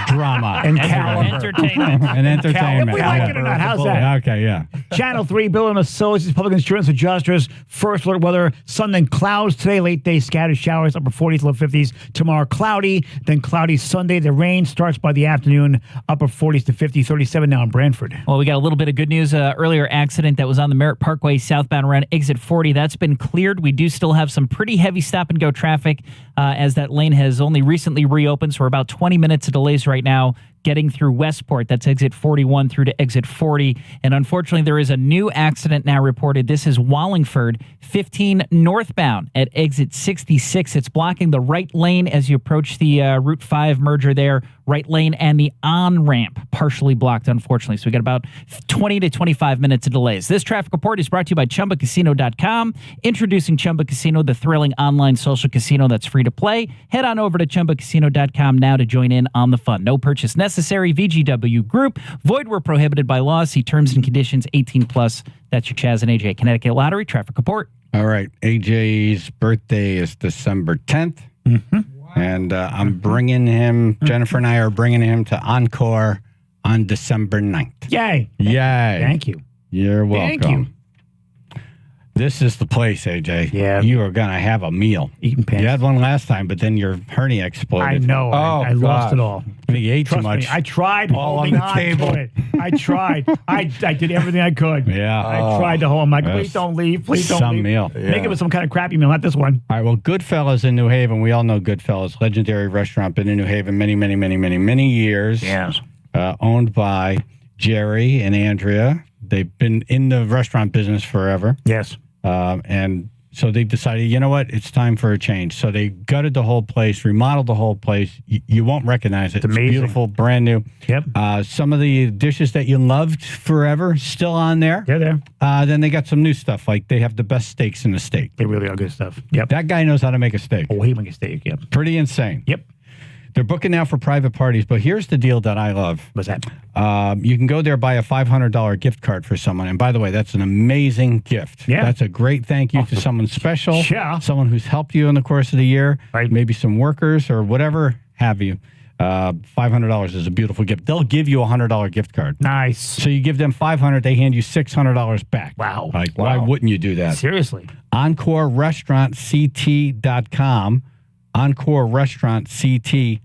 Drama. And Entertainment. And entertainment. If we like it or not, how's that? Okay, yeah. Channel 3, Bill and Associates, Public Insurance Adjusters. First alert weather, sun and clouds today, late day scattered showers, upper 40s, low 50s. Tomorrow, cloudy, then cloudy Sunday. The rain starts by the afternoon, upper 40s to 50, 37 now in Brantford. Well, we got a little bit of good news. Earlier accident that was on the Merritt Parkway southbound around exit 40. That's been cleared. We do still have some pretty heavy stop-and-go traffic as that lane has only recently reopened. So we're about 20 minutes of delays right now getting through Westport. That's exit 41 through to exit 40. And unfortunately, there is a new accident now reported. This is Wallingford, 15 northbound at exit 66. It's blocking the right lane as you approach the Route 5 merger there. Right lane and the on-ramp partially blocked, unfortunately. So we got about 20 to 25 minutes of delays. This traffic report is brought to you by ChumbaCasino.com. Introducing Chumba Casino, the thrilling online social casino that's free to play. Head on over to ChumbaCasino.com now to join in on the fun. No purchase necessary. VGW Group. Void where prohibited by law. See terms and conditions. 18 plus. That's your Chaz and AJ Connecticut Lottery traffic report. All right. AJ's birthday is December 10th. Mm-hmm. And I'm bringing him, Jennifer and I are bringing him to Encore on December 9th. Yay. Yay. Thank you. You're welcome. Thank you. This is the place, AJ. Yeah. You are going to have a meal. Eating pants. You had one last time, but then your hernia exploded. I know. I lost it all. I think you ate too Trust much. me, I tried all on holding the table. to it. I tried. I did everything I could. Yeah. I tried to hold. I'm like, That's please don't leave. Please don't some leave. meal. Make it with some kind of crappy meal, not this one. All right. Well, Goodfellas in New Haven. We all know Goodfellas, legendary restaurant, been in New Haven many years. Yes. Owned by Jerry and Andrea. They've been in the restaurant business forever. Yes. And so they decided, you know what? It's time for a change. So they gutted the whole place, remodeled the whole place. You won't recognize it. It's amazing. Beautiful, brand new. Yep. Some of the dishes that you loved forever still on there. They're there. Then they got some new stuff. Like they have the best steaks in the state. They really are good stuff. Yep. That guy knows how to make a steak. Oh, he make a steak. Yep. Pretty insane. Yep. They're booking now for private parties, but here's the deal that I love. What's that? You can go there, buy a $500 gift card for someone. And by the way, that's an amazing gift. Yeah. That's a great thank you to someone special. Yeah. Someone who's helped you in the course of the year. Right. Maybe some workers or whatever have you. $500 is a beautiful gift. They'll give you a $100 gift card. Nice. So you give them $500, they hand you $600 back. Wow. Like, why wouldn't you do that? Seriously. EncoreRestaurantCT.com. EncoreRestaurantCT.com.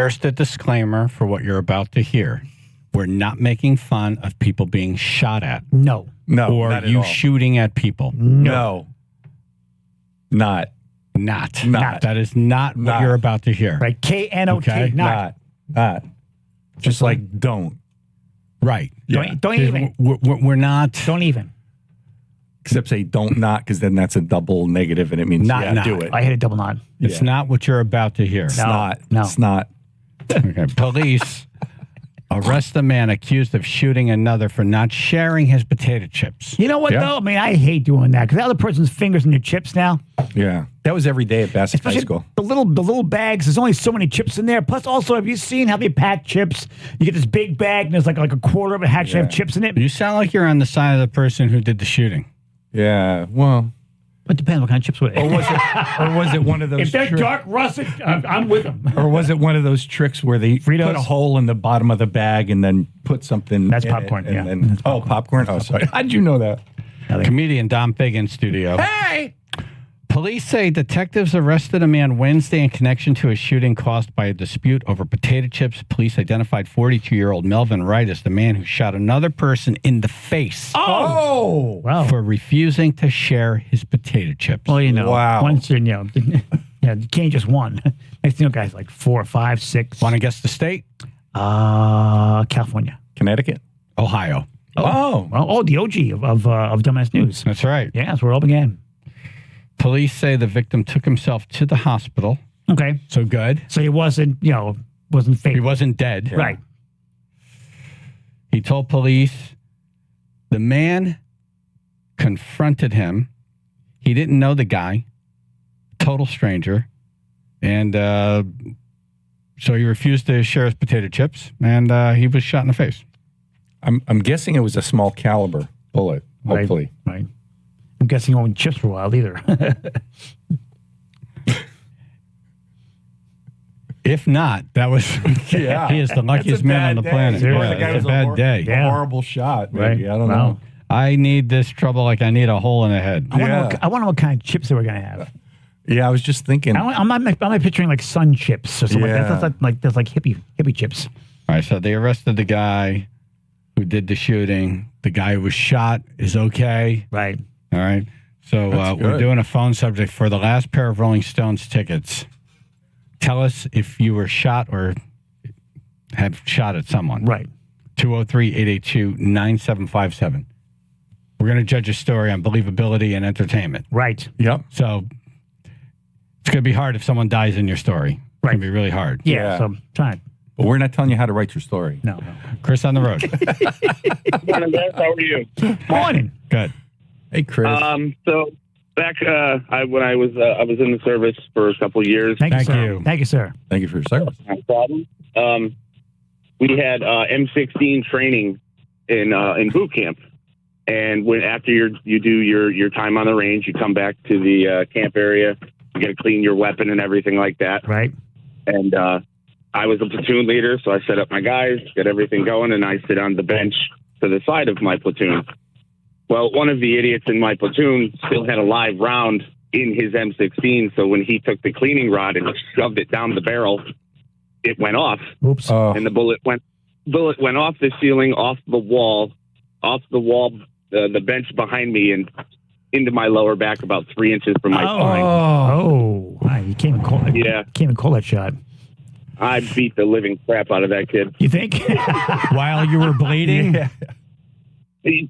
Here's the disclaimer for what you're about to hear. We're not making fun of people being shot at. No. Or not at you all. shooting at people. No. Not. That is not what you're about to hear. Right. K-N-O-T. Okay? Not. Just like don't. Right. Don't even. We're not. Don't even. Except say don't not, because then that's a double negative and it means Not. do it. I hit a double not. It's not what you're about to hear. It's not. No. It's not. Okay. Police arrest a man accused of shooting another for not sharing his potato chips. You know what, though? I mean, I hate doing that because the other person's fingers in your chips now. Yeah. That was every day at Bassett High Especially School. the little bags. There's only so many chips in there. Plus, also, have you seen how they pack chips? You get this big bag and there's like a quarter of it actually have chips in it. You sound like you're on the side of the person who did the shooting. Yeah. Well. It depends what kind of chips were. Or was it one of those If they're dark russet, I'm with them. Or was it one of those tricks where they put a hole in the bottom of the bag and then put something That's in popcorn, it yeah. and then, popcorn? Oh, sorry. How'd you know that? Comedian Dom Big in studio. Hey! Police say detectives arrested a man Wednesday in connection to a shooting caused by a dispute over potato chips. Police identified 42-year-old Melvin Wright as the man who shot another person in the face. Oh! Wow. For refusing to share his potato chips. Well, you know, Wow. once you know, you can't just one. Next thing you know, guys like 4, 5, 6. Want to guess the state? California. Connecticut? Ohio. Oh, the OG of Dumbass News. That's right. Yeah, that's where it all began. Police say the victim took himself to the hospital. Okay. So good. So he wasn't, wasn't fake. He wasn't dead. Right. He told police the man confronted him. He didn't know the guy, total stranger. And so he refused to share his potato chips, and he was shot in the face. I'm guessing it was a small caliber bullet, hopefully. Right. I'm guessing he won't chips for a while either. If not, that was Yeah. he is the luckiest man on the planet. Or Yeah, the guy it's was a bad day. A horrible shot. Maybe. Right. I don't know. I need this trouble like I need a hole in the head. I wonder what kind of chips they were going to have. Yeah, I was just thinking. I'm not picturing like sun chips or something like that. That's like hippie chips. All right, so they arrested the guy who did the shooting. The guy who was shot is okay. Right. All right. So we're doing a phone subject for the last pair of Rolling Stones tickets. Tell us if you were shot or have shot at someone. Right. 203-882-9757. We're going to judge a story on believability and entertainment. Right. Yep. So it's going to be hard if someone dies in your story. It's going to be really hard. Yeah. So try. But we're not telling you how to write your story. No. Chris on the road. Morning, guys. How are you? Morning. Good. Hey, Chris. So back when I was in the service for a couple of years. Thank you. Thank you, sir. Thank you for your service. No problem. We had M16 training in boot camp, and after you do your time on the range, you come back to the camp area. You got to clean your weapon and everything like that. Right. And I was a platoon leader, so I set up my guys, get everything going, and I sit on the bench to the side of my platoon. Well, one of the idiots in my platoon still had a live round in his M16, so when he took the cleaning rod and shoved it down the barrel, it went off. Oops. And the bullet went off the ceiling, off the wall, the bench behind me, and into my lower back about 3 inches from my spine. Oh, wow, you can't even call it. Yeah. Can't even call that shot. I beat the living crap out of that kid. You think? While you were bleeding? Yeah.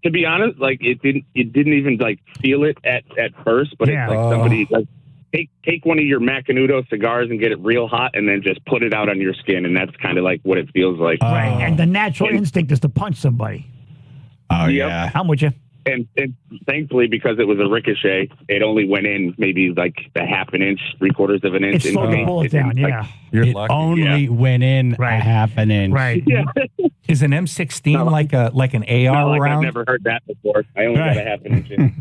To be honest, like you didn't even like feel it at first, but it's like somebody like take one of your Macanudo cigars and get it real hot, and then just put it out on your skin, and that's kind of like what it feels like. Right, and the natural instinct is to punch somebody. Oh Yep. yeah. I'm with you. And thankfully, because it was a ricochet, it only went in maybe like a half an inch, 3/4 of an inch. It slowed the bullet down. Yeah. You're It lucky. only went in a half an inch. Right. Yeah. Is an M16 like an AR I've round? never heard that before. I only got a half an inch in.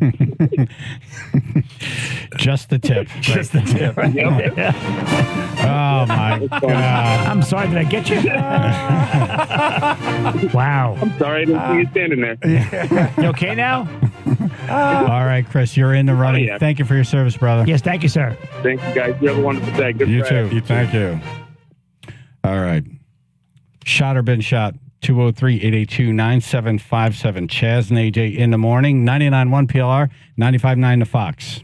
Just the tip. Just the tip. Oh my God. I'm sorry. Did I get you? Wow. I'm sorry, I didn't see you standing there. You okay now? All right, Chris, you're in the running. yeah. Thank you for your service, brother. Yes. Thank you, sir. Thank you, guys. You have a wonderful day. Good You Friday. too. Thank you. All right. Shot or been shot. 203-882-9757. Chaz and AJ in the morning. 99.1 PLR, 95.9 The Fox.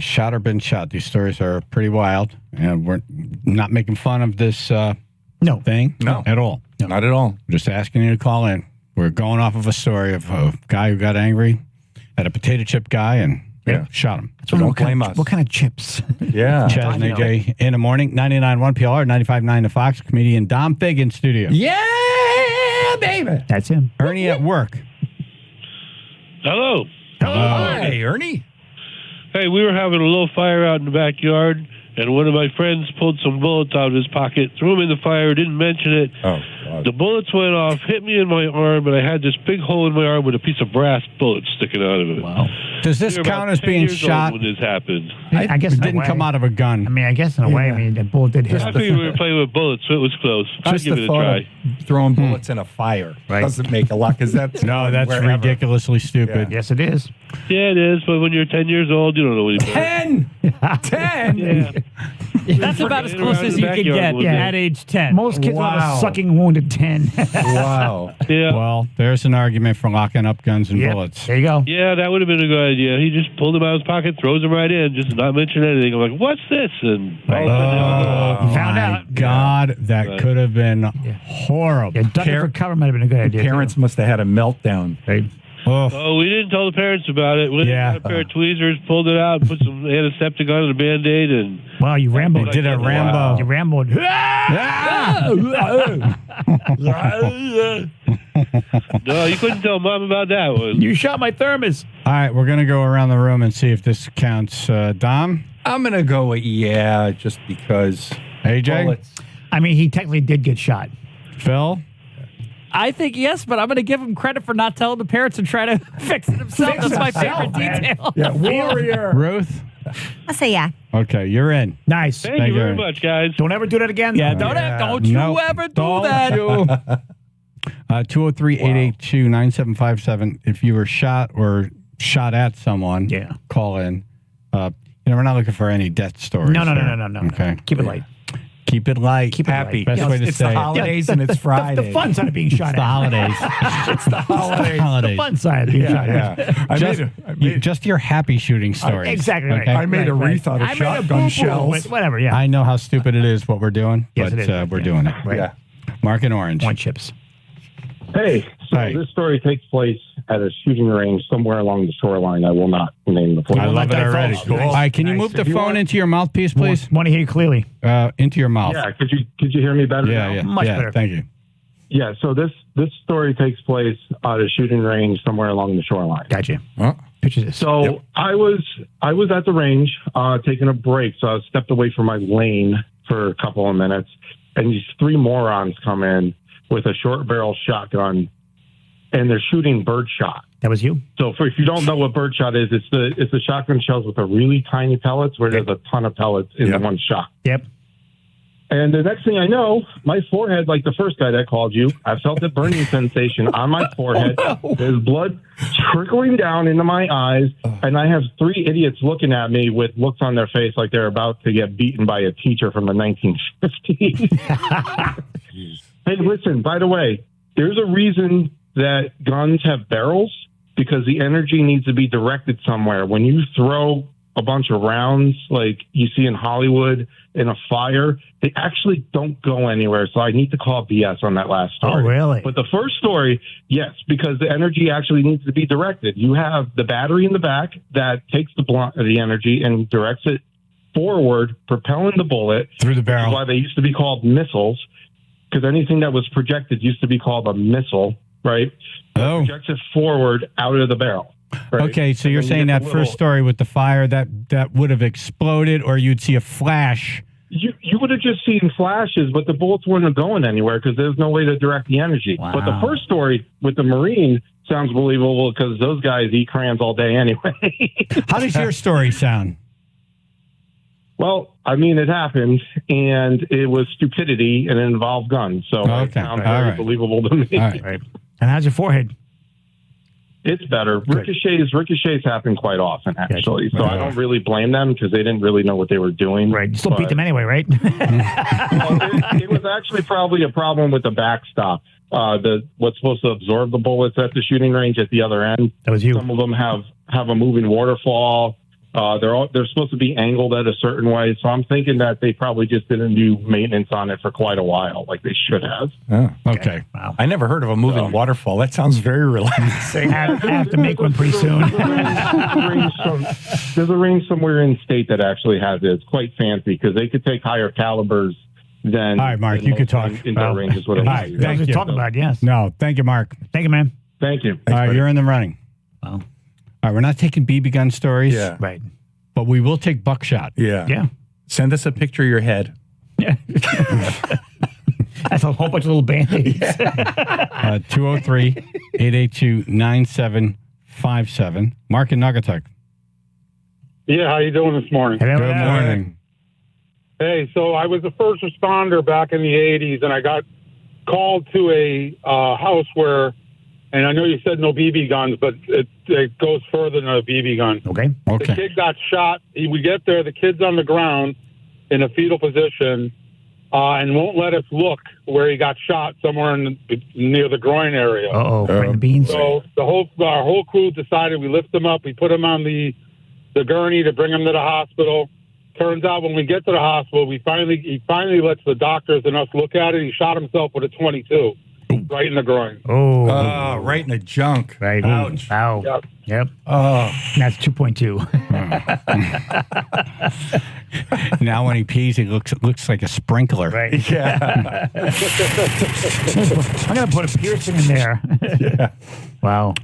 Shot or been shot. These stories are pretty wild, and we're not making fun of this thing at all. No. Not at all. Just asking you to call in. We're going off of a story of a guy who got angry at a potato chip guy and shot him. So don't blame us. What kind of chips? Yeah. Chaz and AJ in the morning. 99.1 PLR, 95.9 The Fox. Comedian Dom Fig in studio. Yeah, baby. That's him. Ernie at work. Hello. Hey, Ernie. Hey, we were having a little fire out in the backyard, and one of my friends pulled some bullets out of his pocket, threw them in the fire, didn't mention it. Oh, God. The bullets went off, hit me in my arm, and I had this big hole in my arm with a piece of brass bullet sticking out of it. Wow. Does this count as being shot? When this happened, I guess it didn't come out of a gun. I mean, I guess in a way, I mean, the bullet did hit. I figured we were playing with bullets, so it was close. I'd Just give the it a thought try. of throwing bullets in a fire doesn't make a lot, because that's that's wherever. ridiculously stupid. Yes, it is. Yeah, it is, but when you're 10 years old, you don't know any better. 10? Yeah. That's about as close as you can get at age 10. Most kids have a sucking wound at 10. Wow. Yeah. Well, there's an argument for locking up guns and bullets. There you go. Yeah, that would have been a good idea. He just pulled them out of his pocket, throws them right in, just not mention anything. I'm like, what's this? And found out. God, that could have been horrible. Yeah, ducking for cover might have been a good idea. Parents must have had a meltdown. Oh, we didn't tell the parents about it. We got a pair of tweezers, pulled it out, put some antiseptic on it, a Band-Aid, and... Wow, you Rambo. They did a Rambo. Wow. You Ramboed. No, you couldn't tell Mom about that one. You shot my thermos. All right, we're going to go around the room and see if this counts. Dom? I'm going to go with just because. AJ? Bullets. I mean, he technically did get shot. Phil? I think yes, but I'm going to give him credit for not telling the parents and trying to fix it himself. That's my favorite detail. Yeah, warrior. Ruth? I'll say yeah. Okay, you're in. Nice. Thank you very much, guys. Don't ever do that again. Yeah, don't you ever do that. 203-882-9757. If you were shot or shot at someone, call in. We're not looking for any death stories. No. Okay. Keep it light. Keep it light. Keep it Happy. Best way to It's say the it. holidays and it's Friday. The fun side of being shot It's the at. holidays. It's the holidays. The fun side of being shot at. Yeah. Just your happy shooting stories. Exactly right. Okay? I made a Right, wreath out of I made a shotgun boo-boo shells. with whatever, yeah. I know how stupid it is what we're doing, Yes, but it is. we're doing it. Right. Yeah. Mark and Orange. One chips. Hey, so Hi. this story takes place at a shooting range somewhere along the shoreline. I will not name the place. I love it already. Cool. All right, can you move the If you phone want- into your mouthpiece, please? Want to hear you clearly. Into your mouth. Yeah, could you hear me better? Yeah, now? yeah. Much yeah, better. Thank you. Yeah. So this story takes place at a shooting range somewhere along the shoreline. Gotcha. Huh? Picture this. So I was at the range taking a break. So I stepped away from my lane for a couple of minutes, and these three morons come in with a short barrel shotgun, and they're shooting birdshot. That was you? So if you don't know what birdshot is, it's the shotgun shells with the really tiny pellets where there's a ton of pellets in the one shot. Yep. And the next thing I know, my forehead, like the first guy that called you, I felt a burning sensation on my forehead. There's blood trickling down into my eyes, and I have three idiots looking at me with looks on their face like they're about to get beaten by a teacher from the 1950s. Hey, listen, by the way, there's a reason that guns have barrels, because the energy needs to be directed somewhere. When you throw a bunch of rounds like you see in Hollywood in a fire, they actually don't go anywhere. So I need to call BS on that last story. Oh, really? But the first story, yes, because the energy actually needs to be directed. You have the battery in the back that takes the energy and directs it forward, propelling the bullet through the barrel. Which is why they used to be called missiles, because anything that was projected used to be called a missile, right? Oh. It projects it forward out of the barrel. Right? Okay, so you're And then saying you that get first story with the fire that would have exploded, or you'd see a flash. You would have just seen flashes, but the bullets wouldn't have going anywhere because there's no way to direct the energy. Wow. But the first story with the Marine sounds believable because those guys eat crayons all day anyway. How does your story sound? Well, I mean, it happened, and it was stupidity, and it involved guns. So it sounds very believable to me. All right. And how's your forehead? It's better. Ricochets happen quite often, actually. So I don't really blame them because they didn't really know what they were doing. Right. You still beat them anyway, right? It was actually probably a problem with the backstop. What's supposed to absorb the bullets at the shooting range at the other end. That was you. Some of them have a moving waterfall. They're supposed to be angled at a certain way. So I'm thinking that they probably just didn't do maintenance on it for quite a while, like they should have. Oh, okay. Wow. I never heard of a moving waterfall. That sounds very relaxing. I have to make one pretty soon. There's a range somewhere in state that actually has it. It's quite fancy because they could take higher calibers than. All right, Mark, you could talk. Indoor ranges. What All right, thank you. Talking about, yes. No, thank you, Mark. Thank you, man. Thank you. All right, you're in the running. Wow. All right, we're not taking BB gun stories. Yeah. Right. But we will take buckshot. Yeah. Yeah. Send us a picture of your head. Yeah. That's a whole bunch of little band-aids. 203-882-9757. Mark in Naugatuck. Yeah, how you doing this morning? Good morning. Hey, so I was a first responder back in the 80s, and I got called to a house where, and I know you said no BB guns, but it goes further than a BB gun. Okay. The kid got shot. We get there, the kid's on the ground in a fetal position, and won't let us look where he got shot somewhere near the groin area. Uh-oh, right in the beans. So our whole crew decided we lift him up, we put him on the gurney to bring him to the hospital. Turns out when we get to the hospital, he finally lets the doctors and us look at it. He shot himself with a .22 right in the groin. Oh, right in the junk. Right. Ouch. Ow. Yep. Yep. Oh. That's 2.2. Now when he pees, it looks like a sprinkler. Right. Yeah. I'm going to put a piercing in there. Yeah. Wow.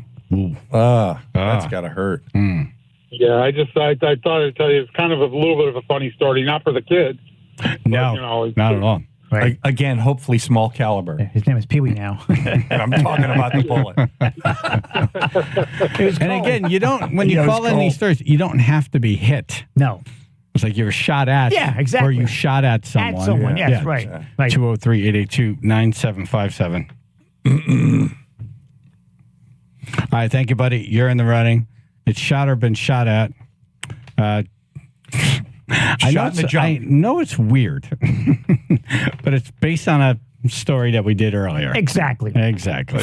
That's got to hurt. Mm. Yeah, I thought I'd tell you it's kind of a little bit of a funny story, not for the kids. No, not at all. Right. Again, hopefully small caliber. His name is Pee-wee now. And I'm talking about the bullet. And again, you don't, when you call in these stories, you don't have to be hit. No. It's like you were shot at. Yeah, exactly. Or you shot at someone. At someone, yes, right. Right. 203-882-9757. All right, thank you, buddy. You're in the running. It's shot or been shot at. I know it's weird, but it's based on a story that we did earlier. Exactly.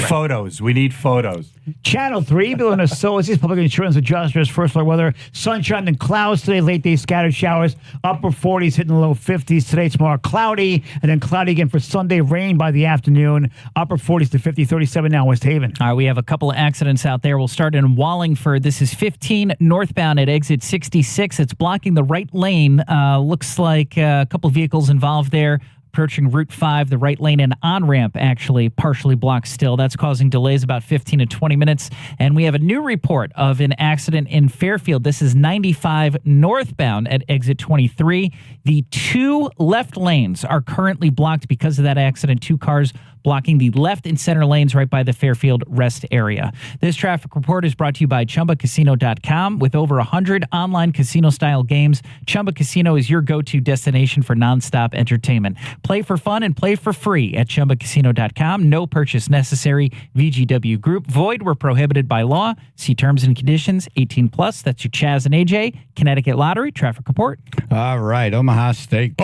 Photos. We need photos. Channel 3, Bill and Associates, Public Insurance Adjusters, first alert weather, sunshine and clouds today, late day scattered showers, upper 40s, hitting the low 50s today, tomorrow cloudy, and then cloudy again for Sunday, rain by the afternoon, upper 40s to 50, 37 now, West Haven. All right, we have a couple of accidents out there. We'll start in Wallingford. This is 15 northbound at exit 66. It's blocking the right lane. Looks like a couple of vehicles involved there. Approaching Route 5, the right lane and on-ramp actually partially blocked still. That's causing delays about 15 to 20 minutes. And we have a new report of an accident in Fairfield. This is 95 northbound at exit 23. The two left lanes are currently blocked because of that accident. Two cars blocking the left and center lanes right by the Fairfield rest area. This traffic report is brought to you by ChumbaCasino.com. With over 100 online casino-style games, Chumba Casino is your go-to destination for nonstop entertainment. Play for fun and play for free at ChumbaCasino.com. No purchase necessary. VGW Group. Void where prohibited by law. See terms and conditions. 18+. That's your Chaz and AJ. Connecticut Lottery. Traffic report. All right. Omaha Steaks.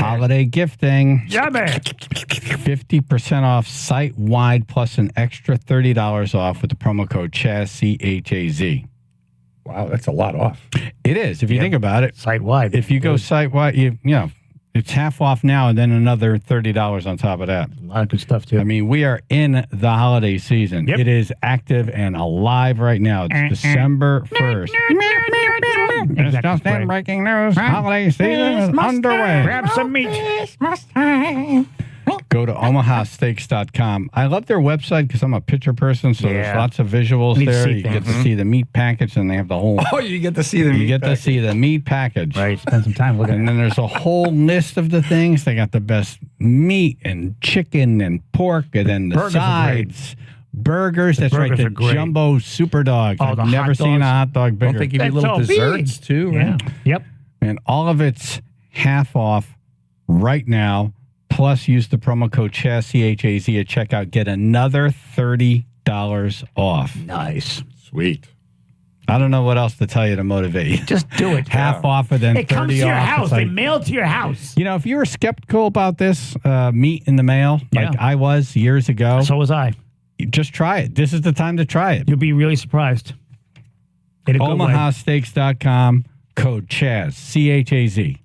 Holiday gifting. Yummy. 50% off site-wide plus an extra $30 off with the promo code Chaz, C-H-A-Z. Wow, that's a lot off. It is, if you think about it. Site-wide. If you go site-wide, you know, it's half off now and then another $30 on top of that. A lot of good stuff, too. I mean, we are in the holiday season. Yep. It is active and alive right now. It's December 1st. It's just in breaking news. Holiday season is underway. Grab some meat. Go to omahasteaks.com. I love their website because I'm a picture person, so there's lots of visuals there. You get to see the meat package, and they have the whole... Oh, you get to see the meat package. to see the meat package. Right, spend some time looking at it. And then there's a whole list of the things. They got the best meat and chicken and pork, and then the sides. Burgers, that's right, the jumbo super dogs. Oh, I've never seen a hot dog bigger. Don't they give you little desserts, too? Yeah. Right? Yep. And all of it's half off right now. Plus, use the promo code Chaz, C-H-A-Z at checkout. Get another $30 off. Nice. Sweet. I don't know what else to tell you to motivate you. Just do it. Half off and then 30 off. It comes to your house. It's like, They mail it to your house. You know, if you were skeptical about this meat in the mail, like I was years ago. So was I. Just try it. This is the time to try it. You'll be really surprised. omahasteaks.com, code Chaz, C-H-A-Z.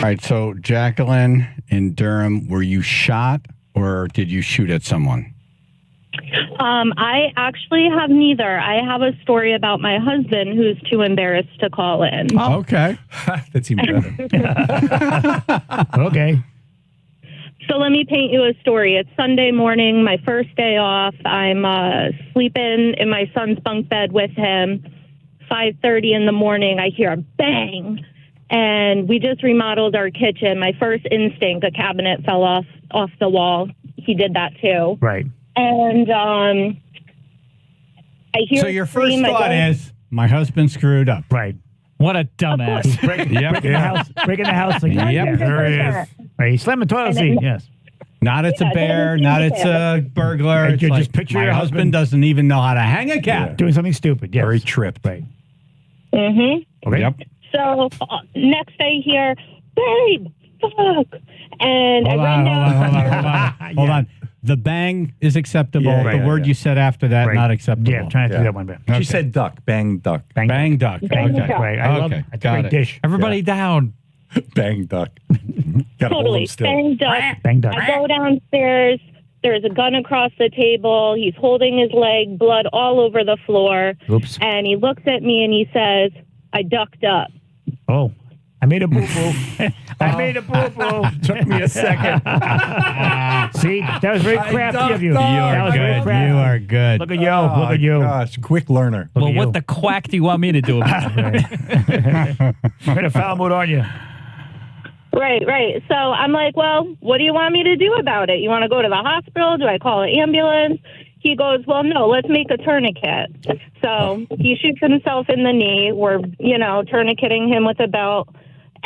right, so Jacqueline in Durham, were you shot or did you shoot at someone? I actually have neither. I have a story about my husband who's too embarrassed to call in. Oh, okay. That's even better. Okay. So let me paint you a story. It's Sunday morning, my first day off. I'm sleeping in my son's bunk bed with him. 5:30 in the morning, I hear a bang. And we just remodeled our kitchen. My first instinct, a cabinet fell off the wall. He did that too. Right. And I hear. So your first thought is, my husband screwed up. Right. What a dumbass. Breaking the house. Like, Yep. There he is. Right, he's slamming toilet seat. Yes. Not it's a bear, not it's a burglar. Right, It's you like, just picture my your husband doesn't even know how to hang a cat. Doing something stupid. Yes. Or he tripped. Right. Mm-hmm. Okay. Yep. So next I hear, babe, fuck. And Hold on. Yeah. The bang is acceptable. Yeah, the right, word yeah. you said after that, Right. not acceptable. Yeah, trying to do that one bit. She said duck. Bang duck. Bang duck. Bang Okay. duck. Right. I love Okay. it. It's a Got great it. dish. Everybody down. Bang duck. Got to hold totally him still. banged up. Banged up. I go downstairs. There's a gun across the table. He's holding his leg, blood all over the floor. Oops. And he looks at me and he says, I ducked up. Oh. I made a boo-boo. I made a boo-boo. Took me a second. See? That was very crafty of you. You That are was very good. crafty. You are good. Look at you. Oh, Look at you. Gosh, quick learner. Well, at what you. the quack do you want me to do about it? I'm in a foul mood on you. Right. So I'm like, well, what do you want me to do about it? You want to go to the hospital? Do I call an ambulance? He goes, well, no, let's make a tourniquet. So he shoots himself in the knee. We're, tourniqueting him with a belt.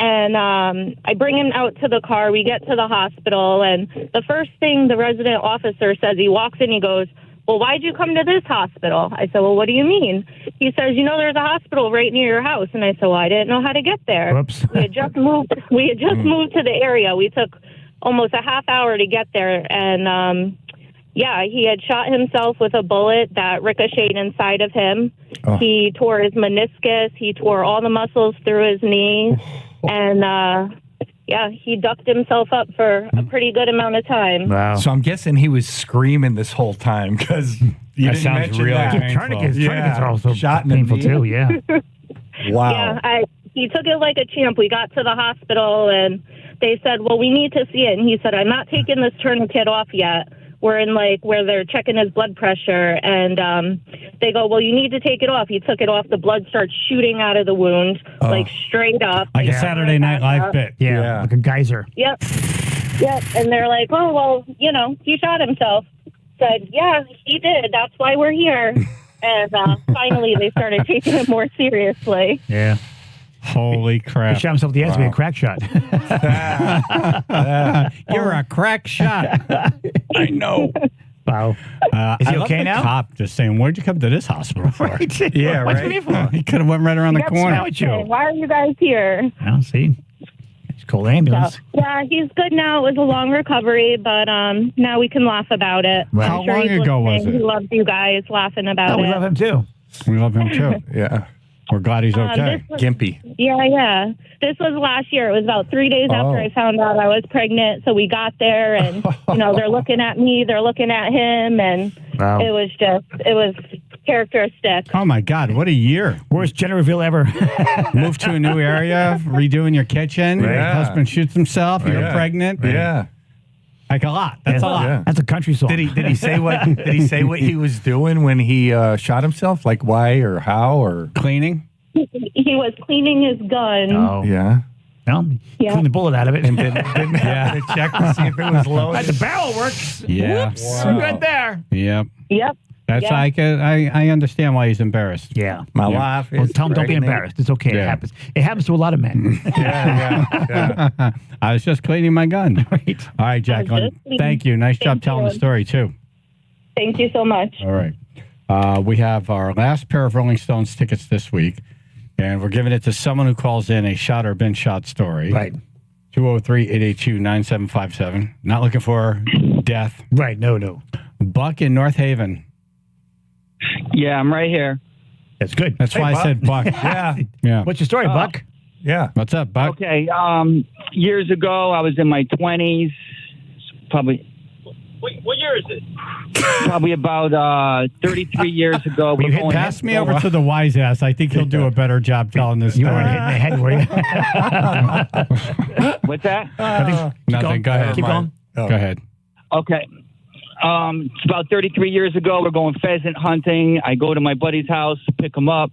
And I bring him out to the car. We get to the hospital. And the first thing the resident officer says, he walks in, he goes, well, why'd you come to this hospital? I said, well, what do you mean? He says, there's a hospital right near your house. And I said, well, I didn't know how to get there. Whoops. We had just moved to the area. We took almost a half hour to get there. And, he had shot himself with a bullet that ricocheted inside of him. Oh. He tore his meniscus. He tore all the muscles through his knee. And, he ducked himself up for a pretty good amount of time. Wow. So I'm guessing he was screaming this whole time because you That didn't sounds mention really that. painful. Tourniquets are also Shot in the painful knee. too, yeah. Wow. Yeah, he took it like a champ. We got to the hospital and they said, well, we need to see it. And he said, I'm not taking this tourniquet off yet. We're in where they're checking his blood pressure. And they go, well, you need to take it off. He took it off. The blood starts shooting out of the wound, straight up. Like a Saturday Night Live bit. Yeah, like a geyser. Yep. And they're like, oh, well, he shot himself. Said, yeah, he did. That's why we're here. And finally, they started taking it more seriously. Yeah. Holy crap. He shot himself in the ass to be a crack shot. You're a crack shot. I know. Wow. Is he I love okay the now? cop just saying, what'd you come to this hospital for? Yeah, What's right. he for? He could have went right around the He got corner. smell at you. Why are you guys here? Well, see. It's called an ambulance. So, yeah, he's good now. It was a long recovery, but now we can laugh about it. Right. I'm How sure long he's ago was listening. it? He loves you guys laughing about Oh, we it. love him too. We love him too. Yeah. We're glad he's okay. Gimpy. Yeah. This was last year. It was about 3 days after I found out I was pregnant. So we got there and, they're looking at me, they're looking at him. And Wow. it was characteristic. Oh, my God. What a year. Worst gender reveal ever. Moved to a new area, redoing your kitchen. Your Yeah. husband shoots himself. You're Yeah. pregnant. Yeah. Like a lot. That's a lot. Yeah. That's a country song. Did he say what he was doing when he shot himself? Like why or how or Cleaning? He was cleaning his gun. Oh. yeah. No, Yeah. clean the bullet out of it. And didn't have to check to see if it was loaded. The barrel works. Yeah. Whoops. We're good there. Yep. Yep. That's Yeah. I understand why he's embarrassed. Yeah. My Yeah. wife is Well, tell him don't be pregnant. embarrassed. It's okay. It Yeah. happens. It happens to a lot of men. Yeah. I was just cleaning my gun. Right. All right, Jacqueline. just cleaning. Thank you. Nice job Thank telling you. the story, too. Thank you so much. All right. We have our last pair of Rolling Stones tickets this week, and we're giving it to someone who calls in a shot or been shot story. Right. 203-882-9757. Not looking for death. Right. No. Buck in North Haven. Yeah, I'm right here. That's good. That's why I said Buck. Yeah. Yeah. What's your story, Buck? Yeah. What's up, Buck? Okay. Years ago, I was in my 20s. Probably. What year is it? Probably about 33 years ago. Pass me over to the wise ass. I think he'll do a better job telling this story. You weren't hitting the head, were you? What's that? Nothing. Go ahead. Keep going. Go ahead. Okay. It's about 33 years ago. We're going pheasant hunting. I go to my buddy's house, pick him up.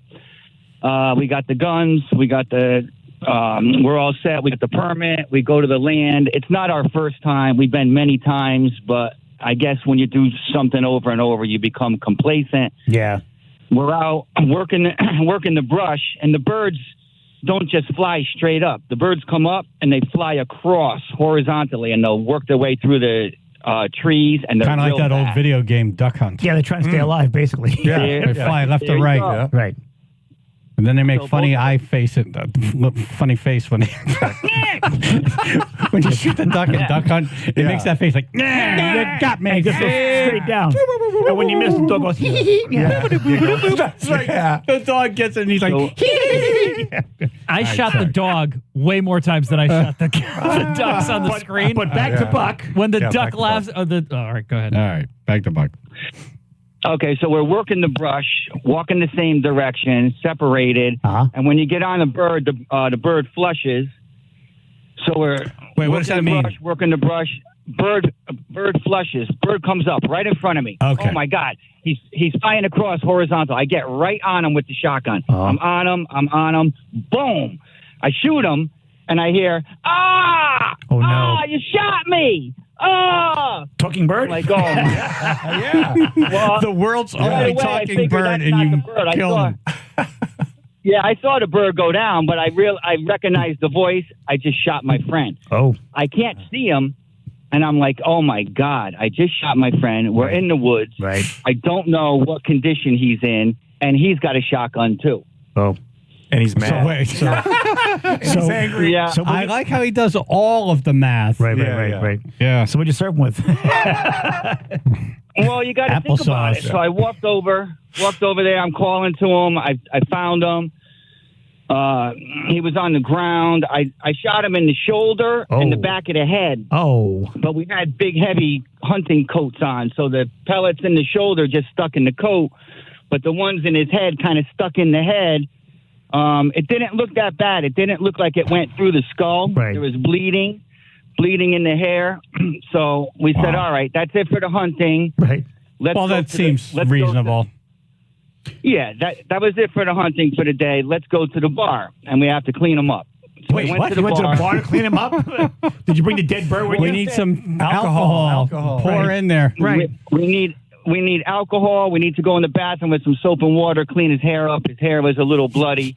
We got the guns. We got the. We're all set. We got the permit. We go to the land. It's not our first time. We've been many times, but I guess when you do something over and over, you become complacent. Yeah. We're out working the brush, and the birds don't just fly straight up. The birds come up and they fly across horizontally, and they'll work their way through the trees. And Kind of like that old video game, Duck Hunt. Yeah, they're trying to stay alive, basically. Yeah, they fly left to right. Yeah. Right. And then they make funny eye face, funny face when they when you shoot the duck in Duck Hunt. It makes that face like, nah, you got me. And it just goes straight down. And when you miss, the dog goes, That's right. The dog gets it and he's like, I shot the dog way more times than I shot the ducks on the screen. But back to Buck. When the duck laughs, all right, go ahead. All right, back to Buck. Okay, so we're working the brush, walking the same direction, separated, and when you get on the bird bird flushes. So we're what does that mean? Working the brush, bird flushes. Bird comes up right in front of me. Okay. Oh my God, he's flying across horizontal. I get right on him with the shotgun. I'm on him. Boom! I shoot him, and I hear Oh no! Ah! You shot me! Oh! Talking bird? Like, oh, yeah. Well, the world's right only away, talking bird, and you kill him. Yeah, I saw the bird go down, but I recognized the voice. I just shot my friend. Oh. I can't see him, and I'm like, oh my God, I just shot my friend. We're in the woods. Right. I don't know what condition he's in, and he's got a shotgun too. Oh. And he's mad. So wait, he's angry. Yeah. So I like how he does all of the math. Right. Yeah. So what'd you serve him with? Well, you got to think about it. So I walked over there. I'm calling to him. I found him. He was on the ground. I shot him in the shoulder and the back of the head. Oh. But we had big, heavy hunting coats on, so the pellets in the shoulder just stuck in the coat, but the ones in his head kind of stuck in the head. It didn't look that bad. It didn't look like it went through the skull. Right. There was bleeding in the hair. So we said, all right, that's it for the hunting. Right. That seems reasonable. Yeah, that was it for the hunting for the day. Let's go to the bar, and we have to clean him up. So Wait, we what? You went to the bar to clean him up? Did you bring the dead bird with you? We need some alcohol. Pour in there. Right. We need alcohol. We need to go in the bathroom with some soap and water, clean his hair up. His hair was a little bloody.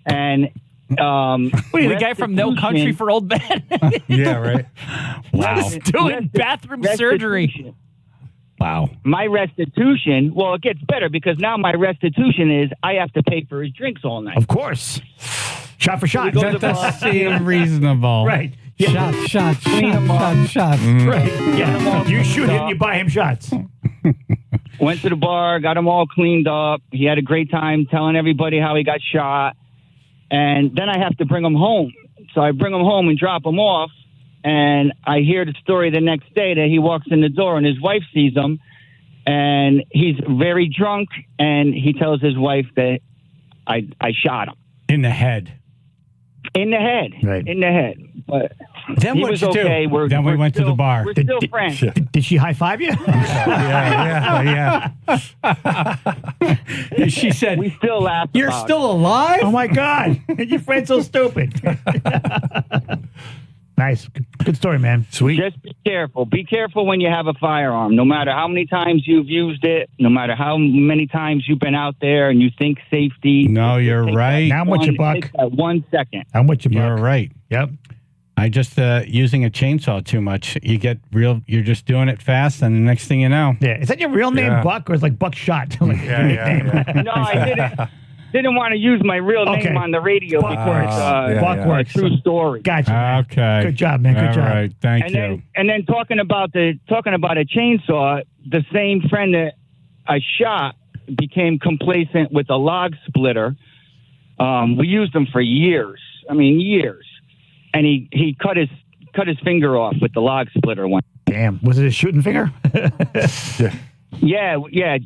And what are you, the guy from No Country for Old Men? Yeah, right. Wow. He's doing bathroom surgery. Wow. My restitution, well, it gets better because now my restitution is I have to pay for his drinks all night. Of course. Shot for shot. That does seem reasonable. Right. Yeah. Shot. Right. Yeah. You shoot him, you buy him shots. Went to the bar, got him all cleaned up. He had a great time telling everybody how he got shot. And then I have to bring him home. So I bring him home and drop him off. And I hear the story the next day that he walks in the door and his wife sees him. And he's very drunk. And he tells his wife that I shot him. In the head. In the head. Right. In the head. But then he what was you okay. do? Then we went to the bar. We're still friends. Did she high five you? Yeah. She said, we still laugh. You're about still alive? Oh my God. Your friend's so stupid. Nice. Good story, man. Sweet. Just be careful. Be careful when you have a firearm. No matter how many times you've used it, no matter how many times you've been out there and you think safety. No, you're right. Now what's your buck? It takes that 1 second. How much you buck? You're right. Yep. I just using a chainsaw too much. You're just doing it fast, and the next thing you know. Yeah. Is that your real name, Buck, or is it like Buckshot? Like No, I didn't want to use my real name on the radio because Buckworks. True story. Gotcha. Man. Okay. Good job, man. Good job. All right. Thank you. And then talking about a chainsaw, the same friend that I shot became complacent with a log splitter. We used them for years. I mean, years. And he cut his finger off with the log splitter one. Damn. Was it a shooting finger? Yeah.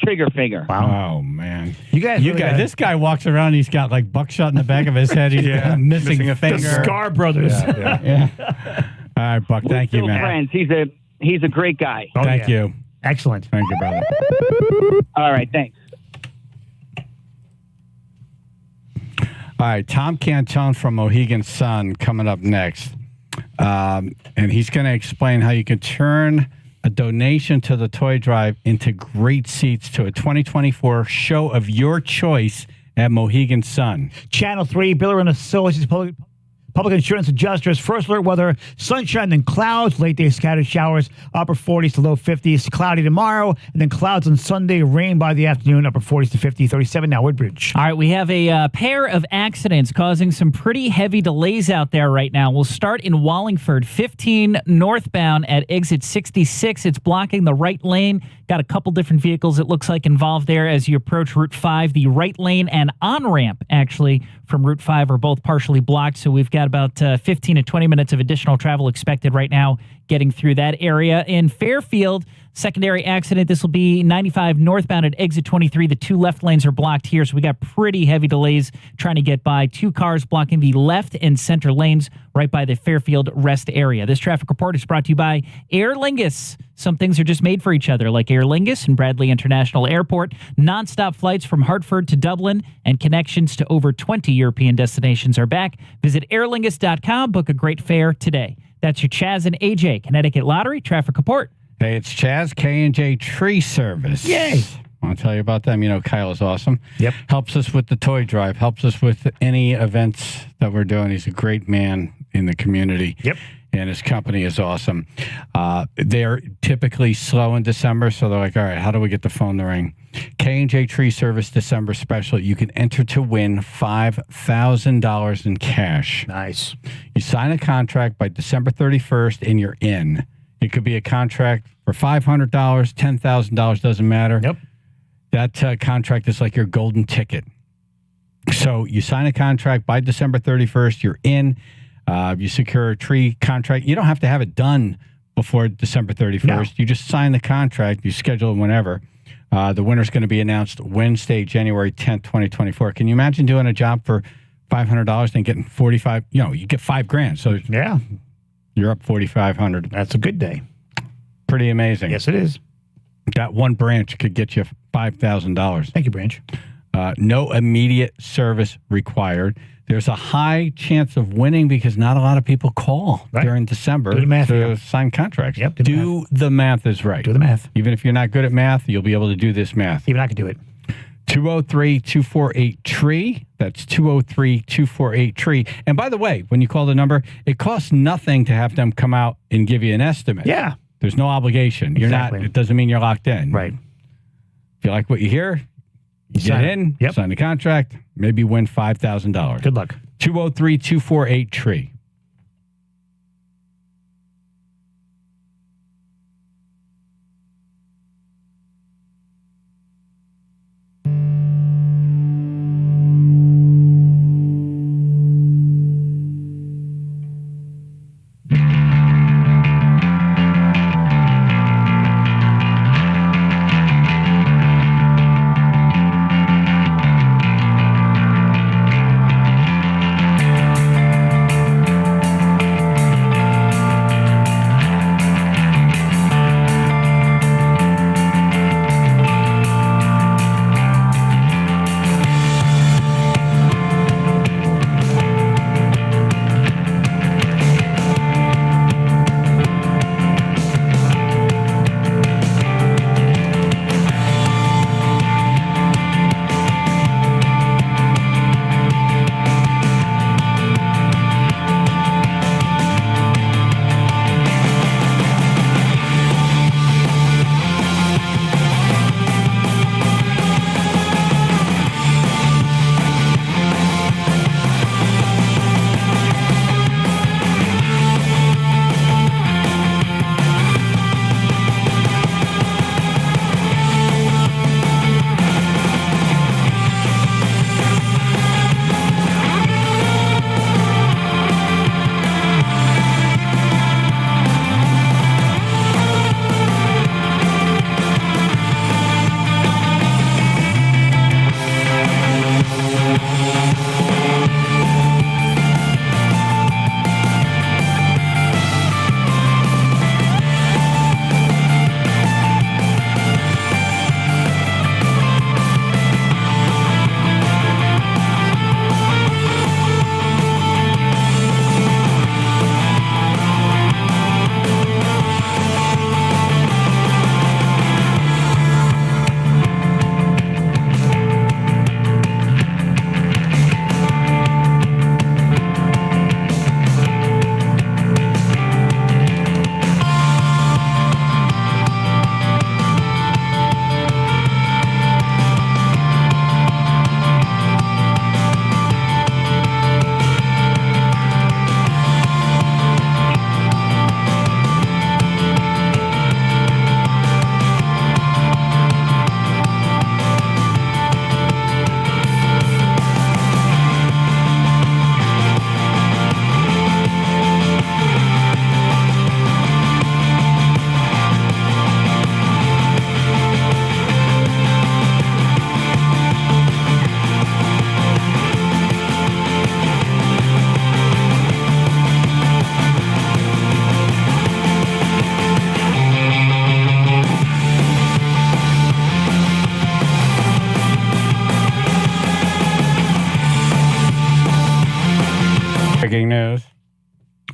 Trigger finger. Wow. Oh, man. You guys, This guy walks around, he's got like buckshot in the back of his head. He's got missing a finger. The Scar Brothers. Yeah. All right, Buck. Thank you, man. Friends. He's a great guy. Thank you. Excellent. Thank you, brother. All right, thanks. All right, Tom Cantone from Mohegan Sun coming up next. And he's going to explain how you can turn a donation to the toy drive into great seats to a 2024 show of your choice at Mohegan Sun. Channel 3, Biller and Associates Public Insurance Adjusters. First alert weather, sunshine and clouds, late day scattered showers, upper 40s to low 50s, cloudy tomorrow, and then clouds on Sunday, rain by the afternoon, upper 40s to 50, 37 now Woodbridge. All right, we have a pair of accidents causing some pretty heavy delays out there right now. We'll start in Wallingford, 15 northbound at exit 66. It's blocking the right lane. Got a couple different vehicles, it looks like, involved there as you approach Route 5. The right lane and on-ramp, actually, from Route 5 are both partially blocked, so we've got about 15 to 20 minutes of additional travel expected right now getting through that area. In Fairfield, secondary accident. This will be 95 northbound at exit 23. The two left lanes are blocked here, so we got pretty heavy delays trying to get by. Two cars blocking the left and center lanes right by the Fairfield rest area. This traffic report is brought to you by Aer Lingus. Some things are just made for each other, like Aer Lingus and Bradley International Airport. Nonstop flights from Hartford to Dublin and connections to over 20 European destinations are back. Visit airlingus.com. Book a great fare today. That's your Chaz and AJ Connecticut Lottery traffic report. Hey, it's Chaz, K&J Tree Service. Yay! I want to tell you about them. You know, Kyle is awesome. Yep. Helps us with the toy drive. Helps us with any events that we're doing. He's a great man in the community. Yep. And his company is awesome. They're typically slow in December, so they're like, all right, how do we get the phone to ring? K&J Tree Service December special. You can enter to win $5,000 in cash. Nice. You sign a contract by December 31st, and you're in. It could be a contract for $500, $10,000, doesn't matter. Yep. That contract is like your golden ticket. So you sign a contract by December 31st, you're in. You secure a tree contract. You don't have to have it done before December 31st. No. You just sign the contract. You schedule it whenever. The winner's going to be announced Wednesday, January 10th, 2024. Can you imagine doing a job for $500 and getting 45? You know, you get $5,000. So yeah, you're up 4,500. That's a good day. Pretty amazing. Yes, it is. That one branch could get you $5,000. Thank you, branch. No immediate service required. There's a high chance of winning because not a lot of people call during December to sign contracts. Yep. Do the math is right. Do the math. Even if you're not good at math, you'll be able to do this math. Even I can do it. 203-248-TREE. That's 203-248-TREE. And by the way, when you call the number, it costs nothing to have them come out and give you an estimate. Yeah. There's no obligation. You're not. It doesn't mean you're locked in. Right. If you like what you hear, you get in, sign the contract, maybe win $5,000. Good luck. 203-248-TREE.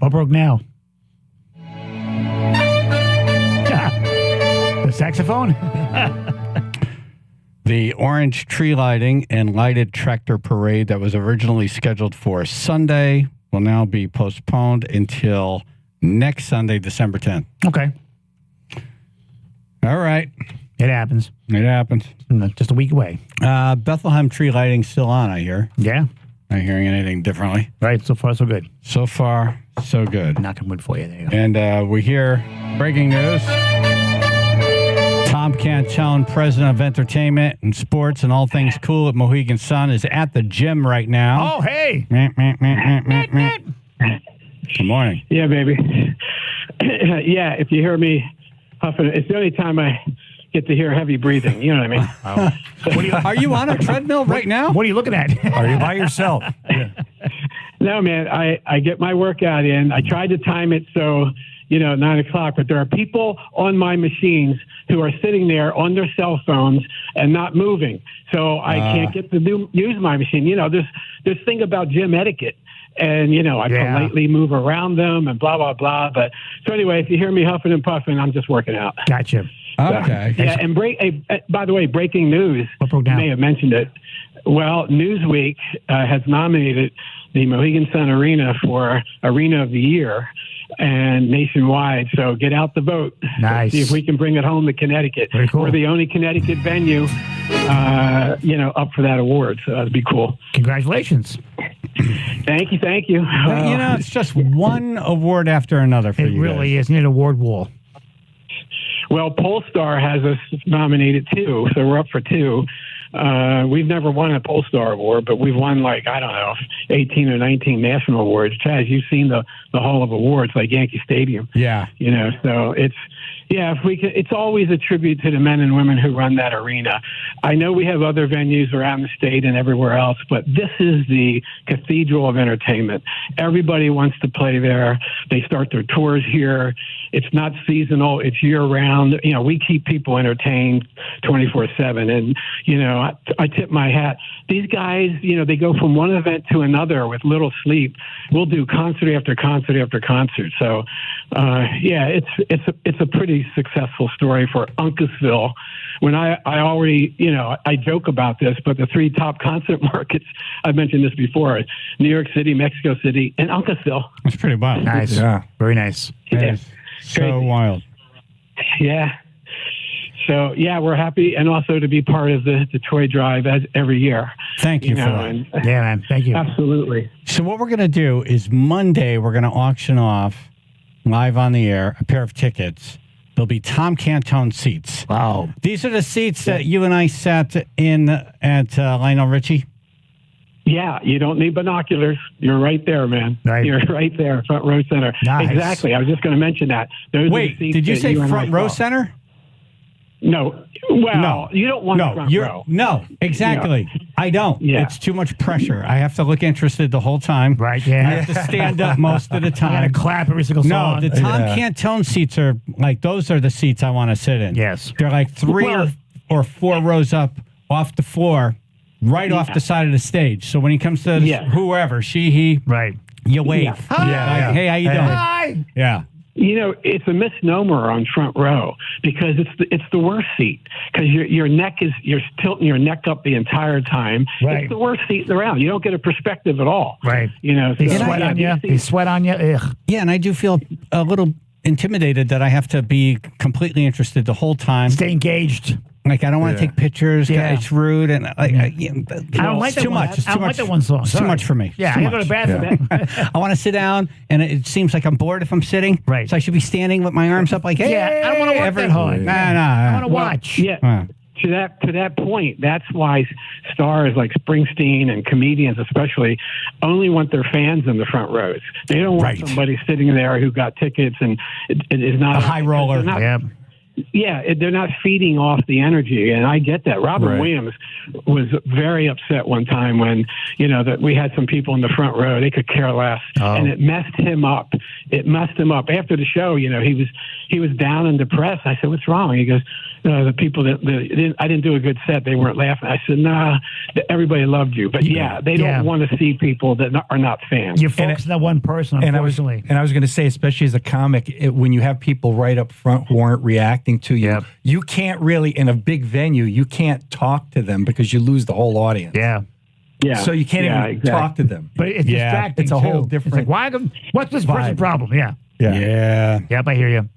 What broke now? The saxophone? The orange tree lighting and lighted tractor parade that was originally scheduled for Sunday will now be postponed until next Sunday, December 10th. Okay. All right. It happens. It happens. Just a week away. Bethlehem tree lighting's still on, I hear. Yeah. Not hearing anything differently. Right. So far, so good. So far, so good. Knocking wood for you. There you go. And we hear breaking news. Tom Cantone, president of entertainment and sports and all things cool at Mohegan Sun, is at the gym right now. Oh, hey. Good morning. Yeah, baby. Yeah, if you hear me huffing, it's the only time I get to hear heavy breathing. You know what I mean? Are you on a treadmill right now? What are you looking at? Are you by yourself? No, man. I get my workout in. I tried to time it so, 9 o'clock, but there are people on my machines who are sitting there on their cell phones and not moving. So I can't get to use my machine. This thing about gym etiquette. And, I politely move around them and blah, blah, blah. But so anyway, if you hear me huffing and puffing, I'm just working out. Gotcha. Okay. Yeah, and by the way, breaking news, you may have mentioned it. Well, Newsweek has nominated the Mohegan Sun Arena for Arena of the Year and nationwide. So get out the vote. Nice. See if we can bring it home to Connecticut. Very cool. We're the only Connecticut venue, up for that award. So that'd be cool. Congratulations. Thank you. It's just one award after another for you. It really is. An award wall. Well, Polestar has us nominated too, so we're up for 2. We've never won a Polestar award, but we've won 18 or 19 national awards. Chaz, you've seen the Hall of Awards like Yankee Stadium. Yeah. So if we can, it's always a tribute to the men and women who run that arena. I know we have other venues around the state and everywhere else, but this is the cathedral of entertainment. Everybody wants to play there. They start their tours here. It's not seasonal. It's year round. We keep people entertained 24/7. And, I tip my hat. These guys, they go from one event to another with little sleep. We'll do concert after concert after concert. So, it's a pretty successful story for Uncasville. When I already, I joke about this, but the 3 top concert markets, I've mentioned this before, New York City, Mexico City, and Uncasville. That's pretty wild. Nice. Yeah. Very nice. Yeah. So wild. Yeah. So, we're happy and also to be part of the Toy Drive every year. Thank you for that. Yeah, man. Thank you. Absolutely. So what we're going to do is Monday, we're going to auction off live on the air a pair of tickets. There'll be Tom Cantone seats. Wow. These are the seats that you and I sat in at Lionel Richie. Yeah, you don't need binoculars. You're right there, man. Right. You're right there, front row center. Nice. Exactly. I was just going to mention that. Those are the Wait, seats did you that say and front I row saw. center? No. Well, you don't want front row. No, exactly. Yeah. I don't. Yeah. It's too much pressure. I have to look interested the whole time. Right, yeah. I have to stand up most of the time. I got to clap every single song. No, the Tom Cantone seats are those are the seats I want to sit in. Yes. They're like 3 or 4 rows up off the floor, right off the side of the stage. So when he comes to whoever, she, he, right, you wave. Yeah. Hi. Hey, how you doing? Hi. Yeah. It's a misnomer on front row because it's the worst seat because you're tilting your neck up the entire time. Right. It's the worst seat around. You don't get a perspective at all. Right. They sweat on you. They sweat on you. Ugh. Yeah, and I do feel a little intimidated that I have to be completely interested the whole time. Stay engaged. Like I don't want to take pictures. Yeah. It's rude and I don't like it's that too one. much. It's I too don't much. like that one song. It's too Sorry. much for me. Yeah, Too I gotta go to the bathroom. I want to sit down, and it seems like I'm bored if I'm sitting. Right. So I should be standing with my arms up, like, hey, Yeah, I don't wanna work that hard. Nah. I want to watch. Yeah. To that point, that's why stars like Springsteen and comedians especially only want their fans in the front rows. They don't want somebody sitting there who got tickets and it is not a high roller. they're not feeding off the energy, and I get that. Robin Williams was very upset one time when that we had some people in the front row. They could care less, and it messed him up. It messed him up after the show. He was down and depressed. I said, "What's wrong?" He goes, "The people I didn't do a good set. They weren't laughing." I said, "Nah, everybody loved you, but they don't want to see people that are not fans." You focus on that one person, unfortunately. And I was going to say, especially as a comic, when you have people right up front who aren't reacting to you, you can't really, in a big venue, you can't talk to them because you lose the whole audience. Yeah. So you can't even talk to them. But it's distracting. It's a whole different. It's like, what's this person's problem? Yeah. Yep, I hear you.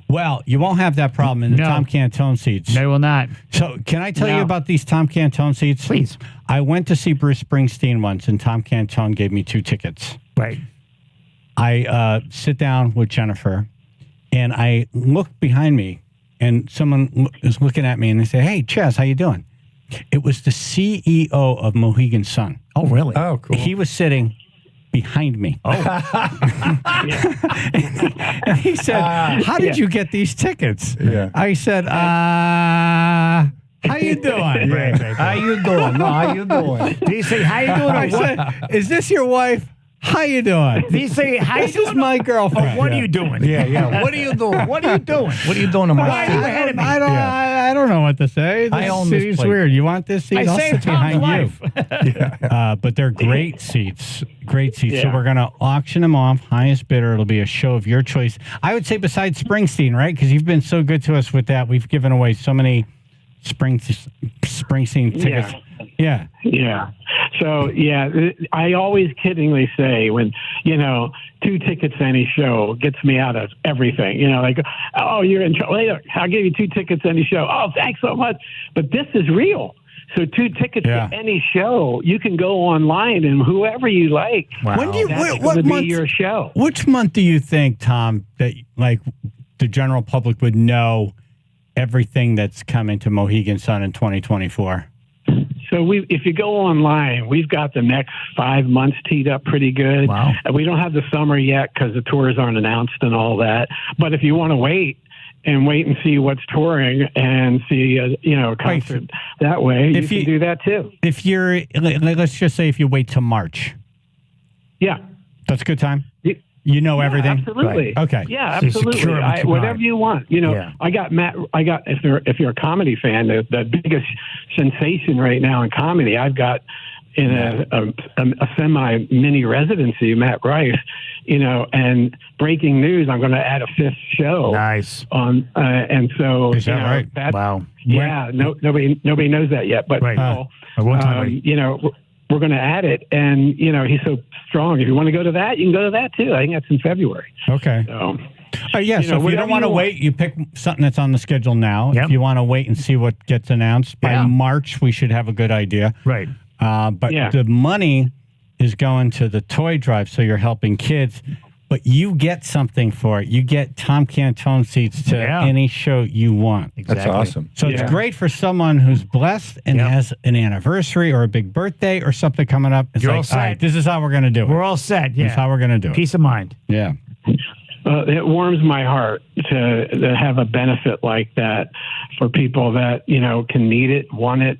Well, you won't have that problem in the Tom Cantone seats. No, you will not. So, can I tell you about these Tom Cantone seats? Please. I went to see Bruce Springsteen once, and Tom Cantone gave me 2 tickets. Right. I sit down with Jennifer, and I look behind me, and someone is looking at me, and they say, "Hey, Chaz, how you doing?" It was the CEO of Mohegan Sun. Oh, really? Oh, cool. He was sitting behind me. Oh. And he said, "How did you get these tickets?" Yeah. I said, how you doing? How you doing? No, how you doing? Did he say, how you doing? I said, "Is this your wife? How you doing?" Did he say, how you This doing? is my girlfriend. Or what are you doing? Yeah. What are you doing? What are you doing? What are you doing to my Why are you ahead of me? I don't know what to say. I own this seat's place. weird. You want this seat? I I'll saved sit Tom's behind life. you. But they're great seats. Great seats. So Yeah. we're going to auction them off. Highest bidder. It'll be a show of your choice. I would say besides Springsteen, right? Because you've been so good to us with that. We've given away so many Springsteen tickets. Yeah. Yeah. So, I always kiddingly say when, 2 tickets to any show gets me out of everything. Like, "Oh, you're in trouble. Later, I'll give you 2 tickets to any show." "Oh, thanks so much." But this is real. So 2 tickets to any show, you can go online and whoever you like. Wow. When do you, That's what going to be month, your show. Which month do you think, Tom, that the general public would know everything that's coming to Mohegan Sun in 2024? So if you go online, we've got the next 5 months teed up pretty good. Wow. We don't have the summer yet because the tours aren't announced and all that. But if you want to wait and see what's touring and see a concert that way, you can do that too. If you're, let's just say, if you wait till March, that's a good time. You know everything. Absolutely. Right. Okay. Yeah, absolutely. Whatever you want. I got Matt. If you're a comedy fan, the biggest sensation right now in comedy, I've got in a semi mini residency, Matt Rife. And breaking news, I'm going to add a 5th show. Nice. And so is that right? Wow. Yeah. Nobody knows that yet, but we're going to add it, and he's so strong. If you want to go to that, you can go to that too. I think that's in February. Okay. So, so if you don't want to wait, you pick something that's on the schedule now. Yep. If you want to wait and see what gets announced by March, we should have a good idea. Right. But the money is going to the toy drive, so you're helping kids. But you get something for it. You get Tom Cantone seats to any show you want. Exactly. That's awesome. So it's great for someone who's blessed and has an anniversary or a big birthday or something coming up. It's You're like, all set. all right, this is how we're going to do it. We're all set. Yeah. This is how we're going to do it. Peace of mind. Yeah. It warms my heart to have a benefit like that for people that can need it, want it.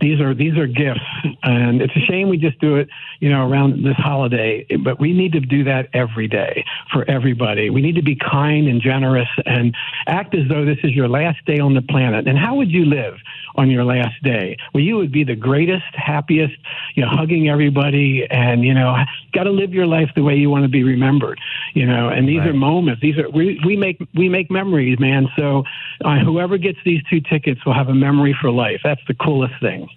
These are gifts, and it's a shame we just do it around this holiday. But we need to do that every day for everybody. We need to be kind and generous and act as though this is your last day on the planet. And how would you live on your last day? Well, you would be the greatest, happiest, hugging everybody, and got to live your life the way you want to be remembered. And these are moments. These are we make memories, man. So whoever gets these 2 tickets will have a memory for life. That's the coolest thing.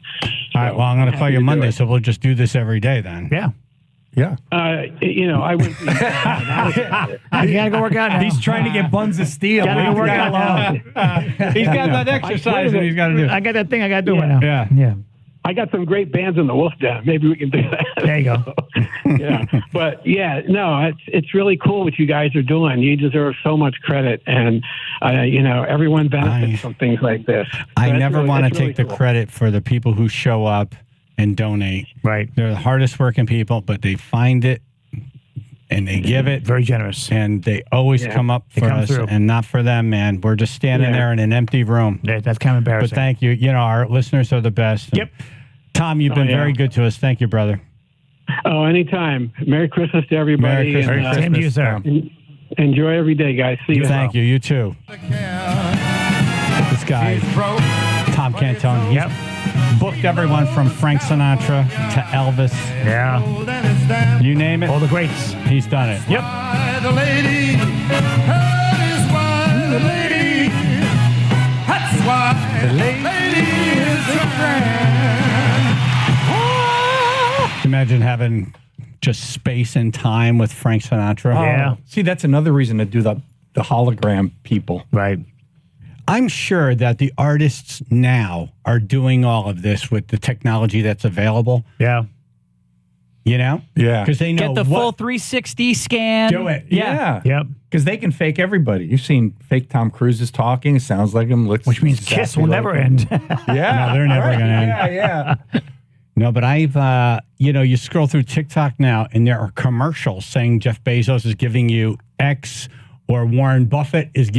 All right. Well, I'm going to call you Monday, so we'll just do this every day then. Yeah. Yeah. I went. You gotta go work out now. He's trying to get buns of steel. Gotta go work out now. He's got that exercise that he's got to do. I got that thing I gotta do right now. Yeah. I got some great bands in the Wolf Den. Maybe we can do that. There you go. But it's really cool what you guys are doing. You deserve so much credit, and everyone benefits from things like this. So I never want to take the cool. credit for the people who show up and donate. Right. They're the hardest working people, but they find it and they give it. Very generous. And they always come up for us through. and not for them, man. We're just standing there in an empty room. Yeah, that's kind of embarrassing. But thank you. You know, our listeners are the best. Yep. Tom, you've been very good to us. Thank you, brother. Oh, anytime. Merry Christmas to everybody. Merry Christmas. Same to you, sir. Enjoy every day, guys. See you. Thank you. You too. This guy, Tom Cantone. Yep. Booked everyone from Frank Sinatra to Elvis. Yeah. You name it. All the greats. He's done it. Yep. The lady, that is why the lady, that's why the lady is a friend. Imagine having just space and time with Frank Sinatra. Yeah. See, that's another reason to do the hologram people. Right. I'm sure that the artists now are doing all of this with the technology that's available. Yeah. You know? Yeah. Because they know Get the full 360 scan. Do it. Yeah. Yep. Because they can fake everybody. You've seen fake Tom Cruise's talking. It sounds like him. Looks Which means exactly Kiss will like never him. end. Yeah. No, they're never Right. going to end. Yeah. No, but I've, you scroll through TikTok now, and there are commercials saying Jeff Bezos is giving you X or Warren Buffett is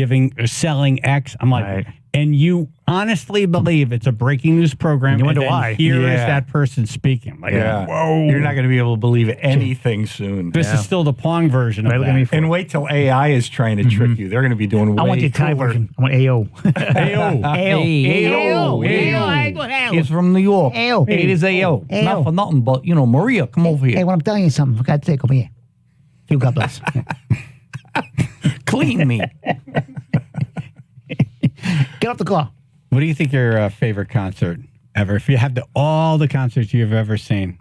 selling X. I'm like, and you honestly believe it's a breaking news program. You wonder and then why. Here is Yeah. that person speaking. Like, Yeah. whoa. You're not going to be able to believe anything soon. This is still the Pong version of that. And wait till AI is trying to trick you. They're going to be doing way I want the Thai cooler. version. I want AO. AO. He's from New York. AO. It is AO. AO. Not for nothing, but, Maria, come over here. Hey, when I'm telling you something, for God's sake, come here. You God bless. Clean me. Get off the car. What do you think your favorite concert ever? If you have all the concerts you've ever seen.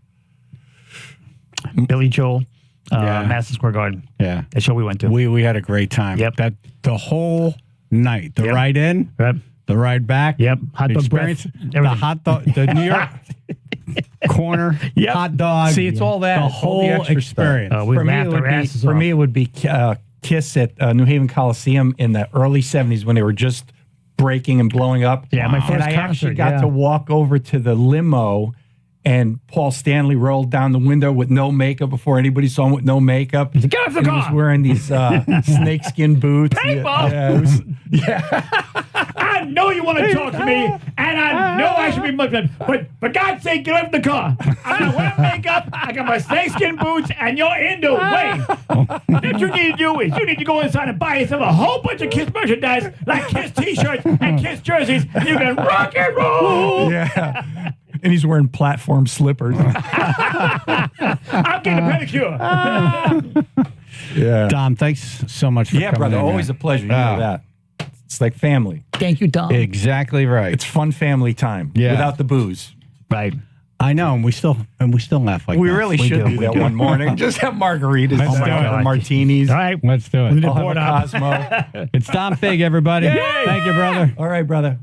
Billy Joel, Madison Square Garden. Yeah. That show we went to. We had a great time. Yep. That the whole night. The ride in. Yep. The ride back. Yep. Hot the dog experience. breath. The Everything. hot dog. The New York corner. Yep. Hot dog. See, it's all that. The It's all the whole extra stuff. experience. We For me, laughed it would our be, asses for off. me, it would be Kiss at New Haven Coliseum in the early 70s when they were just breaking and blowing up. Yeah, my first And I concert, actually got yeah. to walk over to the limo, and Paul Stanley rolled down the window with no makeup before anybody saw him with no makeup. Get off the And he car. was wearing these snakeskin boots. Paintball. Yeah. I know you want to talk to me, and I know I should be looking, but for God's sake, get off the car. I'm not wearing makeup. I got my snakeskin boots, and you're in the way. What you need to do is you need to go inside and buy yourself a whole bunch of Kiss merchandise, like Kiss T-shirts and Kiss jerseys, and you can rock and roll. Yeah. And he's wearing platform slippers. I'm getting a pedicure. Yeah. Dom, thanks so much for Yeah, coming brother. in, Always man. a pleasure. You know that. It's like family. Thank you, Tom. Exactly right. It's fun family time. Yeah. Without the booze. Right. I know, and we still laugh like We that. really should do that one morning. Just have margaritas, Let's do it. martinis. All right. Let's do We need it. to I'll have board a up. Cosmo. It's Dom Fig, everybody. Yay! Thank you, brother. All right, brother.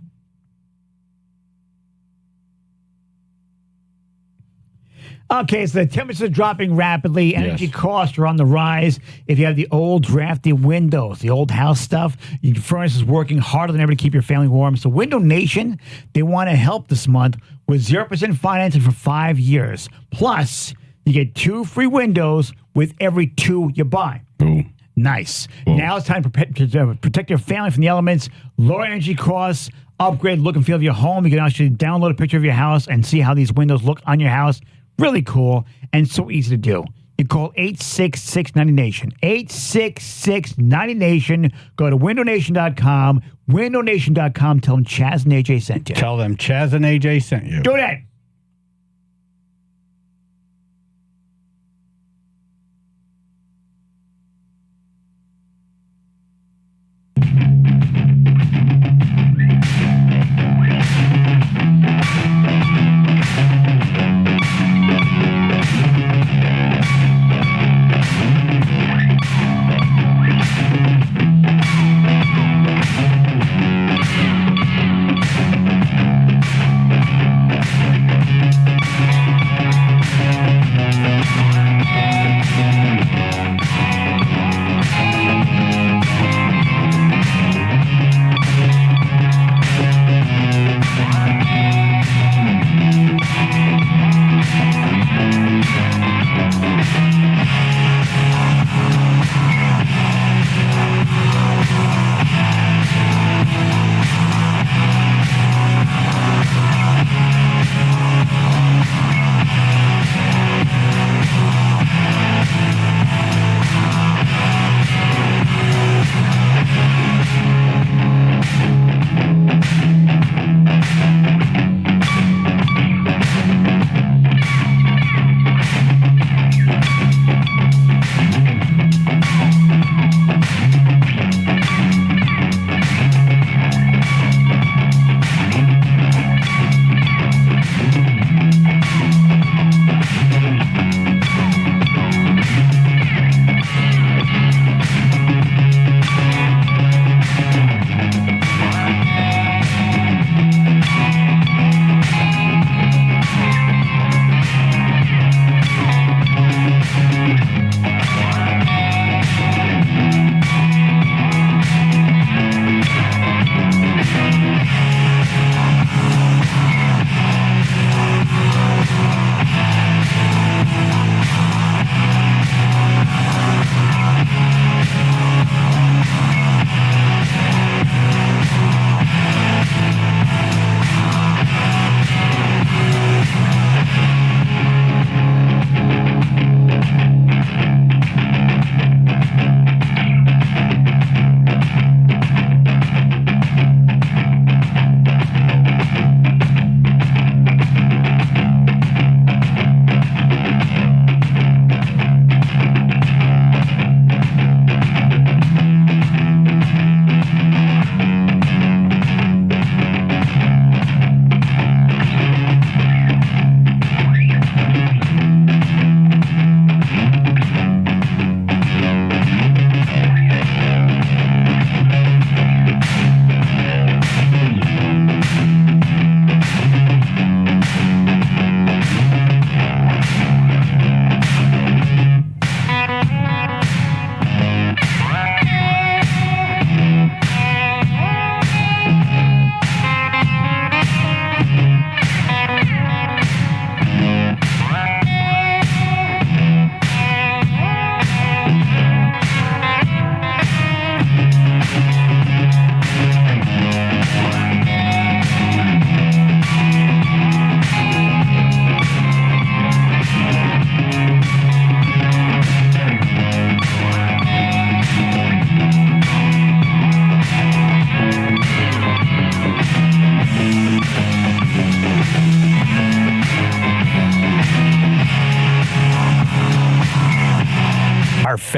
Okay, so the temperatures are dropping rapidly. Energy Yes. costs are on the rise. If you have the old drafty windows, the old house stuff, your furnace is working harder than ever to keep your family warm. So Window Nation, they want to help this month with 0% financing for 5 years. Plus, you get 2 free windows with every 2 you buy. Boom. Nice. Now it's time to protect your family from the elements, lower energy costs, upgrade the look and feel of your home. You can actually download a picture of your house and see how these windows look on your house. Really cool and so easy to do. You call 866-90-NATION. 866-90-NATION. Go to windownation.com. Windownation.com. Tell them Chaz and AJ sent you. Tell them Chaz and AJ sent you. Do that.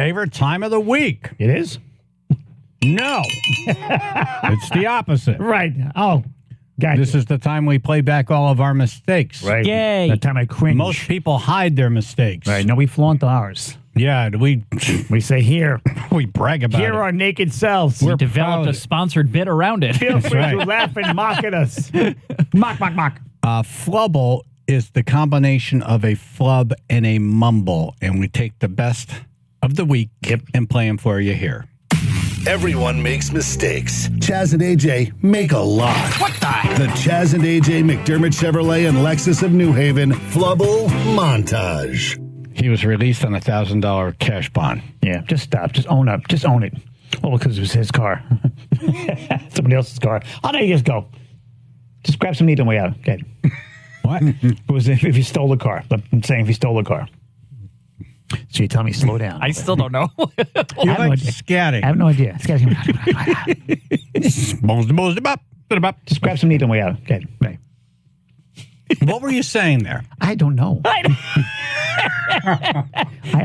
favorite time of the week. It is? No. It's the opposite. Right. Oh, gotcha. This is the time we play back all of our mistakes. Right. Yay. That time I cringe. Most people hide their mistakes. Right. No, we flaunt ours. Yeah, we say here. We brag about Here it. are our naked selves. We developed a sponsored bit around it. Feel free to laugh and mock at us. Mock. Flubble is the combination of a flub and a mumble, and we take the best of the week and play them for you here. Everyone makes mistakes. Chaz and AJ make a lot. What the? The Chaz and AJ McDermott Chevrolet and Lexus of New Haven Flubble Montage. He was released on a $1,000 cash bond. Yeah, just stop. Just own up. Just own it. Oh, because it was his car. Somebody else's car. I'll let you just go. Just grab some meat on the way out. Okay. What? It was if you stole the car. I'm saying if you stole the car. So you tell me slow down. I still don't know. You're like scatting. I have no idea. Just grab some meat on the way out. Okay. Right. What were you saying there? I don't know.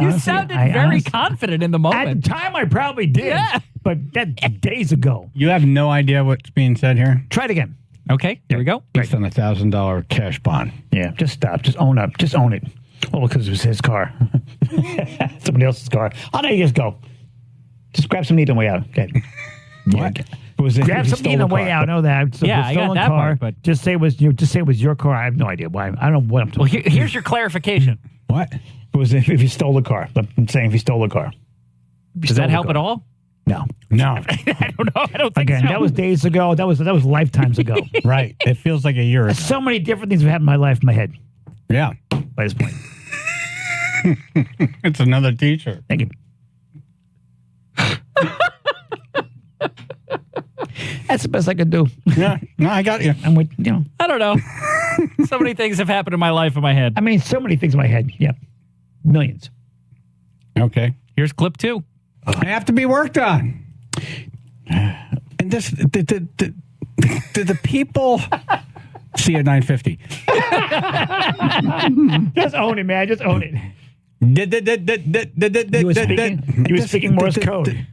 You sounded very confident in the moment. At the time, I probably did. Yeah. But that's days ago. You have no idea what's being said here? Try it again. Okay, here we go. Based on a $1,000 cash bond. Yeah, just stop. Just own up. Just own it. Oh, because it was his car. Somebody else's car. I'll let you just go. Just grab some meat on the way out. Okay. What? Grab some meat on the way out. I know that. So Yeah, I got that car, part, but- just say it was your car. I have no idea why. I don't know what I'm talking Well, about. here's your clarification. What? It was if you stole the car. I'm saying if you stole the car. Does that help at all? No. No. I don't know. I don't think Again, so. that was days ago. That was lifetimes ago. Right. It feels like a year ago. So many different things have happened in my life in my head Yeah. by this point. It's another teacher. Thank you. That's the best I could do. Yeah. No, I got you. I'm with, I don't know. So many things have happened in my life in my head. I mean, so many things in my head. Yeah. Millions. Okay. Here's clip 2. I have to be worked on. And this, the people see you at 9:50. Just own it, man. Just own it. You were speaking Morse code.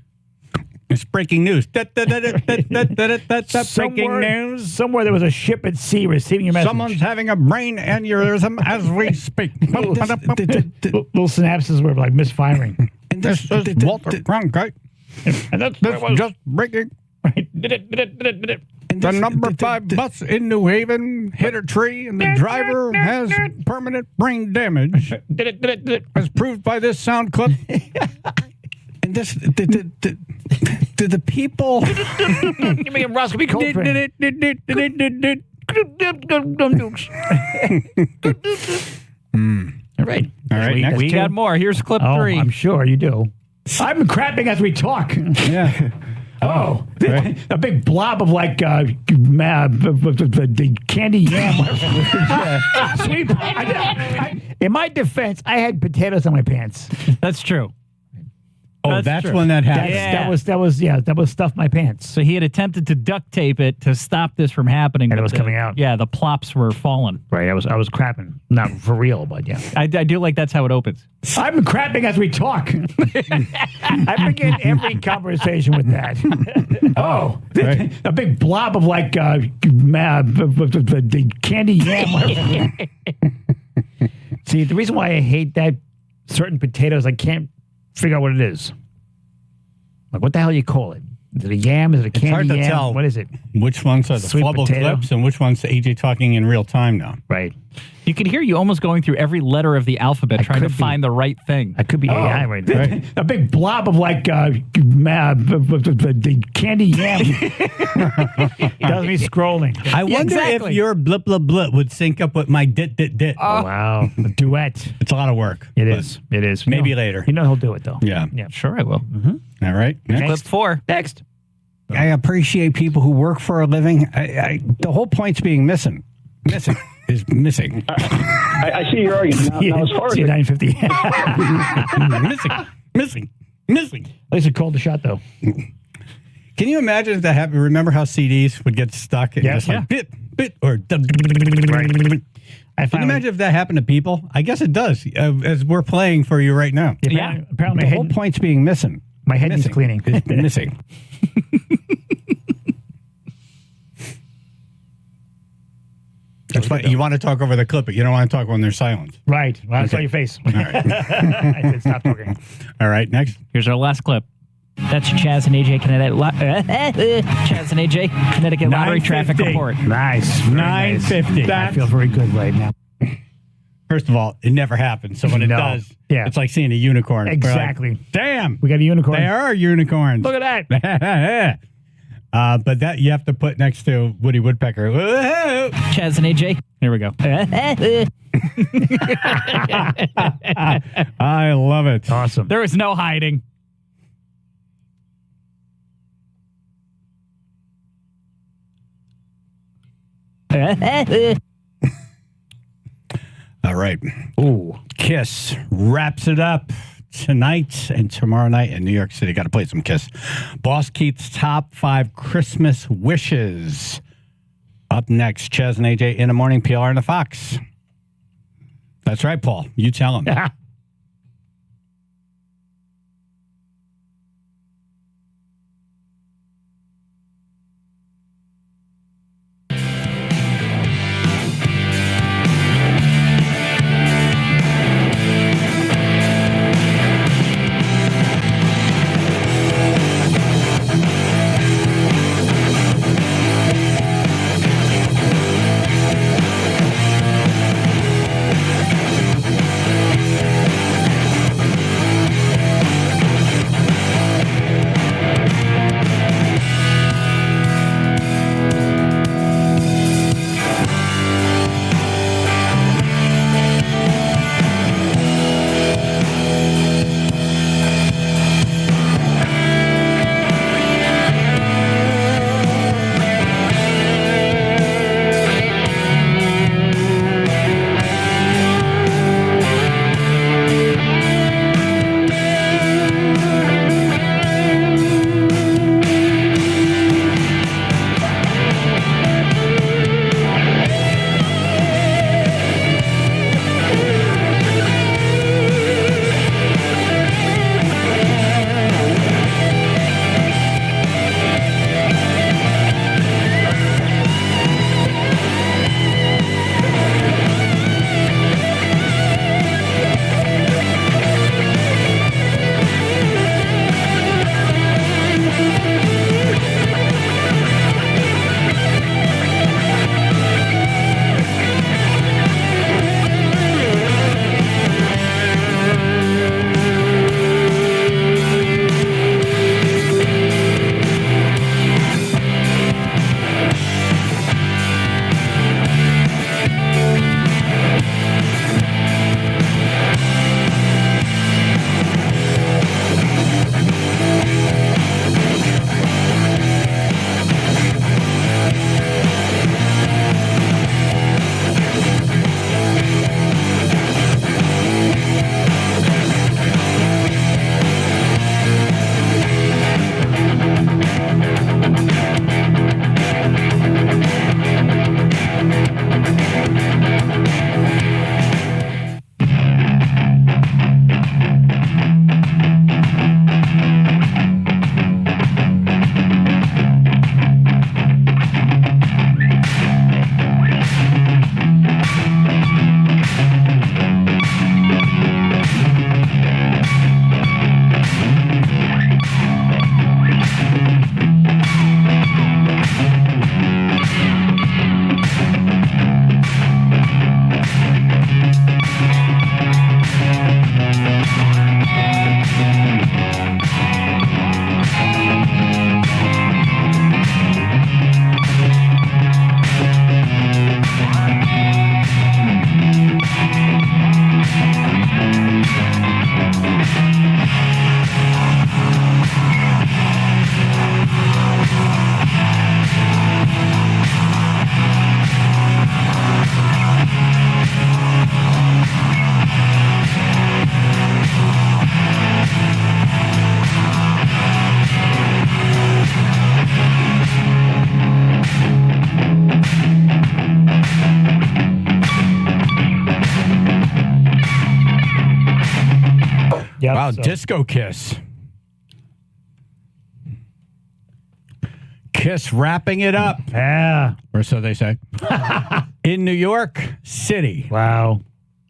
It's breaking news. Breaking news. Somewhere there was a ship at sea receiving your message. Someone's having a brain aneurysm as we speak. Little synapses were like misfiring. And this is Walter Cronkite. And that's This is just breaking. right. The number 5 bus in New Haven hit a tree, and the driver has permanent brain damage, as proved by this sound clip. And this, the people. Give me a Roscoe Coltrane. All right. All right. Next We got more. Here's clip 3. I'm sure you do. I'm crapping as we talk. Yeah. Oh, a big blob of like the candy yam. Sweet. In my defense, I had potatoes on my pants. That's true. Oh, that's true. when that happened. Yeah. That was stuff my pants. So he had attempted to duct tape it to stop this from happening. And it but was coming out. Yeah, the plops were falling. Right, I was crapping. Not for real, but yeah. I do like that's how it opens. I'm crapping as we talk. I begin every conversation with that. Oh, right. A big blob of like the candy yam. See, the reason why I hate that certain potatoes, I can't figure out what it is. Like, what the hell you call it? Is it a yam? Is it a candy hard to yam? tell. What is it? Which ones are the Sweet flubble potato? clips and which one's AJ talking in real time now? Right. You can hear you almost going through every letter of the alphabet trying to find the right thing. I could be AI right now. A big blob of like the candy yam. Does me scrolling. I wonder if your blip blip blip would sync up with my dit dit dit. Oh, wow. A duet. It's a lot of work. It is. It is. Maybe later. You know he'll do it, though. Yeah. Yeah. Sure, I will. Mm-hmm. All right. Clip Next. 4. Next. I appreciate people who work for a living. The whole point's being missing. Missing is missing. I see your argument. Now as far as See 950. Missing. At least it called the shot, though. Can you imagine if that happened? Remember how CDs would get stuck and Yes. just like bit or Can you imagine if that happened to people? I guess it does, as we're playing for you right now. Yeah. Apparently, the whole point's being missing. My head needs cleaning. It's missing. That's fine. You want to talk over the clip, but you don't want to talk when there's silence. Right. Well, I saw your face. All right. I said stop talking. All right, next. Here's our last clip. That's Chaz and AJ Connecticut. Chaz and AJ Connecticut Lottery Traffic Report. Nice. 9:50. I feel very good right now. First of all, it never happens. So when it does, it's like seeing a unicorn. We're Exactly. like, damn. We got a unicorn. They are unicorns. Look at that. But that you have to put next to Woody Woodpecker. Chaz and AJ. Here we go. I love it. Awesome. There was no hiding. All right. Ooh. Kiss wraps it up tonight and tomorrow night in New York City. Got to play some Kiss. Boss Keith's top 5 Christmas wishes. Up next, Chaz and AJ in the morning, PLR and the Fox. That's right, Paul. You tell him. Yep, Wow, so- Disco Kiss. Kiss wrapping it up. Yeah. Or so they say. In New York City. Wow.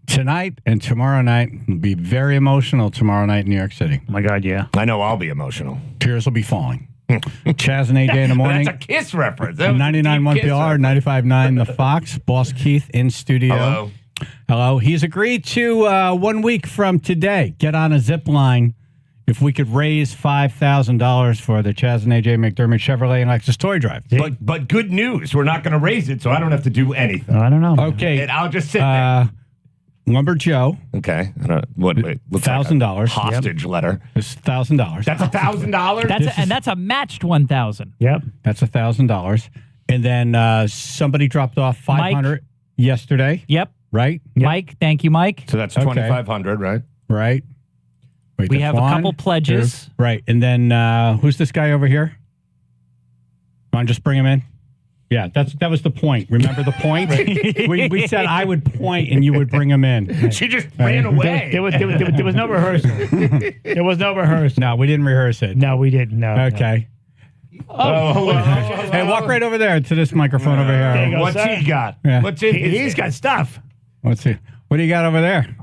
Tonight and tomorrow night will be very emotional tomorrow night in New York City. Oh my God, yeah. I know I'll be emotional. Tears will be falling. Chaz and AJ in the morning. That's a Kiss reference. That was a 99.1 deep Kiss PR, reference. 95.9 The Fox. Boss Keith in studio. Hello. Hello. He's agreed to 1 week from today get on a zip line if we could raise $5,000 for the Chaz and AJ McDermott Chevrolet and Lexus Toy Drive. But good news. We're not going to raise it, so I don't have to do anything. I don't know. Okay. And I'll just sit there. Lumber Joe. Okay. I don't, what? Wait, looks like a $1,000 hostage letter. It's $1,000. That's $1,000. That's a matched 1,000. Yep. That's $1,000. And then somebody dropped off $500 yesterday. Yep. Right? Mike, thank you, Mike. So that's $2,500, right? Right. Wait, We that's have a one, couple pledges. two. Right. And then who's this guy over here? Want to just bring him in? Yeah, that was the point. Remember the point? we said I would point and you would bring him in. She just ran away. There was no rehearsal. There was no rehearsal. No, we didn't rehearse it. No, we didn't. No. Okay. Oh, Hey, walk right over there to this microphone over here. There you go, What's sir. he got? Yeah. What's in his He's got stuff. Let's see. What do you got over there?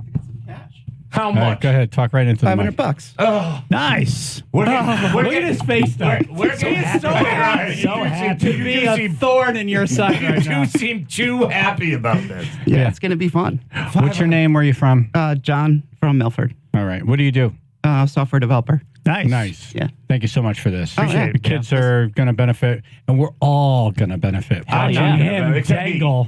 How All right, much? go ahead. Talk right into the mic. $500. Oh, Nice. we're Look at his face, though. We're He is so happy. So happy. To be a thorn in your side right You now. seem too happy about this. Yeah, it's going to be fun. What's your name? Where are you from? John from Milford, All right. What do you do? software developer. Nice. Nice. Yeah. Thank you so much for this. Appreciate it. The kids are going to benefit, and we're all going to benefit. Hell Watching yeah. him Except me. dangle,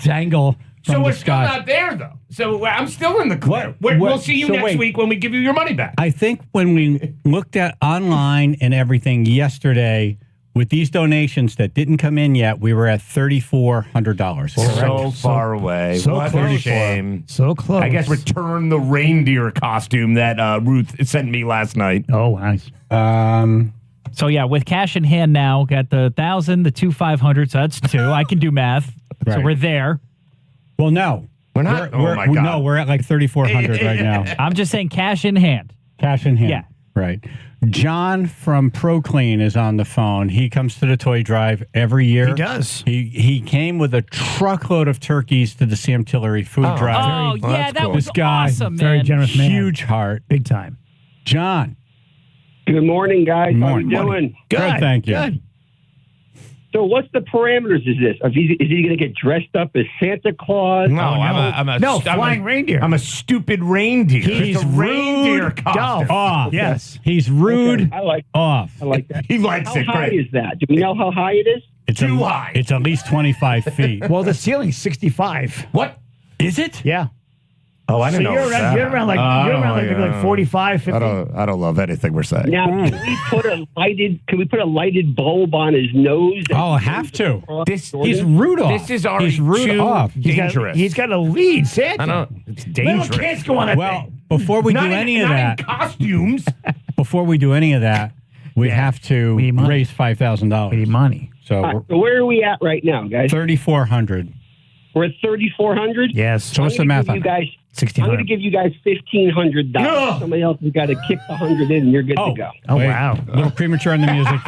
dangle from So the we're still sky. not there, though. So I'm still in the clear. What- We'll see you so next wait. week when we give you your money back. I think when we looked at online and everything yesterday, with these donations that didn't come in yet, we were at $3,400. So far away. So what close. a shame. So close. I guess return the reindeer costume that Ruth sent me last night. Oh, nice. So yeah, with cash in hand now, got the 1,000, the 2,500. So that's two. I can do math. So Right. we're there. Well, no. We're not. Oh my God. No, we're at like 3,400 right now. I'm just saying cash in hand. Cash in hand. Yeah. Right. John from ProClean is on the phone. He comes to the toy drive every year. He does. He came with a truckload of turkeys to the Sam Tillery food drive. Oh, Well, yeah, that's that cool. was This guy, awesome, man. Very generous man. Huge heart. Big time. John. Good morning, guys. How Morning. you doing? Good, thank you. Good. So, what's the parameters of this? Is he going to get dressed up as Santa Claus? No, I'm a flying reindeer. I'm a stupid reindeer. He's It's a reindeer rude. costume. Off. Yes. He's rude. Okay, I like Off. that. He likes How it. high Great. is that? Do we know how high it is? It's Too high. It's at least 25 feet. Well, the ceiling's 65. What? Is it? Yeah. Oh, I So didn't know. you're around like 45, 50. I don't love anything we're saying. Now, can we put a lighted bulb on his nose? Oh, have to. This He's Rudolph. This is already He's Rudolph. too dangerous. He's got a lead, Santa. I don't. It's Little dangerous. kids go on that Well, thing. before we do Not any in, of not that, in costumes. before we do any of that, we have to We need money. raise $5,000. We need money. So All right, so where are we at right now, guys? 3,400. We're at 3,400. Yes. So what's the math on you that? guys? I'm going to 1,600. give you guys $1,500. No. Somebody else has got to kick the 100 in, and you're good to go. Oh, Wait, wow. A little premature on the music.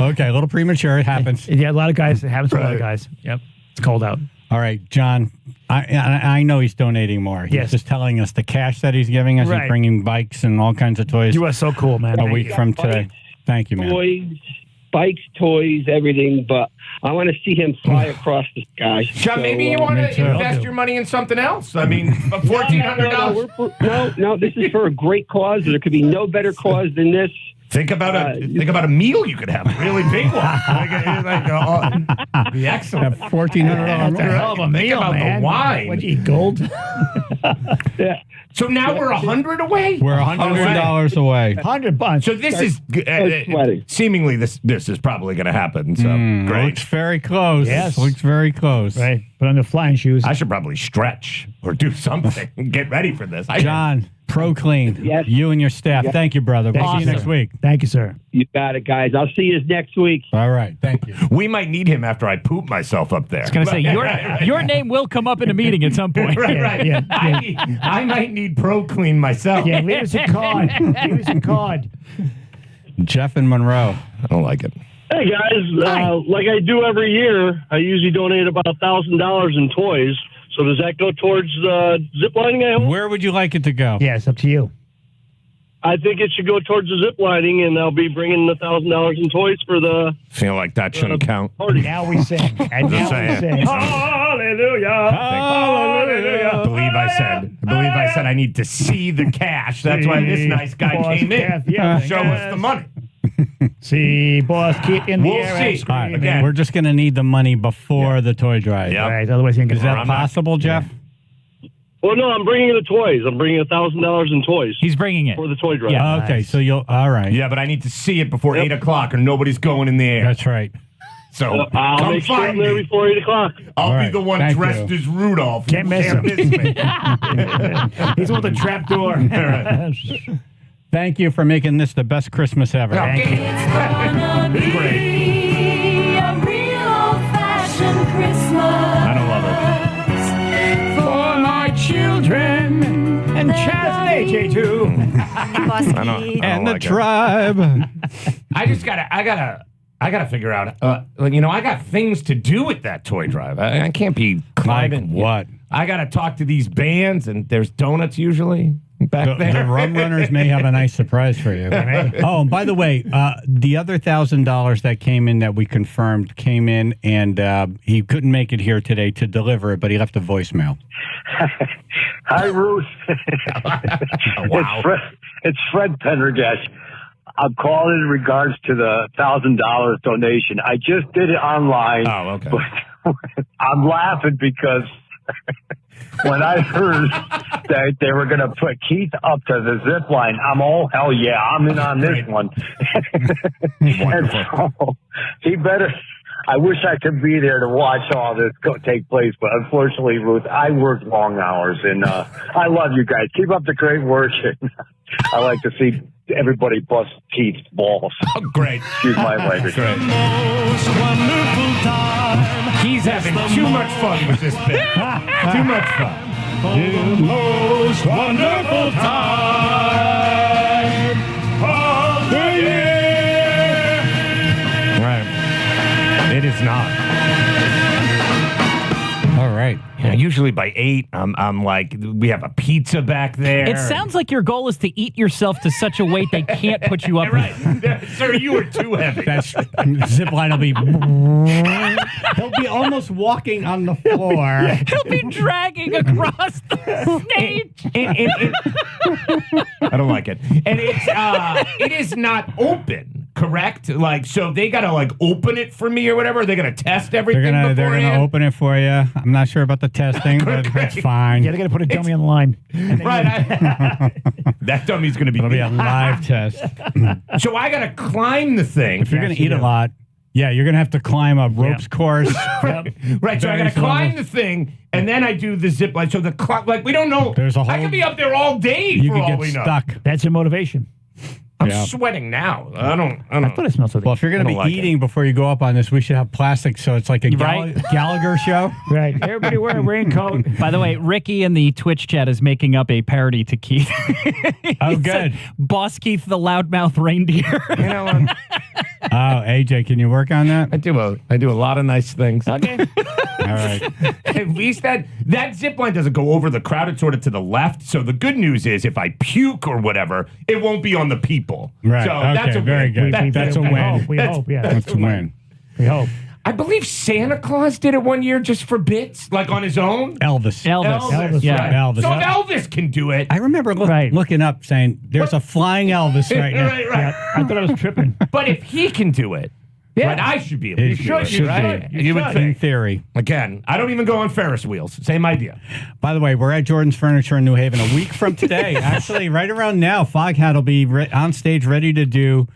Okay, a little premature. It happens. Yeah, a lot of guys. It happens to a lot of guys. Yep. It's cold out. All right, John. I know he's donating more. He's Yes. just telling us the cash that he's giving us. Right. He's bringing bikes and all kinds of toys You are so cool, man. a Thank week you. from today. Thank you, man. Toys, bikes, toys, everything. But I want to see him fly across the sky. John, maybe you So, want me to too. invest your money in something else. I mean, $1,400. No, this is for a great cause. There could be no better cause than this. Think about a meal you could have, a really big one. Be excellent. $1,400 That's a hell of a Think meal, about man. the wine. What do you eat, gold? Yeah. So now we're 100 away. We're $100 away. $100. So this is seemingly this is probably going to happen. So great. Looks very close. Yes. Looks very close. Right. Put on the flying shoes. I should probably stretch or do something. Get ready for this. John, ProClean. Yes. You and your staff. Yes. Thank you, brother. We'll see you next week. Thank you, sir. You got it, guys. I'll see you next week. All right. Thank you. We might need him after I poop myself up there. I was going to say, your name will come up in a meeting at some point. right. Yeah. I might need ProClean myself. Yeah, leave us a card. Leave us a card. Jeff and Monroe. I don't like it. Hey guys, like I do every year, I usually donate about $1,000 in toys. So does that go towards zip lining? I hope. Where would you like it to go? Yeah, it's up to you. I think it should go towards the zip lining, and I'll be bringing the $1,000 in toys for the. Feel like that shouldn't count. Party. Now we sing. And Just now we saying. sing. Hallelujah. Hallelujah. I believe I said I need to see the cash. That's why this nice guy came in. Yeah, Show us the money. See, boss, keep in the We'll air. see. All right, Again. we're just going to need the money before the toy drive. Yep. All right, otherwise you can Is that possible, Jeff? Well, no, I'm bringing the toys. I'm bringing $1,000 in toys. He's bringing it for the toy drive. Yeah. Okay, so you'll. All right. Yeah, but I need to see it before 8 o'clock or nobody's going in the air. That's right. So I'll come make sure I'm find there me. before 8 o'clock. I'll All be right, the one thank dressed you. as Rudolph. Can't miss him. me. He's with the trap door. Thank you for making this the best Christmas ever. Thank you. Great. I don't love it. For my children and Chaz and AJ too. And the like it. tribe. I gotta figure out. I got things to do with that toy drive. I can't be climbing. Like what? I gotta talk to these bands, and there's donuts usually back there. The Rum Runners may have a nice surprise for you. Oh, and by the way, the other $1,000 that came in that we confirmed came in, and he couldn't make it here today to deliver it, but he left a voicemail. Hi, Ruth. Wow. It's Fred Pendergast. I'm calling in regards to the $1,000 donation. I just did it online. Oh, okay. But I'm laughing because when I heard that they were going to put Keith up to the zip line, I'm all, hell yeah, I'm in on this one. And so he better. I wish I could be there to watch all this take place, but unfortunately, Ruth, I work long hours, and I love you guys. Keep up the great work. I like to see everybody bust Keith's balls. Oh, great. Excuse my language. Great. He's having too much fun with this bit. Too much fun. The most wonderful time of the year. Right. It is not. All right. Yeah, usually by 8, I'm like, we have a pizza back there. It sounds like your goal is to eat yourself to such a weight they can't put you up. Right. Sir, you are too heavy. Zip line will be. He'll be almost walking on the floor. He'll be dragging across the stage. I don't like it. And it is not open, correct? Like, so they got to like open it for me or whatever. Are they going to test everything They're beforehand? gonna open it for you. I'm not sure about the testing, but that's fine. Yeah, they're going to put a dummy on the line. Right. That dummy's going to be. It'll be a live test. So I got to climb the thing. If you're going to eat a lot, yeah, you're going to have to climb a ropes course. Right, so I got to climb the thing, and then I do the zip line. So like we don't know. There's a whole. I could be up there all day. You for could all get we know. stuck. That's your motivation. I'm sweating now. I don't. I thought it smelled so good. Well, if you're going to be eating before you go up on this, we should have plastic so it's like a Gallagher show. Right. Everybody wear a raincoat. By the way, Ricky in the Twitch chat is making up a parody to Keith. Oh, good. Boss Keith the loudmouth reindeer. You know what? Oh, AJ, can you work on that? I do a lot of nice things. Okay. All right. At least that zip line doesn't go over the crowd. It's sort of to the left. So the good news is if I puke or whatever, it won't be on the people. Right. So Okay, that's a very win. good. That's a win. We hope, yeah. That's a win. We hope. I believe Santa Claus did it one year just for bits, like on his own. Elvis. Yeah. Right. Elvis. So if Elvis can do it. I remember looking up saying, there's a flying Elvis right now. Right. Yeah, I thought I was tripping. But if he can do it, right, I should be able to do it. Should Right? be. You would In think. theory. Again, I don't even go on Ferris wheels. Same idea. By the way, we're at Jordan's Furniture in New Haven a week from today. Actually, right around now, Foghat will be on stage ready to do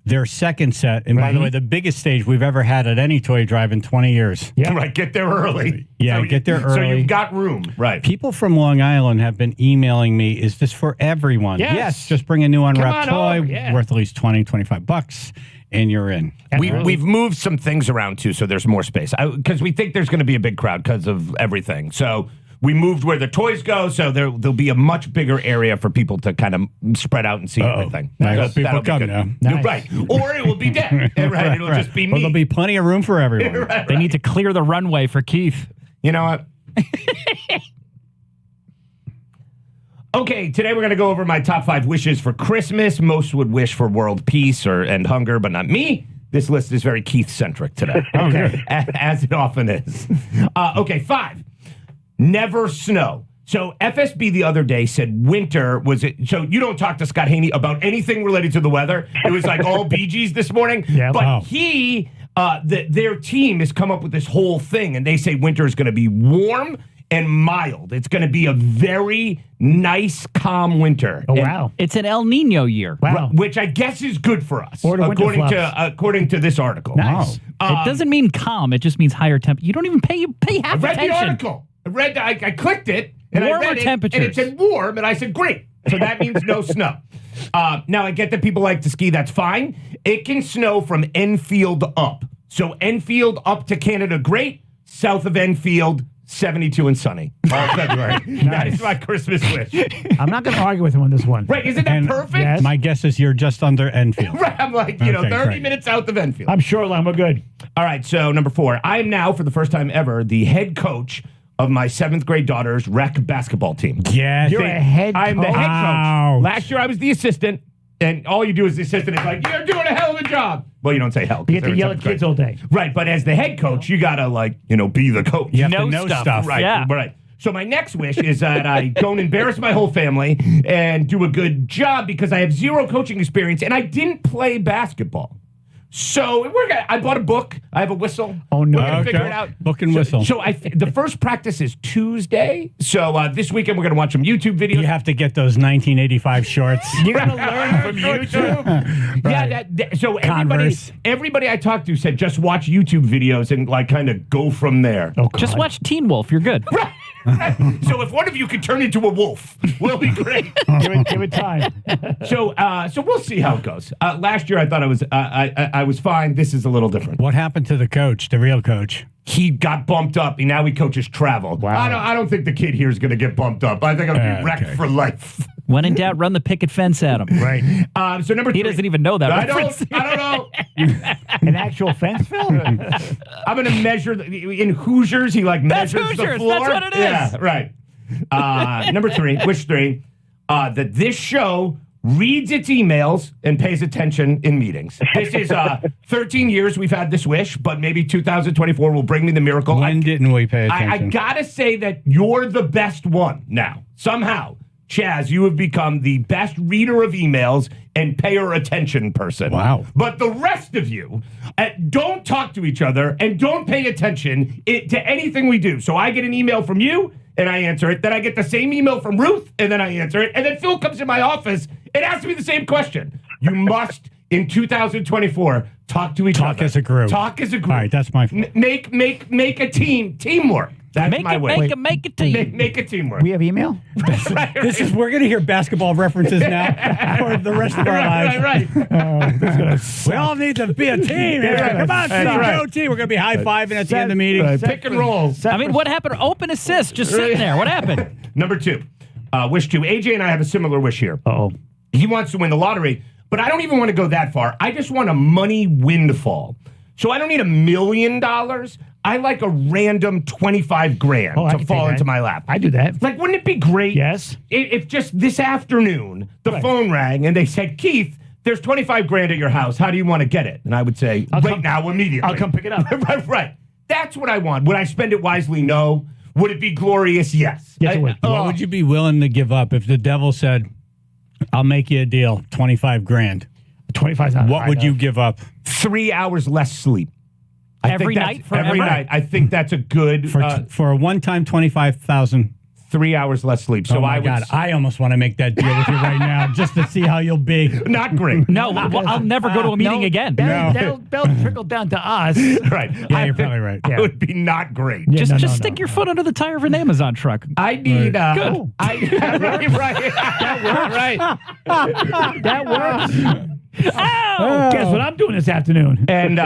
their second set. And by the way, the biggest stage we've ever had at any toy drive in 20 years. Yeah. Right. Get there early. Yeah, get there early. So you've got room. Right. People from Long Island have been emailing me, is this for everyone? Yes. Just bring a new unwrapped toy over, worth at least $20-25, and you're in. We've moved some things around, too, so there's more space. Because we think there's going to be a big crowd because of everything. So we moved where the toys go, so there'll be a much bigger area for people to kind of spread out and see everything. I hope people come now. Nice. Right. Or it will be dead. Right. It'll just be me. Well, there'll be plenty of room for everyone. They need to clear the runway for Keith. You know what? Okay, today we're going to go over my top 5 wishes for Christmas. Most would wish for world peace and hunger, but not me. This list is very Keith-centric today. Okay. As it often is. Okay, 5. Never snow. So FSB the other day said winter was it. So you don't talk to Scott Haney about anything related to the weather. It was like all Bee Gees this morning. Yeah, but their team has come up with this whole thing, and they say winter is going to be warm and mild. It's going to be a very nice, calm winter. Oh, wow. It's an El Nino year. Wow. Which I guess is good for us, Or the winter according to this article. Nice. It doesn't mean calm. It just means higher temp. You don't even pay half I read attention. the article. I clicked it, and Warmer I read temperatures. it, and it said warm, and I said, great. So that means no snow. Now, I get that people like to ski. That's fine. It can snow from Enfield up. So Enfield up to Canada, great. South of Enfield, 72 and sunny all February. That is my Christmas wish. I'm not going to argue with him on this one. Right, isn't that perfect? Yes. My guess is you're just under Enfield. Right, I'm like, 30 minutes south of Enfield. I'm shoreline. We're good. All right, so number 4. I am now, for the first time ever, the head coach of my 7th grade daughter's rec basketball team. Yes. You're a head coach. I'm the head Ouch. coach. Last year, I was the assistant, and all you do as the assistant is like, you're doing a hell of a job. Well, you don't say hell. You get to yell at kids all day. Right, but as the head coach, you got to, be the coach. You have to know stuff. Right, Yeah. right. So my next wish is that I don't embarrass my whole family and do a good job because I have 0 coaching experience, and I didn't play basketball. So I bought a book. I have a whistle. Oh, no. We're going to figure it out. Book and whistle. So the first practice is Tuesday. So this weekend we're going to watch some YouTube videos. You have to get those 1985 shorts. You're going to learn from YouTube. Yeah, so Converse. everybody I talked to said just watch YouTube videos and kind of go from there. Oh, God. Just watch Teen Wolf. You're good. So if one of you could turn into a wolf, we'll be great. Give it time. So we'll see how it goes. Last year I thought I was fine. This is a little different. What happened to the coach, the real coach? He got bumped up, and now he coaches travel. Wow. I don't think the kid here is going to get bumped up. I think I'm going to be wrecked for life. When in doubt, run the picket fence at him. Right. So number 3. He doesn't even know that I reference. don't know. An actual fence film? I'm going to measure in Hoosiers. He measures the Hoosiers. floor. That's what it is. Yeah, right. Number 3, wish 3, that this show reads its emails and pays attention in meetings. This is 13 years we've had this wish, but maybe 2024 will bring me the miracle. When didn't we pay attention? I gotta say that you're the best one now. Somehow, Chaz, you have become the best reader of emails and payer attention person. Wow. But the rest of you don't talk to each other and don't pay attention to anything we do. So I get an email from you, and I answer it. Then I get the same email from Ruth, and then I answer it. And then Phil comes in my office and asks me the same question. You must, in 2024, talk to each other. Talk as a group. Talk as a group. All right, that's my fault. Make a teamwork. That's my way. Make a team. Make a teamwork. We have email? We're going to hear basketball references now for the rest of our lives. Right. We all need to be a team here. Come on, go team. We're going to be high-fiving at the end of the meeting. Pick and roll. I mean, what happened? Open assist, just sitting there. What happened? Number 2, wish 2. AJ and I have a similar wish here. Uh-oh. He wants to win the lottery, but I don't even want to go that far. I just want a money windfall. So I don't need $1 million. I like a random 25 grand to fall into my lap. I do that. Wouldn't it be great? Yes. If just this afternoon the phone rang and they said, Keith, there's 25 grand at your house. How do you want to get it? And I would say, now, immediately. I'll come pick it up. Right. That's what I want. Would I spend it wisely? No. Would it be glorious? Yes. Yes, it would. What would you be willing to give up if the devil said, I'll make you a deal, 25 grand? 25. What would you give up? 3 hours less sleep. Every night? Every night. I think that's a good... For a one-time 25,000. 3 hours less sleep. So oh my God, I almost want to make that deal with you right now just to see how you'll be. Not great. No, well, I'll never go to a meeting again. That'll trickle down to us. Right. Yeah, you're probably right. It would be not great. Yeah, just stick your foot under the tire of an Amazon truck. I need. Good. Right. That works. Oh, guess what I'm doing this afternoon? And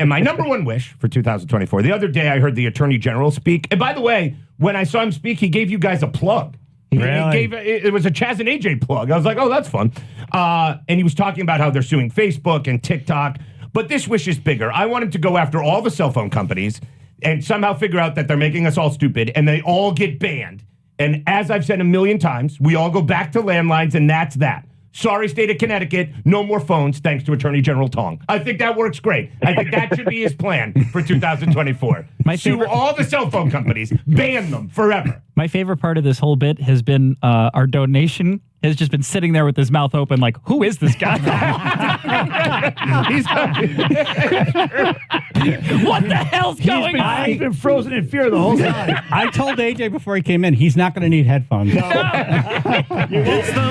my number one wish for 2024. The other day I heard the Attorney General speak. And by the way, when I saw him speak, he gave you guys a plug. Really? It was a Chaz and AJ plug. I was like, oh, that's fun. And he was talking about how they're suing Facebook and TikTok. But this wish is bigger. I want him to go after all the cell phone companies and somehow figure out that they're making us all stupid and they all get banned. And as I've said a million times, we all go back to landlines and that's that. Sorry, state of Connecticut, no more phones thanks to Attorney General Tong. I think that works great. I think that should be his plan for 2024. Sue all the cell phone companies, ban them forever. My favorite part of this whole bit has been our donation has just been sitting there with his mouth open like, who is this guy? What the hell's going on? He's been frozen in fear the whole time. I told AJ before he came in, he's not going to need headphones. It's the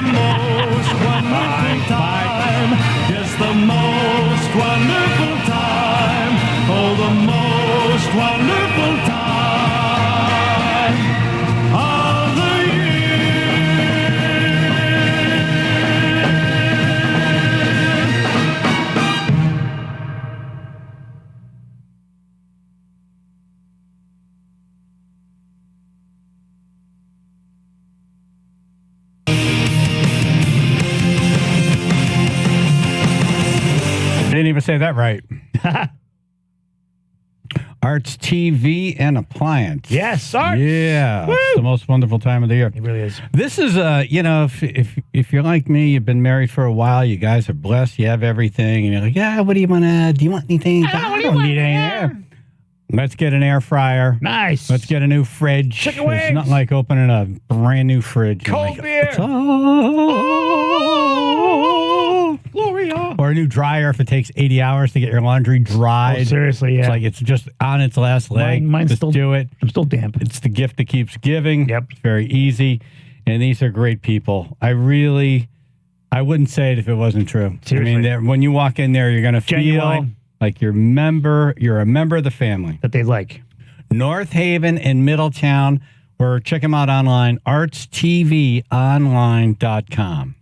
most wonderful time. It's the most wonderful time. Oh, the most wonderful time of the I didn't even say that right. Arts TV and Appliance. Yes, Arts. Yeah, it's the most wonderful time of the year. It really is. This is if you're like me, you've been married for a while, you guys are blessed, you have everything, and you're like, yeah, what do you want to? Do you want anything? I don't need anything. Let's get an air fryer. Nice. Let's get a new fridge. Chicken wings. It's not like opening a brand new fridge. Cold beer. Gloria. Or a new dryer if it takes 80 hours to get your laundry dried. Oh, seriously, yeah. It's like it's just on its last leg. Mine's just still, do it. I'm still damp. It's the gift that keeps giving. Yep. It's very easy. And these are great people. I wouldn't say it if it wasn't true. Seriously. I mean, when you walk in there, you're going to feel Genuine. like you're a member of the family. That they like. North Haven and Middletown, or check them out online, artstvonline.com.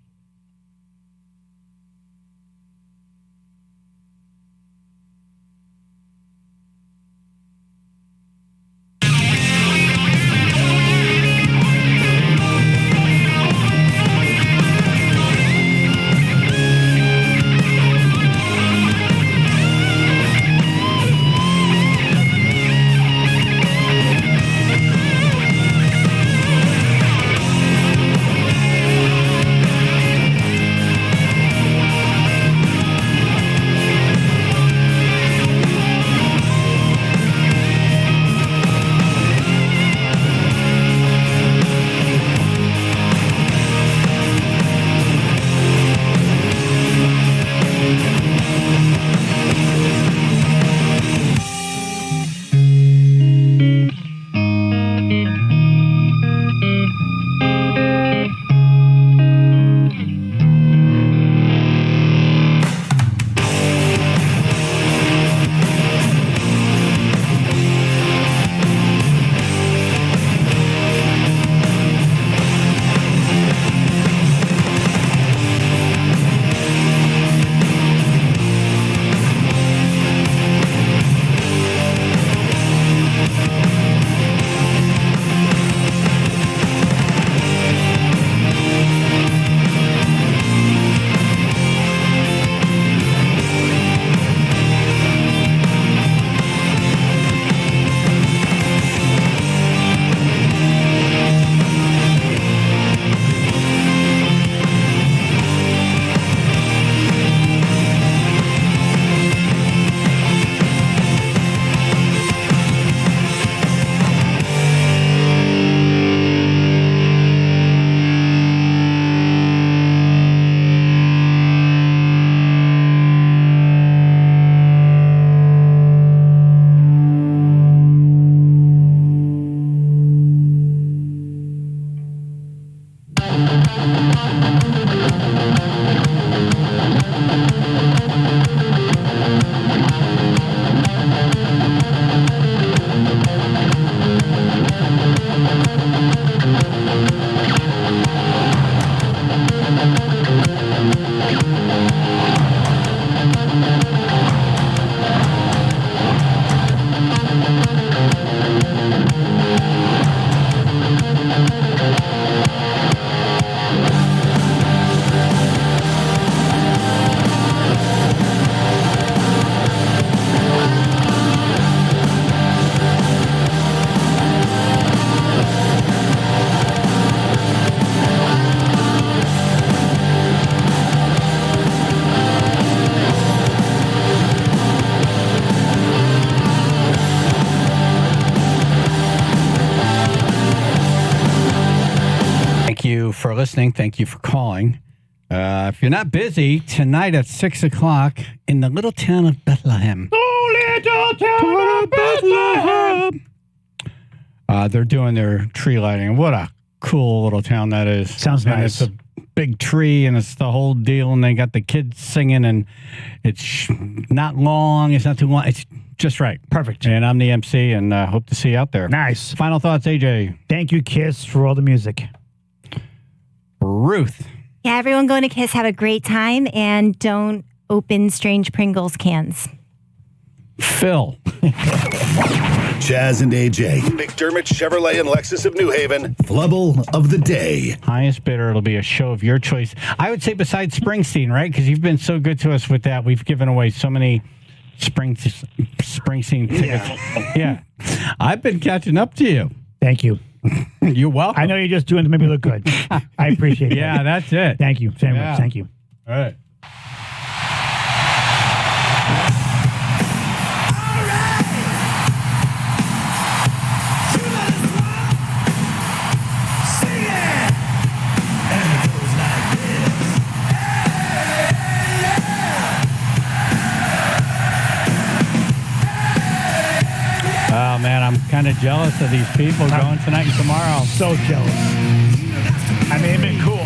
Thank you for listening. Thank you for calling. If you're not busy, tonight at 6 o'clock in the little town of Bethlehem. Oh, little town of Bethlehem. They're doing their tree lighting. What a cool little town that is. Sounds and nice. It's a big tree, and it's the whole deal, and they got the kids singing, and it's not long. It's not too long. It's just right. Perfect. And I'm the MC, and hope to see you out there. Nice. Final thoughts, AJ. Thank you, Kiss, for all the music. Ruth. Yeah, everyone going to Kiss, have a great time, and don't open strange Pringles cans. Phil. Chaz and AJ, McDermott Chevrolet and Lexus of New Haven, Flubble of the Day. Highest bidder, it'll be a show of your choice. I would say besides Springsteen, right? Because you've been so good to us with that. We've given away so many Springsteen tickets. Yeah. I've been catching up to you. Thank you. You're welcome. I know you're just doing it to make me look good. I appreciate it. Yeah, that's it. Thank you. Very Yeah. much. Thank you. All right. Oh, man, I'm kind of jealous of these people going tonight and tomorrow. So jealous. I mean, it's been cool.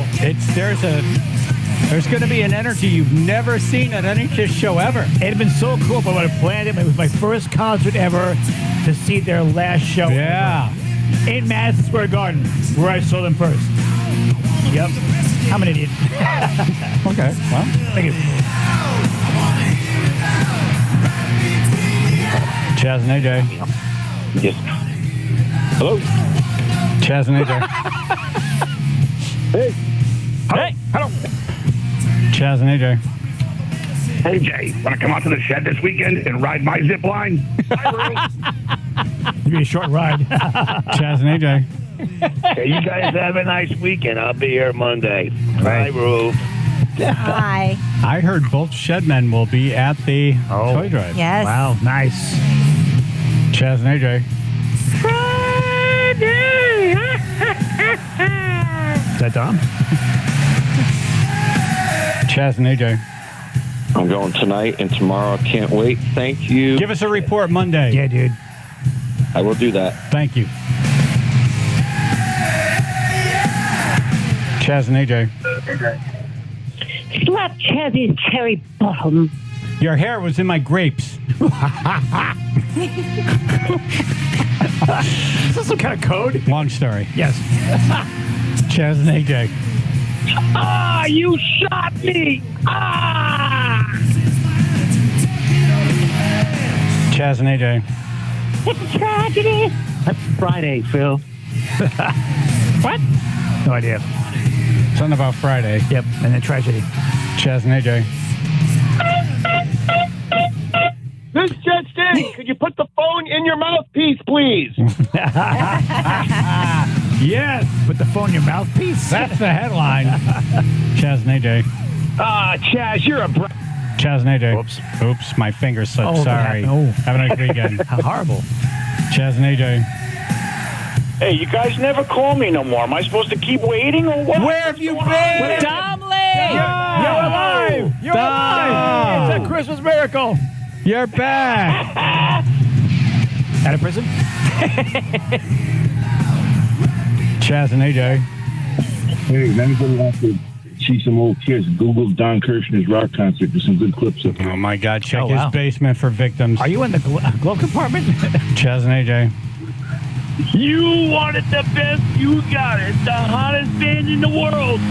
There's going to be an energy you've never seen at any Kiss show ever. It had been so cool, but when I planned it, it was my first concert ever to see their last show. Yeah. Ever. In Madison Square Garden, where I saw them first. Yep. I'm an idiot. Okay. Well, thank you. Chaz and AJ. Yes. Hello. Chaz and AJ. Hey. Hey. Hello. Chaz and AJ. Hey, Jay. Want to come out to the shed this weekend and ride my zip line? It'll be a short ride. Chaz and AJ. Hey, you guys have a nice weekend. I'll be here Monday. Bye, Ruth. Hi. I heard both Shedmen will be at the toy drive. Yes. Wow, nice. Chaz and AJ. Is that Dom? Chaz and AJ. I'm going tonight and tomorrow. Can't wait. Thank you. Give us a report Monday. Yeah, dude. I will do that. Thank you. Chaz and AJ. Slap Chazzy's cherry bottom. Your hair was in my grapes. Is this some kind of code? Long story. Yes. Chaz and AJ. Ah, you shot me! Ah! Chaz and AJ. It's a tragedy. That's Friday, Phil. What? No idea. Something about Friday. Yep, and then tragedy. Chaz and AJ. This just in. Could you put the phone in your mouthpiece, please? Yes. Put the phone in your mouthpiece. That's the headline. Chaz and AJ. Ah, Chaz, you're a Chaz and AJ. Oops, my finger slipped. Oh, Sorry. oh. Have a nice weekend. How horrible. Chaz and AJ. Hey, you guys never call me no more. Am I supposed to keep waiting or what? Where have you been? Dom Lee! You're alive! You're alive! It's a Christmas miracle! You're back! Out of prison? Chaz and AJ. Hey, if anybody wants to see some old Kiss, Google Don Kirshner's rock concert. There's some good clips up there. Oh, my God. Check Oh, his wow. basement for victims. Are you in the glove compartment? Chaz and AJ. You wanted the best, you got it. The hottest band in the world.